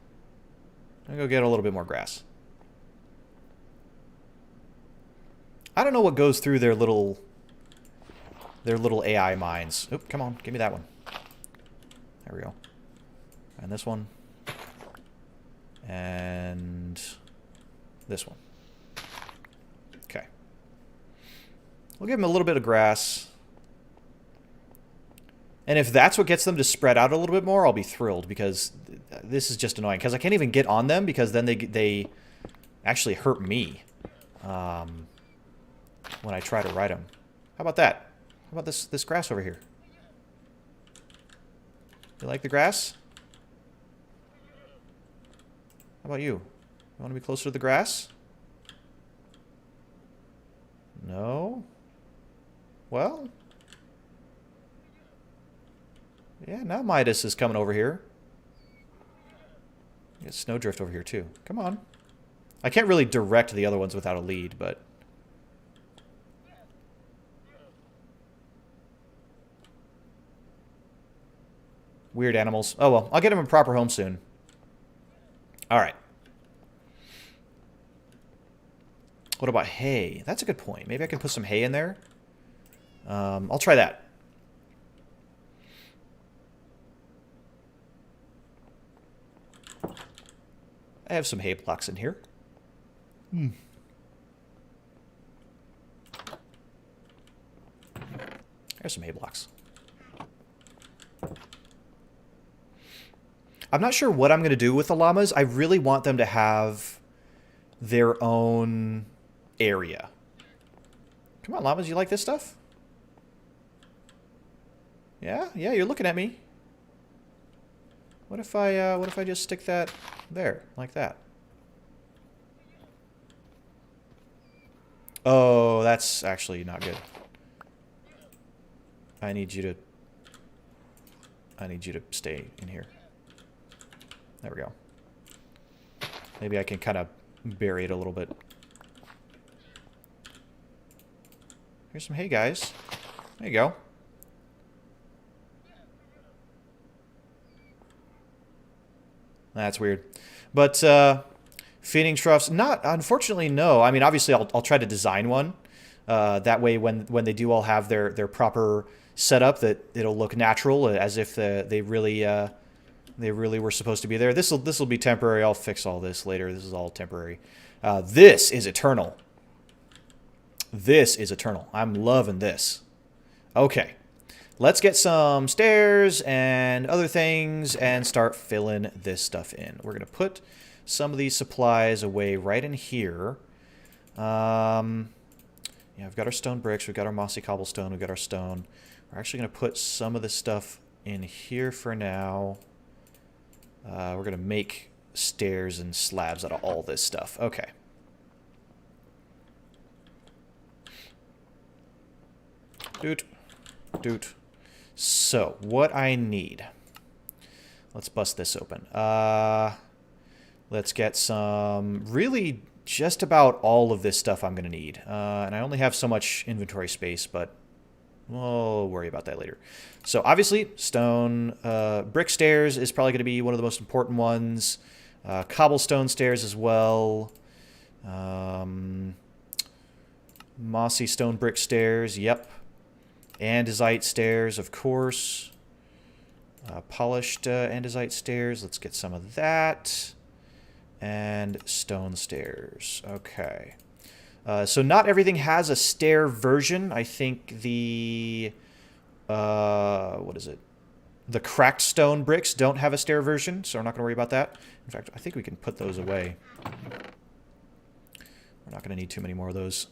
I'm going to go get a little bit more grass. I don't know what goes through their little AI minds. Oop, come on, give me that one. There we go. And this one. And this one. Okay. We'll give them a little bit of grass. And if that's what gets them to spread out a little bit more, I'll be thrilled, because this is just annoying. Because I can't even get on them, because then they actually hurt me when I try to ride them. How about that? How about this grass over here? You like the grass? How about you? You want to be closer to the grass? No? Well... Yeah, now Midas is coming over here. Get Snowdrift over here too. Come on. I can't really direct the other ones without a lead, but... Weird animals. Oh well, I'll get them a proper home soon. Alright. What about hay? That's a good point. Maybe I can put some hay in there. I'll try that. I have some hay blocks in here. There's some hay blocks. I'm not sure what I'm going to do with the llamas. I really want them to have their own area. Come on, llamas, you like this stuff? Yeah? Yeah, you're looking at me. What if I just stick that there, like that? Oh, that's actually not good. I need you to stay in here. There we go. Maybe I can kind of bury it a little bit. Here's some hay, guys. There you go. That's weird. But feeding troughs, unfortunately, no. I mean, obviously, I'll try to design one. That way, when they do all have their proper setup, that it'll look natural, as if they really were supposed to be there. This'll be temporary. I'll fix all this later. This is all temporary. This is eternal. This is eternal. I'm loving this. Okay. Let's get some stairs and other things and start filling this stuff in. We're going to put some of these supplies away right in here. Yeah, we've got our stone bricks. We've got our mossy cobblestone. We've got our stone. We're actually going to put some of this stuff in here for now. We're going to make stairs and slabs out of all this stuff. Okay. Doot. Doot. So, what I need. Let's bust this open. Let's get some... Really, just about all of this stuff I'm going to need. And I only have so much inventory space, but we'll worry about that later. So, obviously, stone... brick stairs is probably going to be one of the most important ones. Cobblestone stairs as well. Mossy stone brick stairs, yep. Andesite stairs, of course. Polished andesite stairs. Let's get some of that. And stone stairs. Okay. So not everything has a stair version. I think the... what is it? The cracked stone bricks don't have a stair version, so we're not going to worry about that. In fact, I think we can put those away. We're not going to need too many more of those.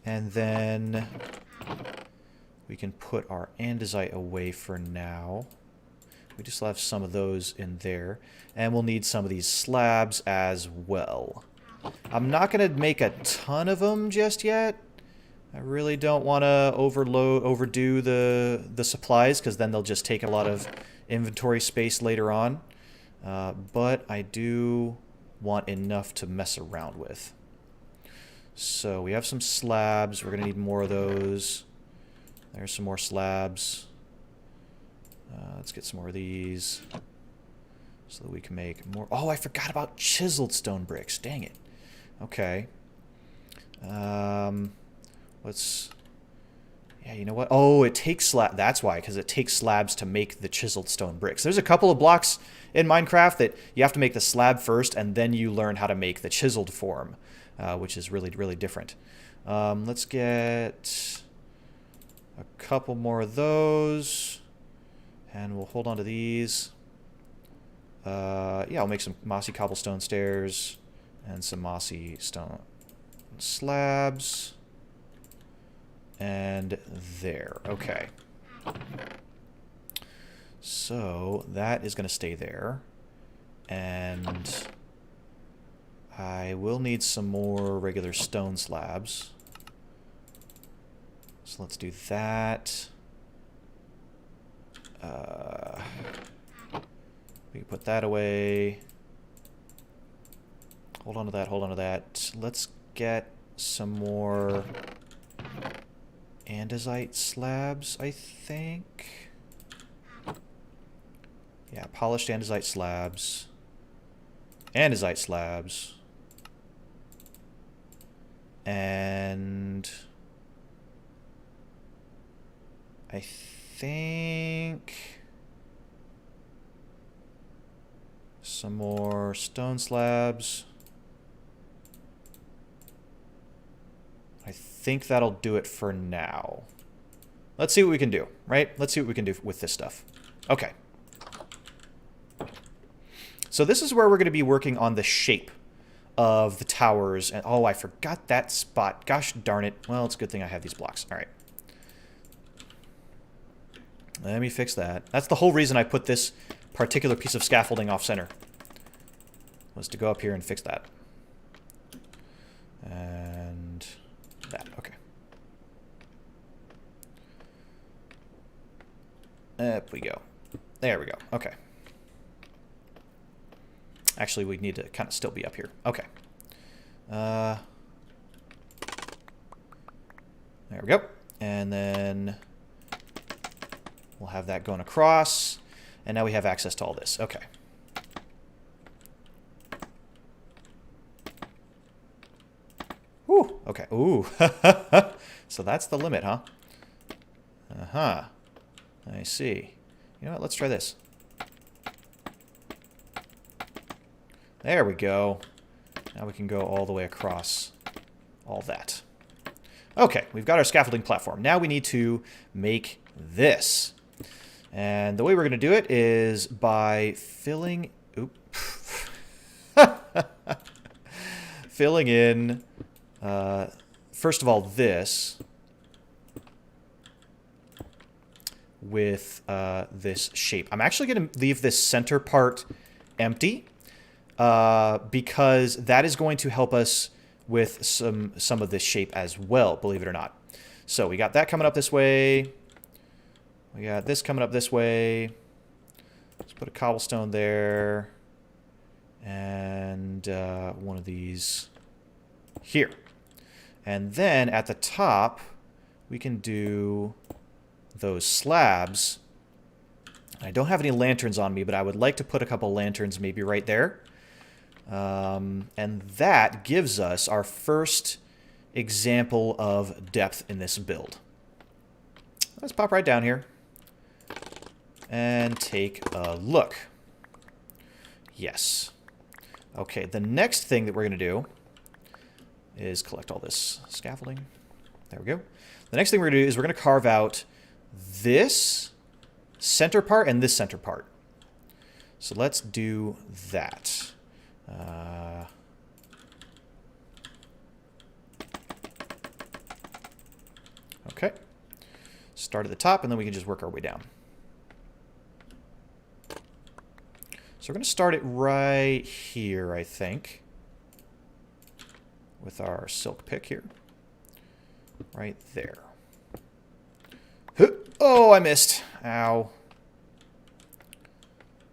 And then we can put our andesite away for now. We just have some of those in there. And we'll need some of these slabs as well. I'm not going to make a ton of them just yet. I really don't want to overdo the supplies, because then they'll just take a lot of inventory space later on. But I do want enough to mess around with. So we have some slabs. We're going to need more of those. There's some more slabs. Let's get some more of these so that we can make more. Oh, I forgot about chiseled stone bricks. Dang it. Okay. Let's... Yeah, you know what? Oh, it takes slab. That's why, because it takes slabs to make the chiseled stone bricks. There's a couple of blocks in Minecraft that you have to make the slab first, and then you learn how to make the chiseled form, which is really, really different. Let's get a couple more of those, and we'll hold on to these. Yeah, I'll make some mossy cobblestone stairs and some mossy stone slabs. And there. Okay. So that is going to stay there. And I will need some more regular stone slabs. So let's do that. We can put that away. Hold on to that, hold on to that. Let's get some more andesite slabs, I think. Yeah, polished andesite slabs. Andesite slabs. And I think some more stone slabs. I think that'll do it for now. Let's see what we can do, right? Let's see what we can do with this stuff. Okay. So this is where we're going to be working on the shape of the towers. And oh, I forgot that spot. Gosh darn it. Well, it's a good thing I have these blocks. All right. Let me fix that. That's the whole reason I put this particular piece of scaffolding off center. Was to go up here and fix that. And that. Okay. Up we go. There we go. Okay. Actually, we need to kind of still be up here. Okay. There we go. And then we'll have that going across. And now we have access to all this. Okay. Ooh, okay. Ooh. So that's the limit, huh? Uh-huh. I see. You know what? Let's try this. There we go. Now we can go all the way across all that. Okay, we've got our scaffolding platform. Now we need to make this. And the way we're going to do it is by filling... Oop. Filling in, first of all, this with this shape. I'm actually going to leave this center part empty because that is going to help us with some of this shape as well, believe it or not. So we got that coming up this way. We got this coming up this way. Let's put a cobblestone there. And one of these here. And then at the top, we can do those slabs. I don't have any lanterns on me, but I would like to put a couple lanterns maybe right there. And that gives us our first example of depth in this build. Let's pop right down here and take a look. Yes. Okay, the next thing that we're going to do is collect all this scaffolding. There we go. The next thing we're going to do is we're going to carve out this center part and this center part. So let's do that. Okay. Start at the top, and then we can just work our way down. So we're going to start it right here, I think, with our silk pick here. Right there. Oh, I missed. Ow.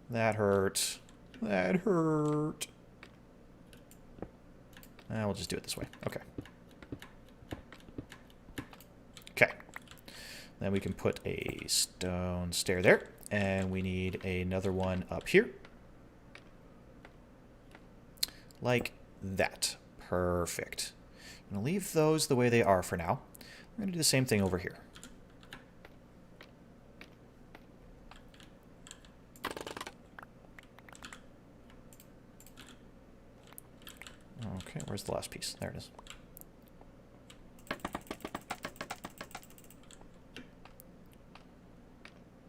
That hurt. That hurt. We'll just do it this way. Okay. Okay. Then we can put a stone stair there. And we need another one up here. Like that. Perfect. I'm going to leave those the way they are for now. We're going to do the same thing over here. Okay, where's the last piece? There it is.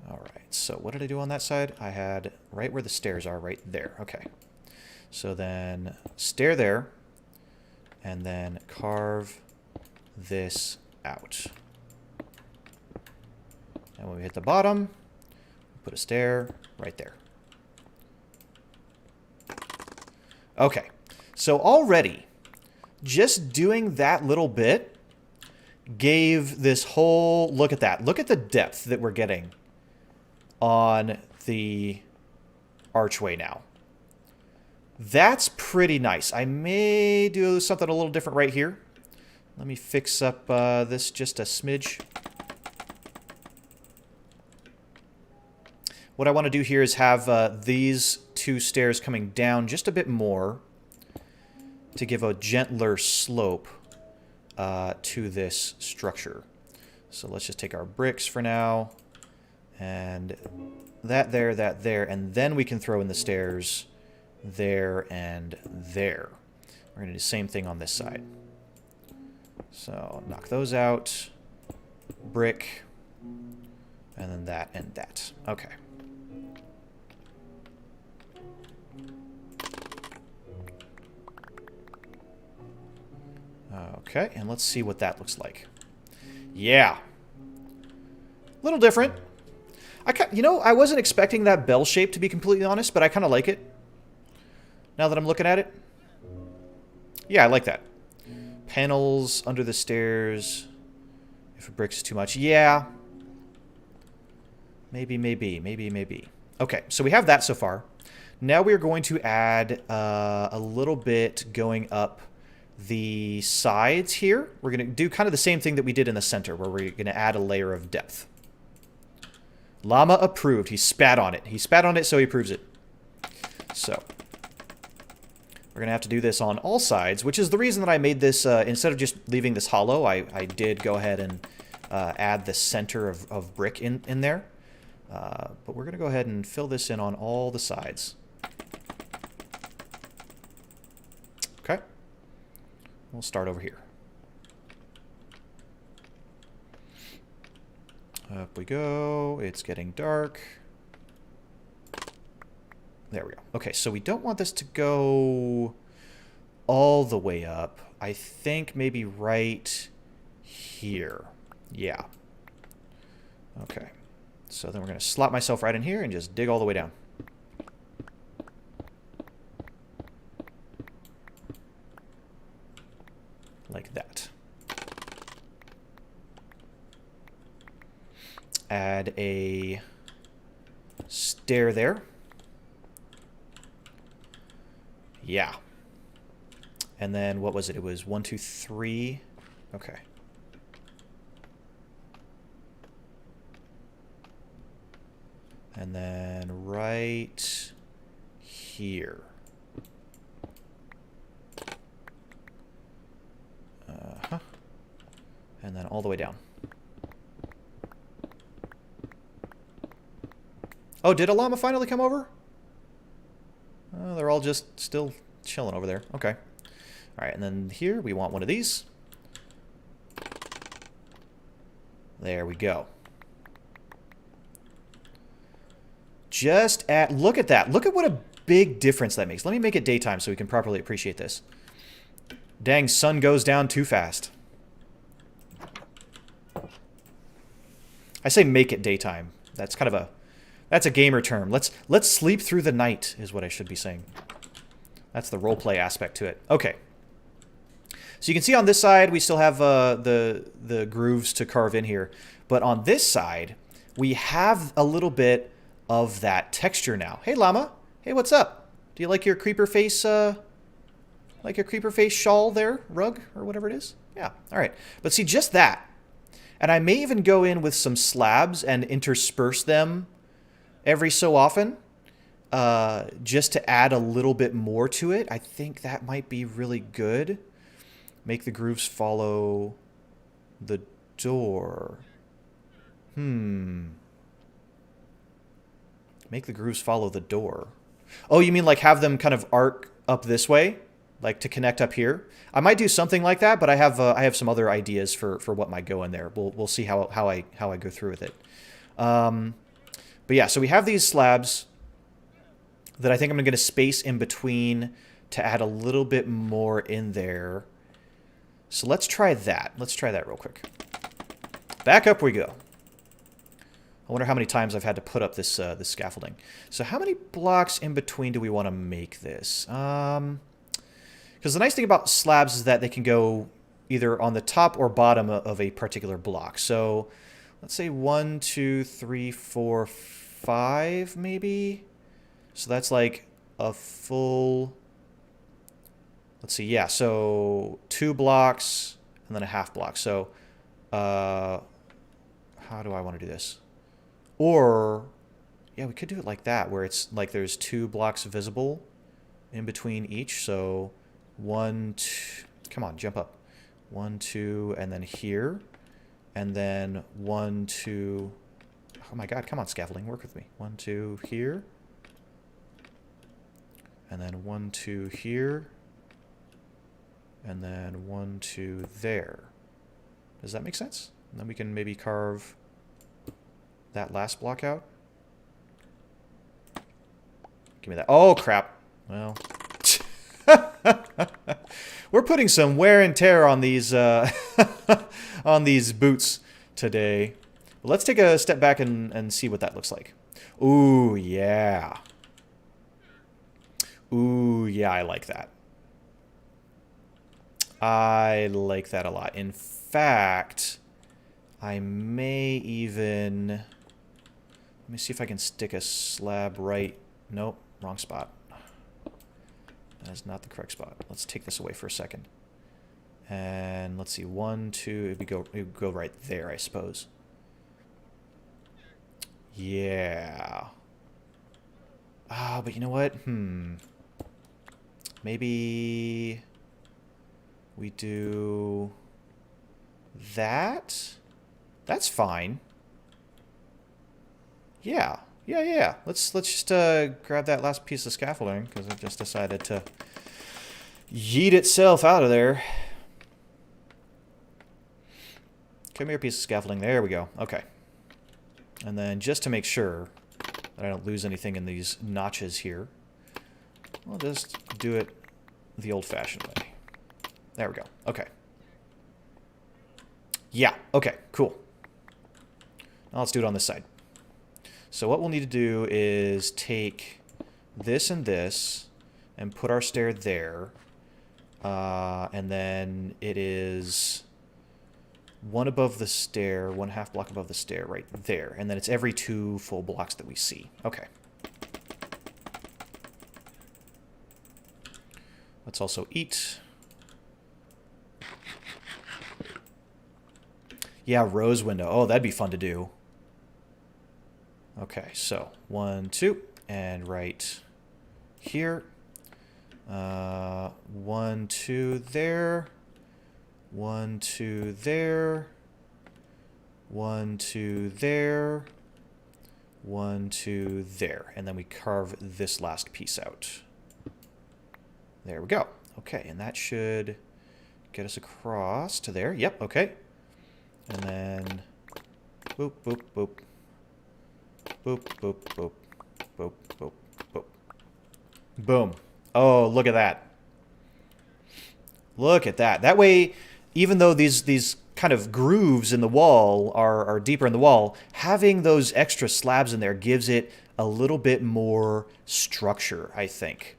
All right, so what did I do on that side? I had right where the stairs are, right there. Okay. So then stair there, and then carve this out. And when we hit the bottom, put a stair right there. Okay, so already, just doing that little bit gave this whole, look at that. Look at the depth that we're getting on the archway now. That's pretty nice. I may do something a little different right here. Let me fix up this just a smidge. What I want to do here is have these two stairs coming down just a bit more to give a gentler slope to this structure. So let's just take our bricks for now. And that there, and then we can throw in the stairs there and there. We're going to do the same thing on this side. So knock those out. Brick. And then that and that. Okay. Okay, and let's see what that looks like. Yeah. A little different. You know, I wasn't expecting that bell shape, to be completely honest, but I kind of like it. Now that I'm looking at it. Yeah, I like that. Panels under the stairs. If a brick's too much. Yeah. Maybe. Okay, so we have that so far. Now we're going to add a little bit going up the sides here. We're going to do kind of the same thing that we did in the center, where we're going to add a layer of depth. Llama approved. He spat on it. He spat on it, so he approves it. So we're going to have to do this on all sides, which is the reason that I made this, instead of just leaving this hollow, I did go ahead and add the center of brick in there. But we're going to go ahead and fill this in on all the sides. Okay. We'll start over here. Up we go. It's getting dark. There we go. Okay, so we don't want this to go all the way up. I think maybe right here. Yeah. Okay. So then we're going to slot myself right in here and just dig all the way down. Like that. Add a stair there. Yeah. And then what was it? It was 1, 2, 3. Okay. And then right here. Uh-huh. And then all the way down. Oh, did a llama finally come over? Oh, they're all just still chilling over there. Okay. All right, and then here we want one of these. There we go. Just at... Look at that. Look at what a big difference that makes. Let me make it daytime so we can properly appreciate this. Dang, sun goes down too fast. I say make it daytime. That's kind of a... That's a gamer term. Let's sleep through the night is what I should be saying. That's the roleplay aspect to it. Okay. So you can see on this side we still have the grooves to carve in here. But on this side, we have a little bit of that texture now. Hey, llama. Hey, what's up? Do you like your creeper face shawl there? Rug? Or whatever it is? Yeah. All right. But see, just that. And I may even go in with some slabs and intersperse them every so often, just to add a little bit more to it. I think that might be really good. Make the grooves follow the door. Make the grooves follow the door. Oh, you mean like have them kind of arc up this way? Like to connect up here? I might do something like that, but I have some other ideas for what might go in there. We'll see how I go through with it. But yeah, so we have these slabs that I think I'm going to space in between to add a little bit more in there. So let's try that. Let's try that real quick. Back up we go. I wonder how many times I've had to put up this this scaffolding. So how many blocks in between do we want to make this? Because the nice thing about slabs is that they can go either on the top or bottom of a particular block. So let's say 1, 2, 3, 4, 5, maybe. So that's like a full... Let's see, yeah, so 2 blocks and then a half block. So how do I want to do this? Or, yeah, we could do it like that, where it's like there's 2 blocks visible in between each. So 1, 2, come on, jump up. 1, 2, and then here. And then 1, 2, oh my god, come on, scaffolding, work with me. 1, 2, here. And then 1, 2, here. And then 1, 2, there. Does that make sense? And then we can maybe carve that last block out. Give me that. Oh, crap. Well. We're putting some wear and tear on these on these boots today. Well, let's take a step back and see what that looks like. Ooh, yeah. Ooh, yeah, I like that. I like that a lot. In fact, I may even... Let me see if I can stick a slab right... Nope, wrong spot. That is not the correct spot. Let's take this away for a second. And let's see, 1, 2, it would go right there, I suppose. Yeah. Ah, but you know what? Maybe we do that? That's fine. Yeah. Yeah. Let's just grab that last piece of scaffolding, because it just decided to yeet itself out of there. Come here, piece of scaffolding. There we go. Okay. And then just to make sure that I don't lose anything in these notches here, I'll just do it the old-fashioned way. There we go. Okay. Yeah, okay, cool. Now let's do it on this side. So what we'll need to do is take this and this and put our stair there. And then it is one above the stair, 1/2 block above the stair right there. And then it's every 2 full blocks that we see. Okay. Let's also eat. Yeah, rose window. Oh, that'd be fun to do. Okay, so 1, 2, and right here. 1, 2 there. 1, 2 there. 1, 2 there. 1, 2 there. And then we carve this last piece out. There we go. Okay, and that should get us across to there. Yep, okay. And then boop, boop, boop. Boop, boop, boop. Boop, boop, boop. Boom. Oh, look at that. Look at that. That way, even though these kind of grooves in the wall are deeper in the wall, having those extra slabs in there gives it a little bit more structure, I think.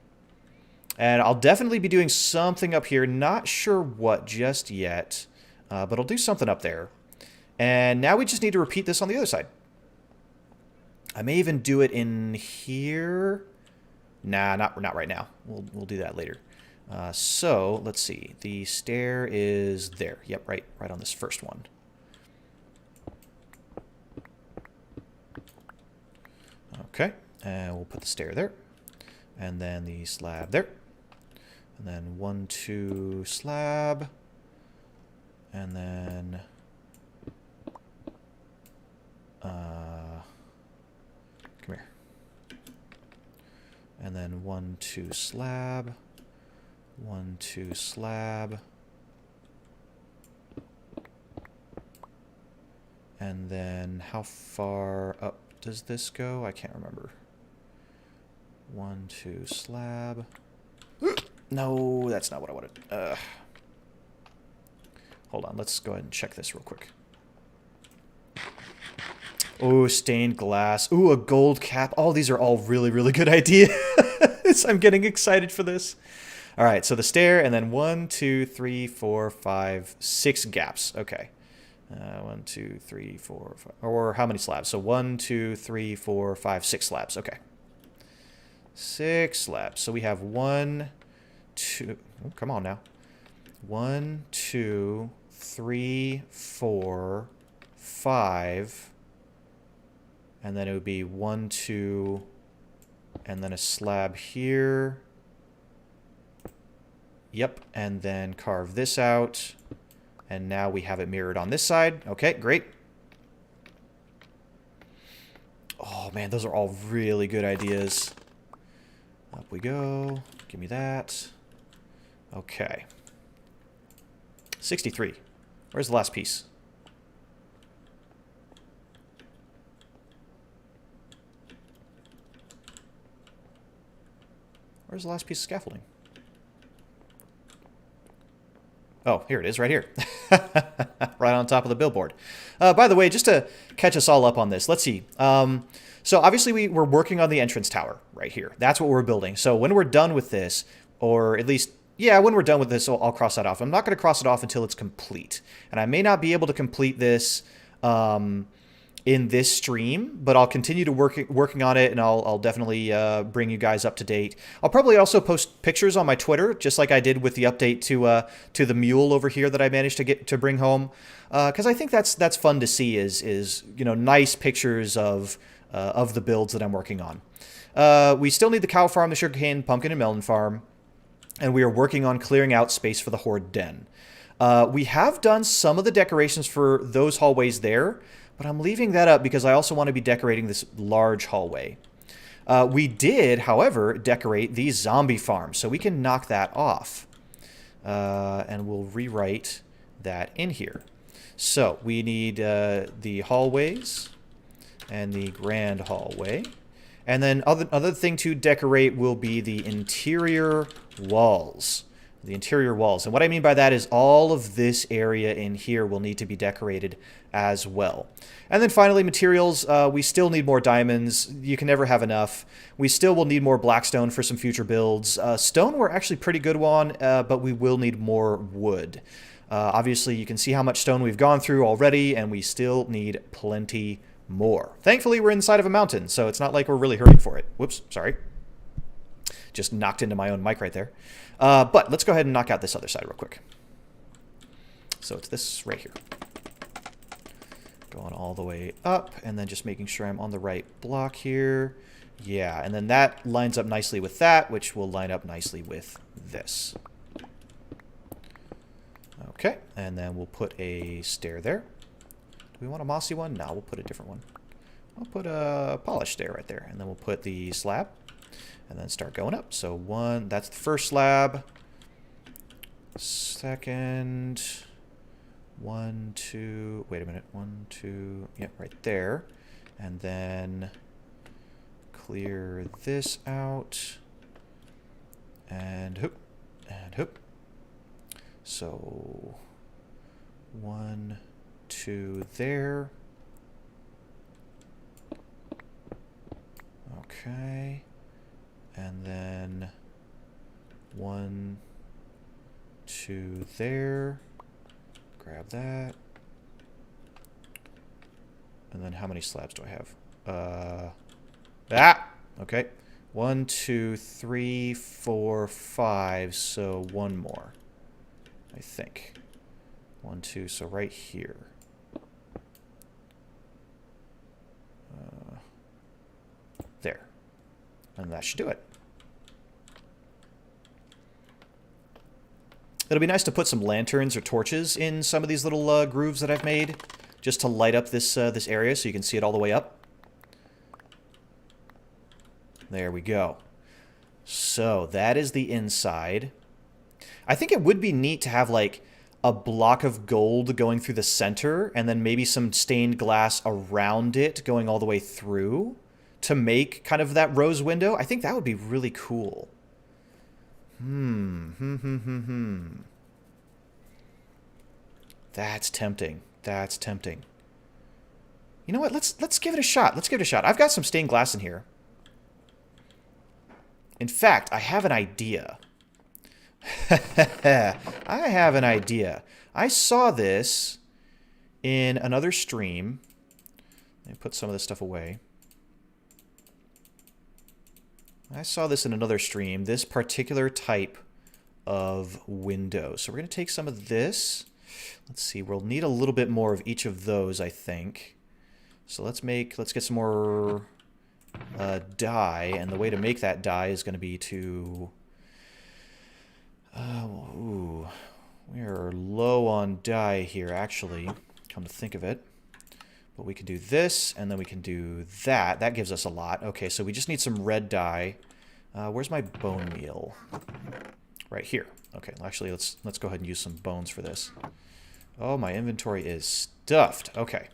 And I'll definitely be doing something up here. Not sure what just yet, but I'll do something up there. And now we just need to repeat this on the other side. I may even do it in here. Nah, not right now. We'll do that later. So let's see. The stair is there. Yep, right on this first one. Okay, and we'll put the stair there, and then the slab there, and then 1, 2 slab, and then come here. And then 1, 2 slab, 1, 2 slab, and then how far up does this go? I can't remember. 1, 2 slab. No, that's not what I wanted. Hold on, let's go ahead and check this real quick. Oh, stained glass. Ooh, a gold cap. Oh, these are all really, really good ideas. I'm getting excited for this. All right, so the stair, and then 1, 2, 3, 4, 5, 6 gaps. Okay. 1, 2, 3, 4, 5. Or how many slabs? So 1, 2, 3, 4, 5, 6 slabs. Okay. 6 slabs. So we have 1, 2. Oh, come on now. 1, 2, 3, 4, 5. And then it would be 1, 2, and then a slab here. Yep, and then carve this out. And now we have it mirrored on this side. Okay, great. Oh, man, those are all really good ideas. Up we go. Give me that. Okay. 63. Where's the last piece? Where's the last piece of scaffolding? Oh, here it is, right here. Right on top of the billboard. By the way, just to catch us all up on this, let's see. So obviously we're working on the entrance tower right here. That's what we're building. So when we're done with this, or at least, yeah, when we're done with this, I'll cross that off. I'm not going to cross it off until it's complete. And I may not be able to complete this in this stream, but I'll continue to working on it, and I'll definitely bring you guys up to date. I'll probably also post pictures on my Twitter, just like I did with the update to the mule over here that I managed to bring home, because I think that's fun to see. Is nice pictures of the builds that I'm working on. We still need the cow farm, the sugarcane, pumpkin, and melon farm, and we are working on clearing out space for the horde den. We have done some of the decorations for those hallways there, but I'm leaving that up because I also want to be decorating this large hallway. We did, however, decorate the zombie farm, so we can knock that off. And we'll rewrite that in here. So we need the hallways, and the grand hallway. And then other thing to decorate will be the interior walls. The interior walls. And what I mean by that is all of this area in here will need to be decorated as well. And then finally, materials. We still need more diamonds. You can never have enough. We still will need more blackstone for some future builds. Stone we're actually pretty good on, but we will need more wood. Obviously, you can see how much stone we've gone through already, and we still need plenty more. Thankfully, we're inside of a mountain, so it's not like we're really hurting for it. Whoops, sorry. Just knocked into my own mic right there. But let's go ahead and knock out this other side real quick. So it's this right here. Going all the way up, and then just making sure I'm on the right block here. Yeah, and then that lines up nicely with that, which will line up nicely with this. Okay, and then we'll put a stair there. Do we want a mossy one? No, we'll put a different one. I'll put a polished stair right there, and then we'll put the slab, and then start going up. So one, that's the first slab. Second, 1, 2, wait a minute, 1, 2, yeah, right there. And then clear this out, and hoop, and hoop. So 1, 2 there. Okay. And then 1, 2 there. Grab that. And then how many slabs do I have? Okay. 1, 2, 3, 4, 5. So one more, I think. 1, 2. So right here. There. And that should do it. It'll be nice to put some lanterns or torches in some of these little grooves that I've made, just to light up this this area so you can see it all the way up. There we go. So that is the inside. I think it would be neat to have like a block of gold going through the center, and then maybe some stained glass around it going all the way through to make kind of that rose window. I think that would be really cool. That's tempting. That's tempting. You know what? Let's give it a shot. Let's give it a shot. I've got some stained glass in here. In fact, I have an idea. I have an idea. I saw this in another stream. Let me put some of this stuff away. I saw this in another stream, this particular type of window. So we're going to take some of this. Let's see, we'll need a little bit more of each of those, I think. So let's get some more dye, and the way to make that dye is going to be to... we are low on dye here, actually, come to think of it. But we can do this, and then we can do that. That gives us a lot. Okay, so we just need some red dye. Where's my bone meal? Right here. Okay, actually, let's go ahead and use some bones for this. Oh, my inventory is stuffed. Okay.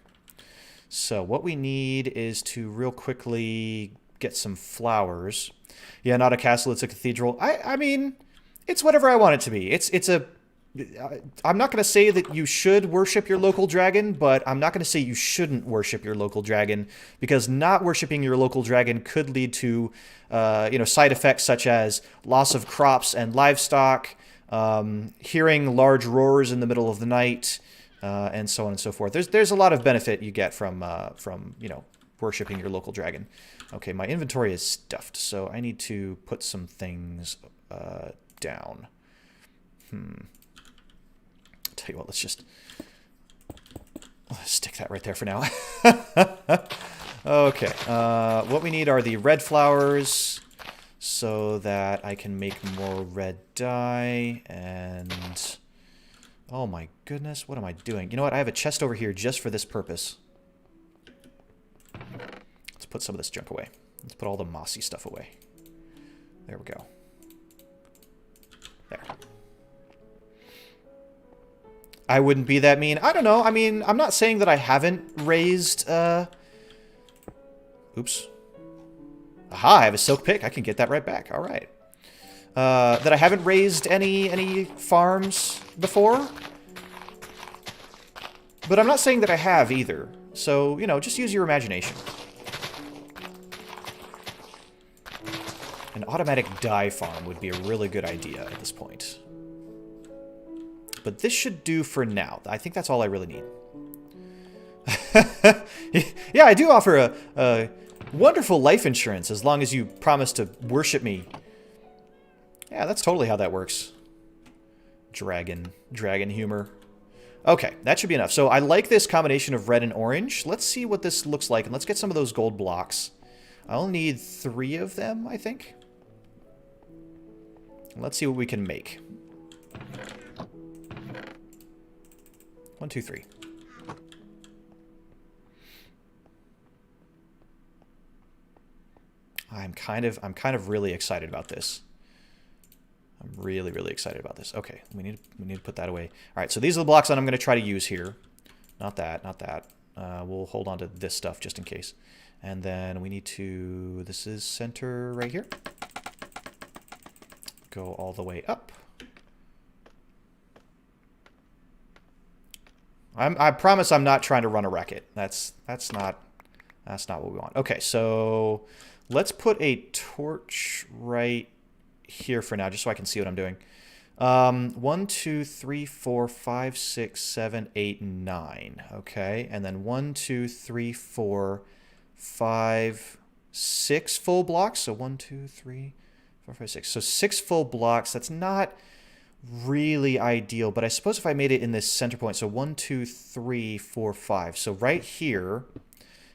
So what we need is to real quickly get some flowers. Yeah, not a castle, it's a cathedral. I mean, it's whatever I want it to be. I'm not going to say that you should worship your local dragon, but I'm not going to say you shouldn't worship your local dragon, because not worshiping your local dragon could lead to, side effects such as loss of crops and livestock, hearing large roars in the middle of the night, and so on and so forth. There's a lot of benefit you get from worshiping your local dragon. Okay, my inventory is stuffed, so I need to put some things down. Tell you what, let's stick that right there for now. Okay, what we need are the red flowers so that I can make more red dye, and oh my goodness, what am I doing? You know what, I have a chest over here just for this purpose. Let's put some of this junk away. Let's put all the mossy stuff away. There we go. There. I wouldn't be that mean. I don't know. I mean, I'm not saying that I haven't raised Oops. Aha, I have a silk pick. I can get that right back. All right. That I haven't raised any farms before. But I'm not saying that I have either. So, you know, just use your imagination. An automatic dye farm would be a really good idea at this point. But this should do for now. I think that's all I really need. Yeah, I do offer a wonderful life insurance as long as you promise to worship me. Yeah, that's totally how that works. Dragon humor. Okay, that should be enough. So I like this combination of red and orange. Let's see what this looks like, and let's get some of those gold blocks. I'll need 3 of them, I think. Let's see what we can make. 1, 2, 3. I'm kind of really excited about this. I'm really excited about this. Okay, we need to put that away. All right, so these are the blocks that I'm going to try to use here. Not that, not that. We'll hold on to this stuff just in case. And then we need to, this is center right here. Go all the way up. I promise I'm not trying to run a racket. That's not what we want. Okay, so let's put a torch right here for now, just so I can see what I'm doing. 1, 2, 3, 4, 5, 6, 7, 8, 9. Okay, and then 1, 2, 3, 4, 5, 6 full blocks. So 1, 2, 3, 4, 5, 6. So 6 full blocks. That's not really ideal, but I suppose if I made it in this center point, so 1, 2, 3, 4, 5. So right here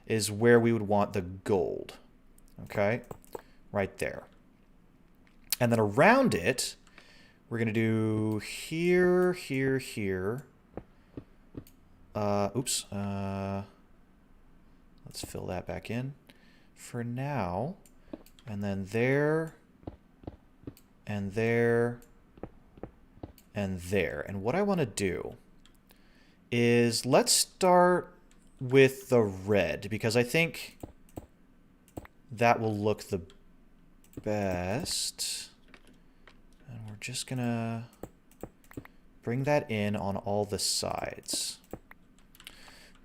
is where we would want the gold. Okay, right there. And then around it, we're going to do here, here, here. Oops. Let's fill that back in for now. And then there, and there, and there. And what I want to do is let's start with the red, because I think that will look the best. And we're just gonna bring that in on all the sides.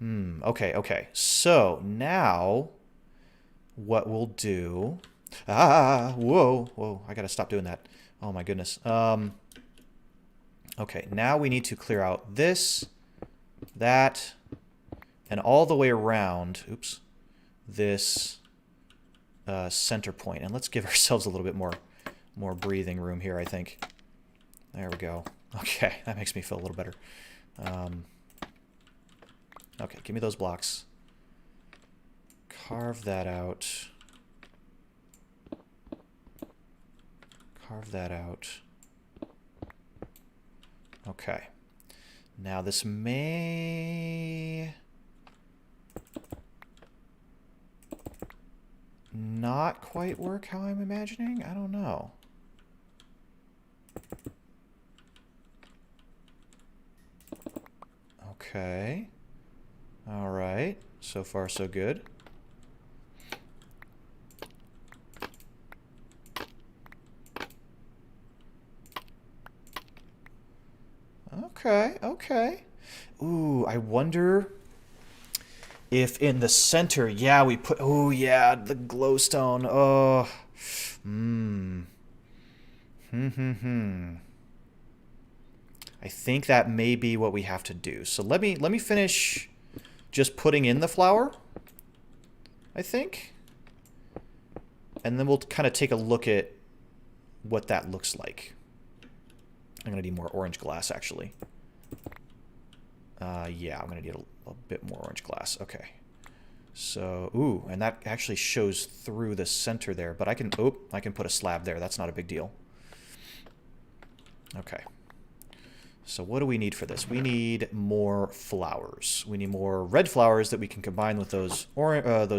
Okay. So now what we'll do... Whoa, I gotta stop doing that. Oh my goodness. Okay, now we need to clear out this, that, and all the way around, oops, this center point. And let's give ourselves a little bit more breathing room here, I think. There we go. Okay, that makes me feel a little better. Okay, give me those blocks. Carve that out. Carve that out. Okay. Now this may not quite work how I'm imagining. I don't know. Okay. All right. So far, so good. Okay. Ooh, I wonder if in the center, yeah, we put, oh yeah, the glowstone. Oh. I think that may be what we have to do. So let me finish just putting in the flour, I think. And then we'll kind of take a look at what that looks like. I'm going to need more orange glass, actually. Yeah, I'm going to need a bit more orange glass. Okay. So, ooh, and that actually shows through the center there. But I can put a slab there. That's not a big deal. Okay. So what do we need for this? We need more flowers. We need more red flowers that we can combine with those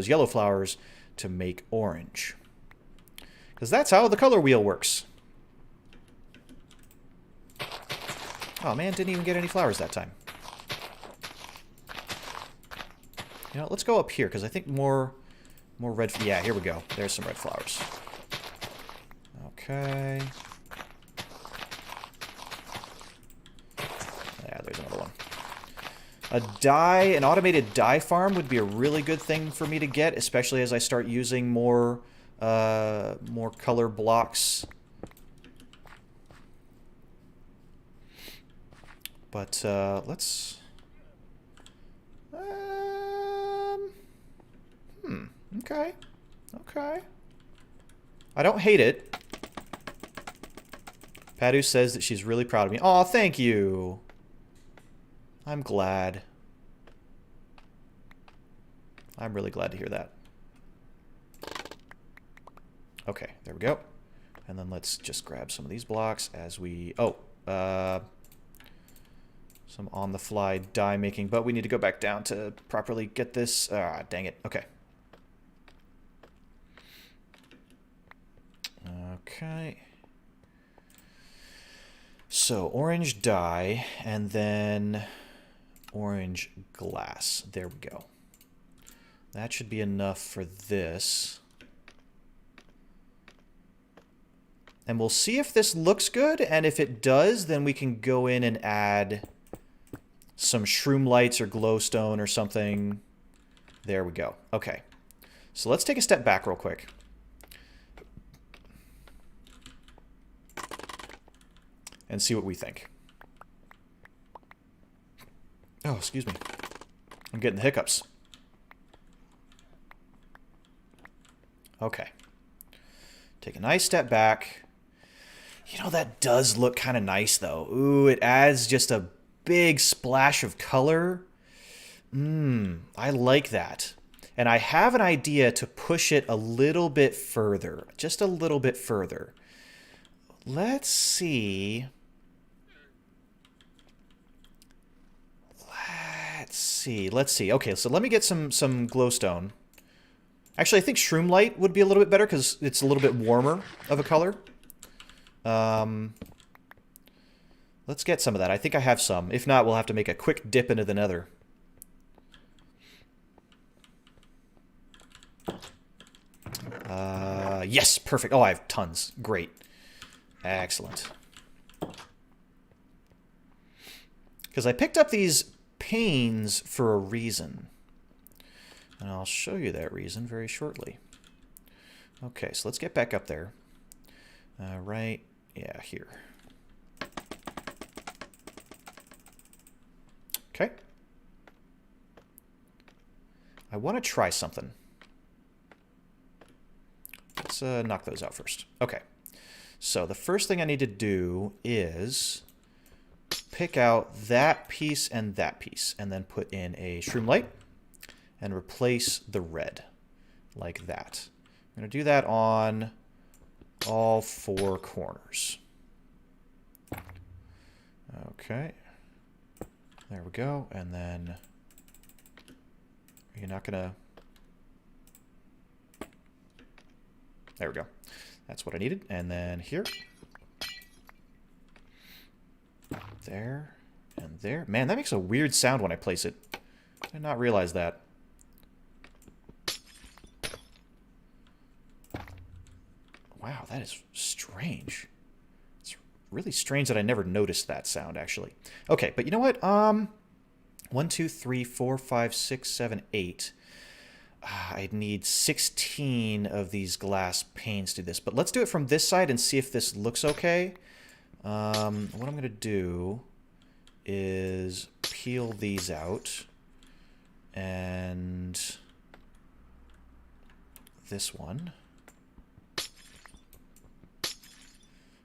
yellow flowers to make orange. Because that's how the color wheel works. Oh man, didn't even get any flowers that time. You know, let's go up here, because I think more More red. Yeah, here we go. There's some red flowers. Okay. Yeah, there's another one. An automated dye farm would be a really good thing for me to get, especially as I start using more color blocks. But let's. Okay. Okay. I don't hate it. Padu says that she's really proud of me. Aw, thank you. I'm glad. I'm really glad to hear that. Okay, there we go. And then let's just grab some of these blocks as we... Oh, some on-the-fly dye making, but we need to go back down to properly get this. Ah, dang it. Okay. Okay. So, orange dye, and then orange glass. There we go. That should be enough for this. And we'll see if this looks good, and if it does, then we can go in and add some shroom lights or glowstone or something. There we go. Okay. So let's take a step back real quick. And see what we think. Oh, excuse me. I'm getting the hiccups. Okay. Take a nice step back. You know, that does look kind of nice, though. Ooh, it adds just a big splash of color. I like that. And I have an idea to push it a little bit further. Just a little bit further. Let's see. Let's see. Okay, so let me get some glowstone. Actually, I think shroom light would be a little bit better because it's a little bit warmer of a color. Let's get some of that. I think I have some. If not, we'll have to make a quick dip into the nether. Yes, perfect. Oh, I have tons. Great. Excellent. Because I picked up these panes for a reason. And I'll show you that reason very shortly. Okay, so let's get back up there. Right, yeah, here. Okay. I want to try something. Let's knock those out first. Okay. So the first thing I need to do is pick out that piece and then put in a shroom light and replace the red like that. I'm going to do that on all 4 corners. Okay. There we go. And then you're not going to... There we go. That's what I needed. And then here. There and there. Man, that makes a weird sound when I place it. I did not realize that. Wow, that is strange. It's really strange that I never noticed that sound, actually. Okay, but you know what? 1, 2, 3, 4, 5, 6, 7, 8. I'd need 16 of these glass panes to do this. But let's do it from this side and see if this looks okay. What I'm going to do is peel these out. And this one.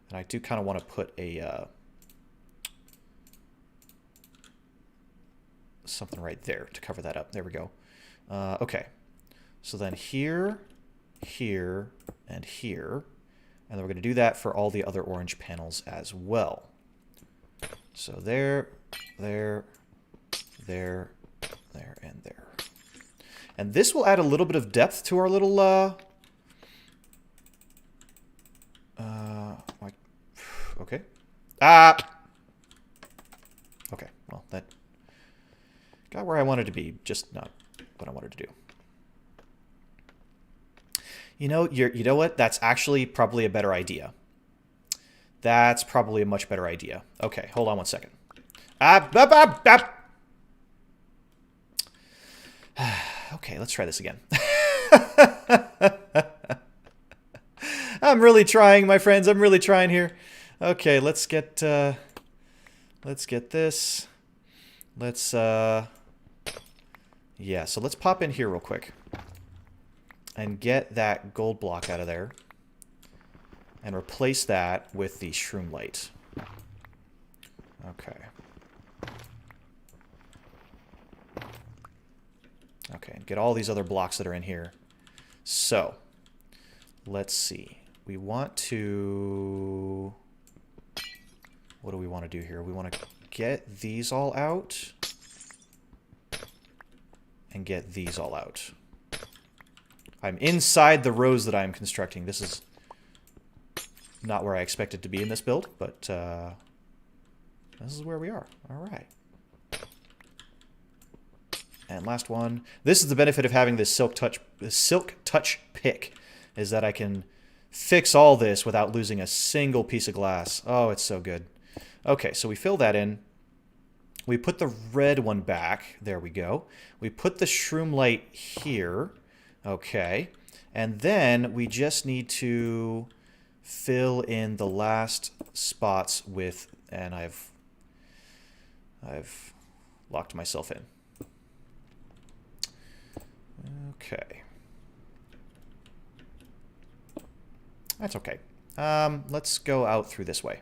And I do kind of want to put a something right there to cover that up. There we go. Okay. So then here, here, and here. And then we're going to do that for all the other orange panels as well. So there, there, there, there, and there. And this will add a little bit of depth to our little... okay. Okay, well, that got where I wanted to be, just not what I wanted to do. You know what? That's actually probably a better idea. That's probably a much better idea. Okay, hold on one second. Okay, let's try this again. I'm really trying, my friends. I'm really trying here. Okay, let's get this. Yeah, so let's pop in here real quick and get that gold block out of there and replace that with the shroom light. Okay. Okay, and get all these other blocks that are in here. So, let's see. We want to... What do we want to do here? We want to get these all out and get these all out. I'm inside the rows that I'm constructing. This is not where I expected to be in this build, but this is where we are. All right. And last one. This is the benefit of having this silk touch pick, is that I can fix all this without losing a single piece of glass. Oh, it's so good. Okay, so we fill that in. We put the red one back. There we go. We put the shroom light here. Okay. And then we just need to fill in the last spots with, and I've locked myself in. Okay. That's okay. Let's go out through this way.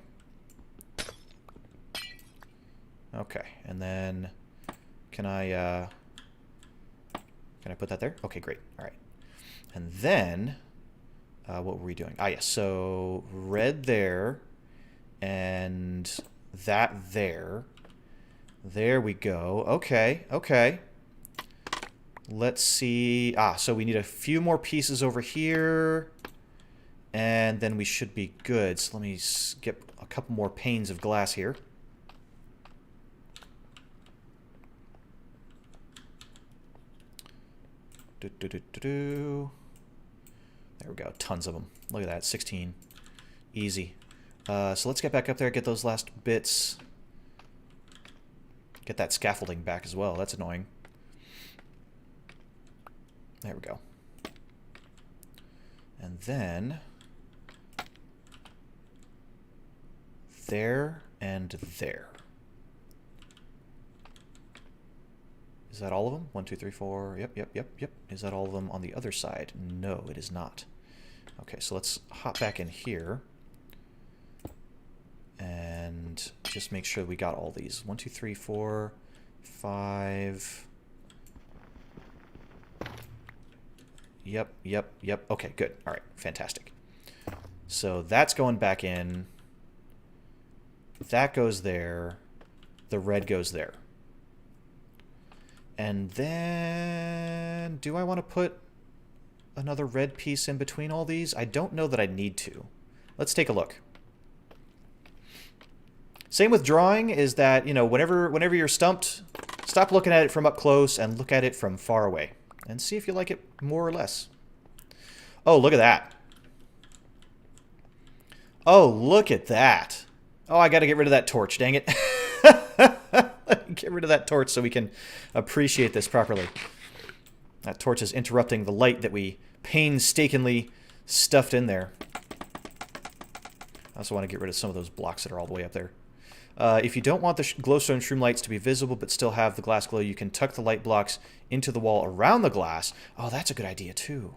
Okay, and then can I put that there? Okay, great. All right. And then what were we doing? Ah, yes. So red there and that there. There we go. Okay, okay. Let's see. Ah, so we need a few more pieces over here. And then we should be good. So let me get a couple more panes of glass here. There we go. Tons of them. Look at that. 16. Easy. So let's get back up there, get those last bits. Get that scaffolding back as well. That's annoying. There we go. And then there and there. Is that all of them? 1, 2, 3, 4. Yep. Is that all of them on the other side? No, it is not. Okay, so let's hop back in here and just make sure we got all these. 1, 2, 3, 4, 5. Yep. Okay, good. All right, fantastic. So that's going back in. That goes there. The red goes there. And then, do I want to put another red piece in between all these? I don't know that I need to. Let's take a look. Same with drawing is that, you know, whenever you're stumped, stop looking at it from up close and look at it from far away. And see if you like it more or less. Oh, look at that. Oh, look at that. Oh, I got to get rid of that torch, dang it. Get rid of that torch so we can appreciate this properly. That torch is interrupting the light that we painstakingly stuffed in there. I also want to get rid of some of those blocks that are all the way up there. If you don't want the glowstone shroom lights to be visible but still have the glass glow, you can tuck the light blocks into the wall around the glass. Oh, that's a good idea too.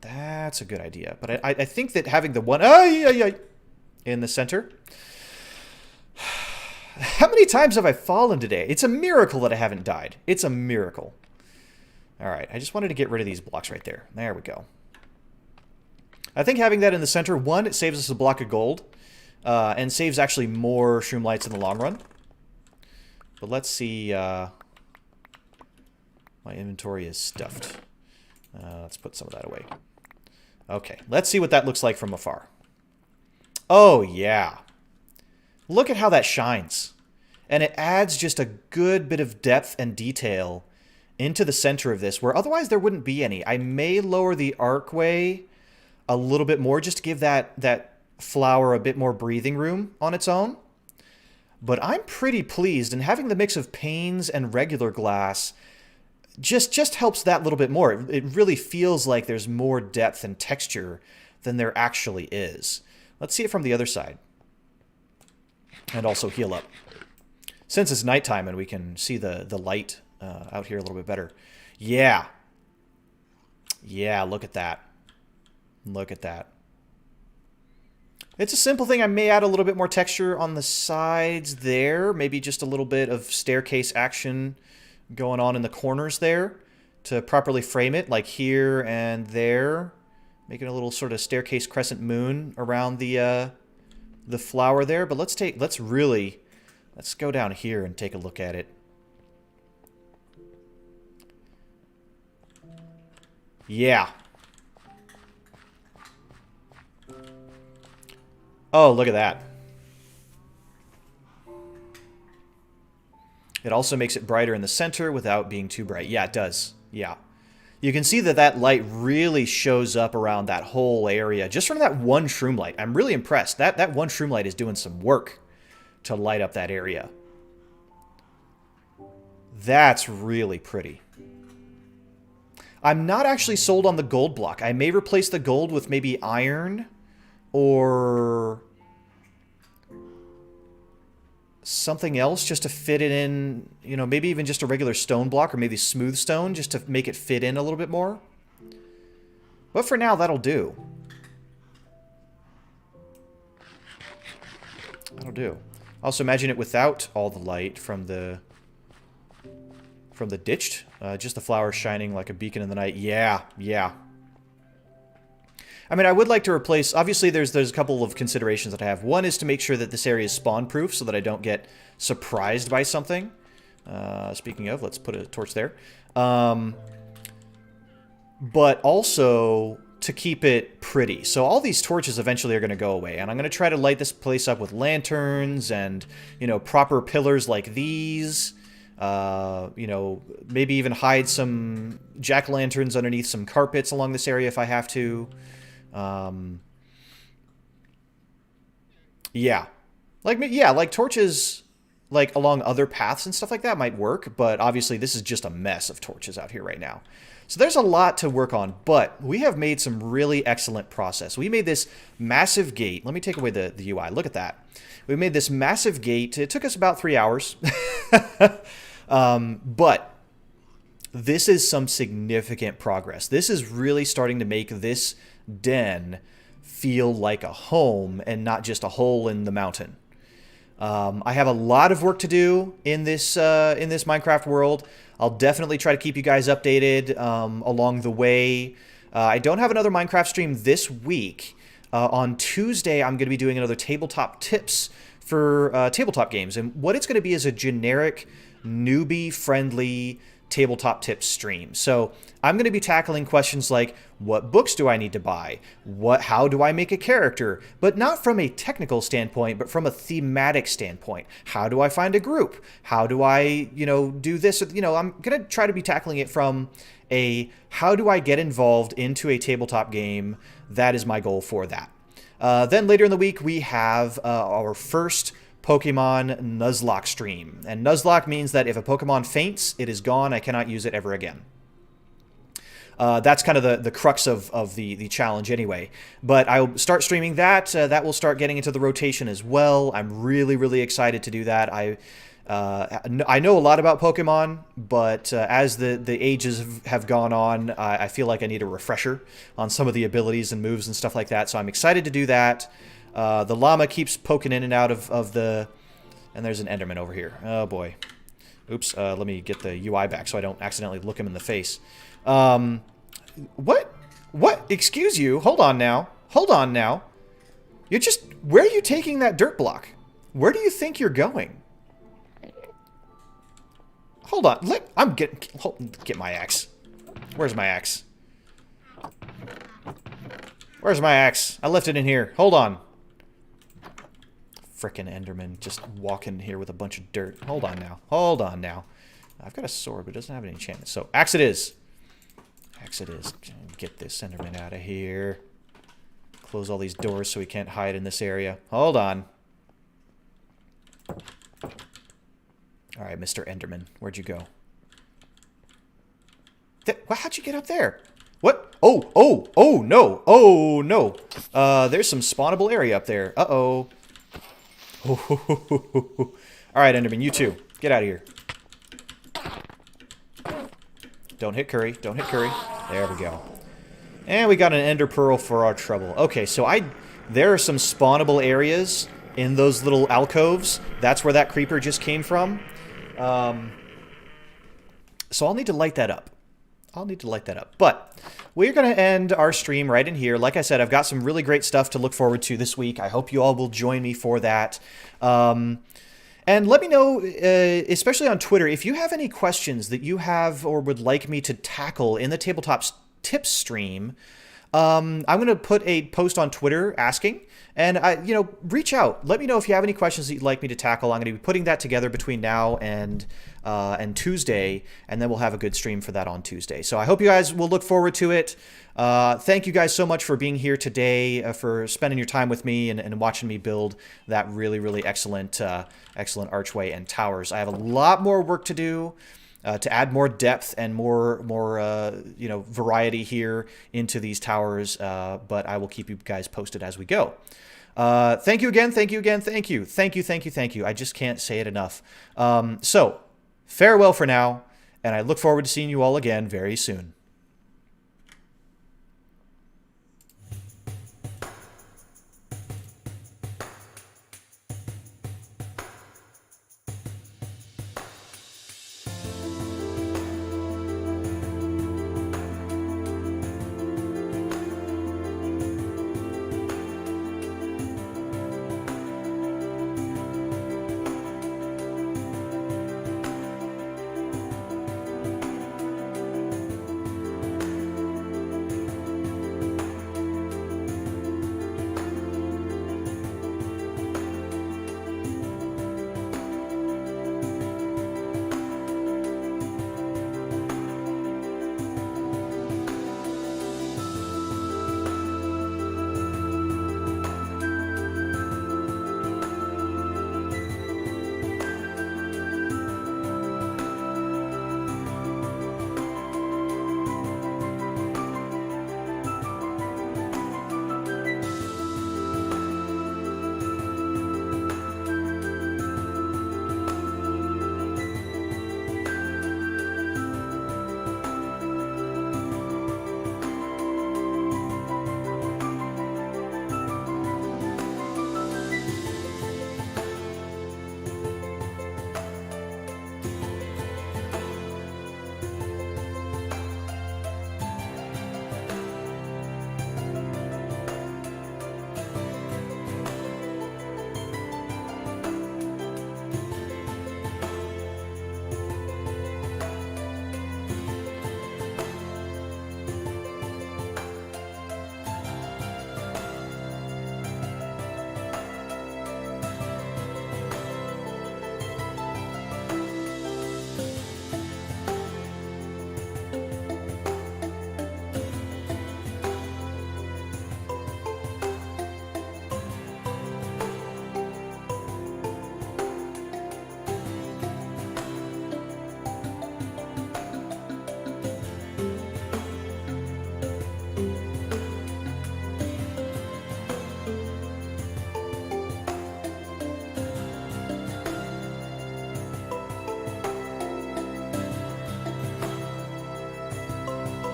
That's a good idea. But I think that having the one in the center... How many times have I fallen today? It's a miracle that I haven't died. It's a miracle. All right, I just wanted to get rid of these blocks right there. There we go. I think having that in the center, one, it saves us a block of gold, and saves actually more shroom lights in the long run. But let's see. My inventory is stuffed. Let's put some of that away. Okay, let's see what that looks like from afar. Oh, yeah. Look at how that shines. And it adds just a good bit of depth and detail into the center of this, where otherwise there wouldn't be any. I may lower the archway a little bit more just to give that flower a bit more breathing room on its own. But I'm pretty pleased, and having the mix of panes and regular glass just helps that little bit more. It really feels like there's more depth and texture than there actually is. Let's see it from the other side. And also heal up. Since it's nighttime and we can see the light out here a little bit better. Yeah. Yeah, look at that. Look at that. It's a simple thing. I may add a little bit more texture on the sides there. Maybe just a little bit of staircase action going on in the corners there to properly frame it, like here and there. Making a little sort of staircase crescent moon around the flower there. But let's go down here and take a look at it. Yeah. Oh, look at that. It also makes it brighter in the center without being too bright. Yeah, it does. Yeah. You can see that light really shows up around that whole area just from that one shroom light. I'm really impressed. That one shroom light is doing some work to light up that area. That's really pretty. I'm not actually sold on the gold block. I may replace the gold with maybe iron or something else just to fit it in, you know, maybe even just a regular stone block or maybe smooth stone just to make it fit in a little bit more. But for now, that'll do. That'll do. Also imagine it without all the light from the ditched. Just the flowers shining like a beacon in the night. Yeah, yeah. I mean, I would like to replace... Obviously, there's a couple of considerations that I have. One is to make sure that this area is spawn-proof so that I don't get surprised by something. Speaking of, let's put a torch there. But also to keep it pretty. So all these torches eventually are going to go away. And I'm going to try to light this place up with lanterns and, you know, proper pillars like these. You know, maybe even hide some jack-o'-lanterns underneath some carpets along this area if I have to. Yeah. Like torches, like, along other paths and stuff like that might work, but obviously this is just a mess of torches out here right now. So there's a lot to work on, but we have made some really excellent process. We made this massive gate. Let me take away the UI. Look at that. We made this massive gate. It took us about 3 hours. But this is some significant progress. This is really starting to make this den feel like a home and not just a hole in the mountain. I have a lot of work to do in this Minecraft world. I'll definitely try to keep you guys updated along the way. I don't have another Minecraft stream this week. On Tuesday, I'm going to be doing another tabletop tips for tabletop games. And what it's going to be is a generic, newbie-friendly tabletop tips stream. So I'm going to be tackling questions like, what books do I need to buy? How do I make a character? But not from a technical standpoint, but from a thematic standpoint. How do I find a group? How do I, you know, do this? You know, I'm going to try to be tackling it from a, how do I get involved into a tabletop game? That is my goal for that. Then later in the week, we have our first Pokemon Nuzlocke stream. And Nuzlocke means that if a Pokemon faints, it is gone. I cannot use it ever again. That's kind of the crux of the challenge anyway. But I'll start streaming that. That will start getting into the rotation as well. I'm really, really excited to do that. I know a lot about Pokemon, but as the ages have gone on, I feel like I need a refresher on some of the abilities and moves and stuff like that. So I'm excited to do that. The llama keeps poking in and out of the... And there's an Enderman over here. Oh, boy. Oops, let me get the UI back so I don't accidentally look him in the face. What? What? Excuse you. Hold on now. Hold on now. You're just... Where are you taking that dirt block? Where do you think you're going? Hold on. Get my axe. Where's my axe? Where's my axe? I left it in here. Hold on. Frickin' Enderman just walking here with a bunch of dirt. Hold on now. Hold on now. I've got a sword, but it doesn't have any enchantments. So, axe it is. Axe it is. Get this Enderman out of here. Close all these doors so he can't hide in this area. Hold on. Alright, Mr. Enderman. Where'd you go? How'd you get up there? What? Oh, no. Oh, no. There's some spawnable area up there. Uh-oh. Alright, Enderman, you too. Get out of here. Don't hit Curry. Don't hit Curry. There we go. And we got an ender pearl for our trouble. Okay, so there are some spawnable areas in those little alcoves. That's where that creeper just came from. So I'll need to light that up. But we're going to end our stream right in here. Like I said, I've got some really great stuff to look forward to this week. I hope you all will join me for that. And let me know, especially on Twitter, if you have any questions that you have or would like me to tackle in the Tabletop Tips stream. I'm going to put a post on Twitter asking, and reach out. Let me know if you have any questions that you'd like me to tackle. I'm going to be putting that together between now and Tuesday, and then we'll have a good stream for that on Tuesday. So I hope you guys will look forward to it. Thank you guys so much for being here today, for spending your time with me and watching me build that really, really excellent archway and towers. I have a lot more work to do. To add more depth and more variety here into these towers, but I will keep you guys posted as we go. Thank you again, thank you again, thank you. Thank you. I just can't say it enough. So, farewell for now, and I look forward to seeing you all again very soon.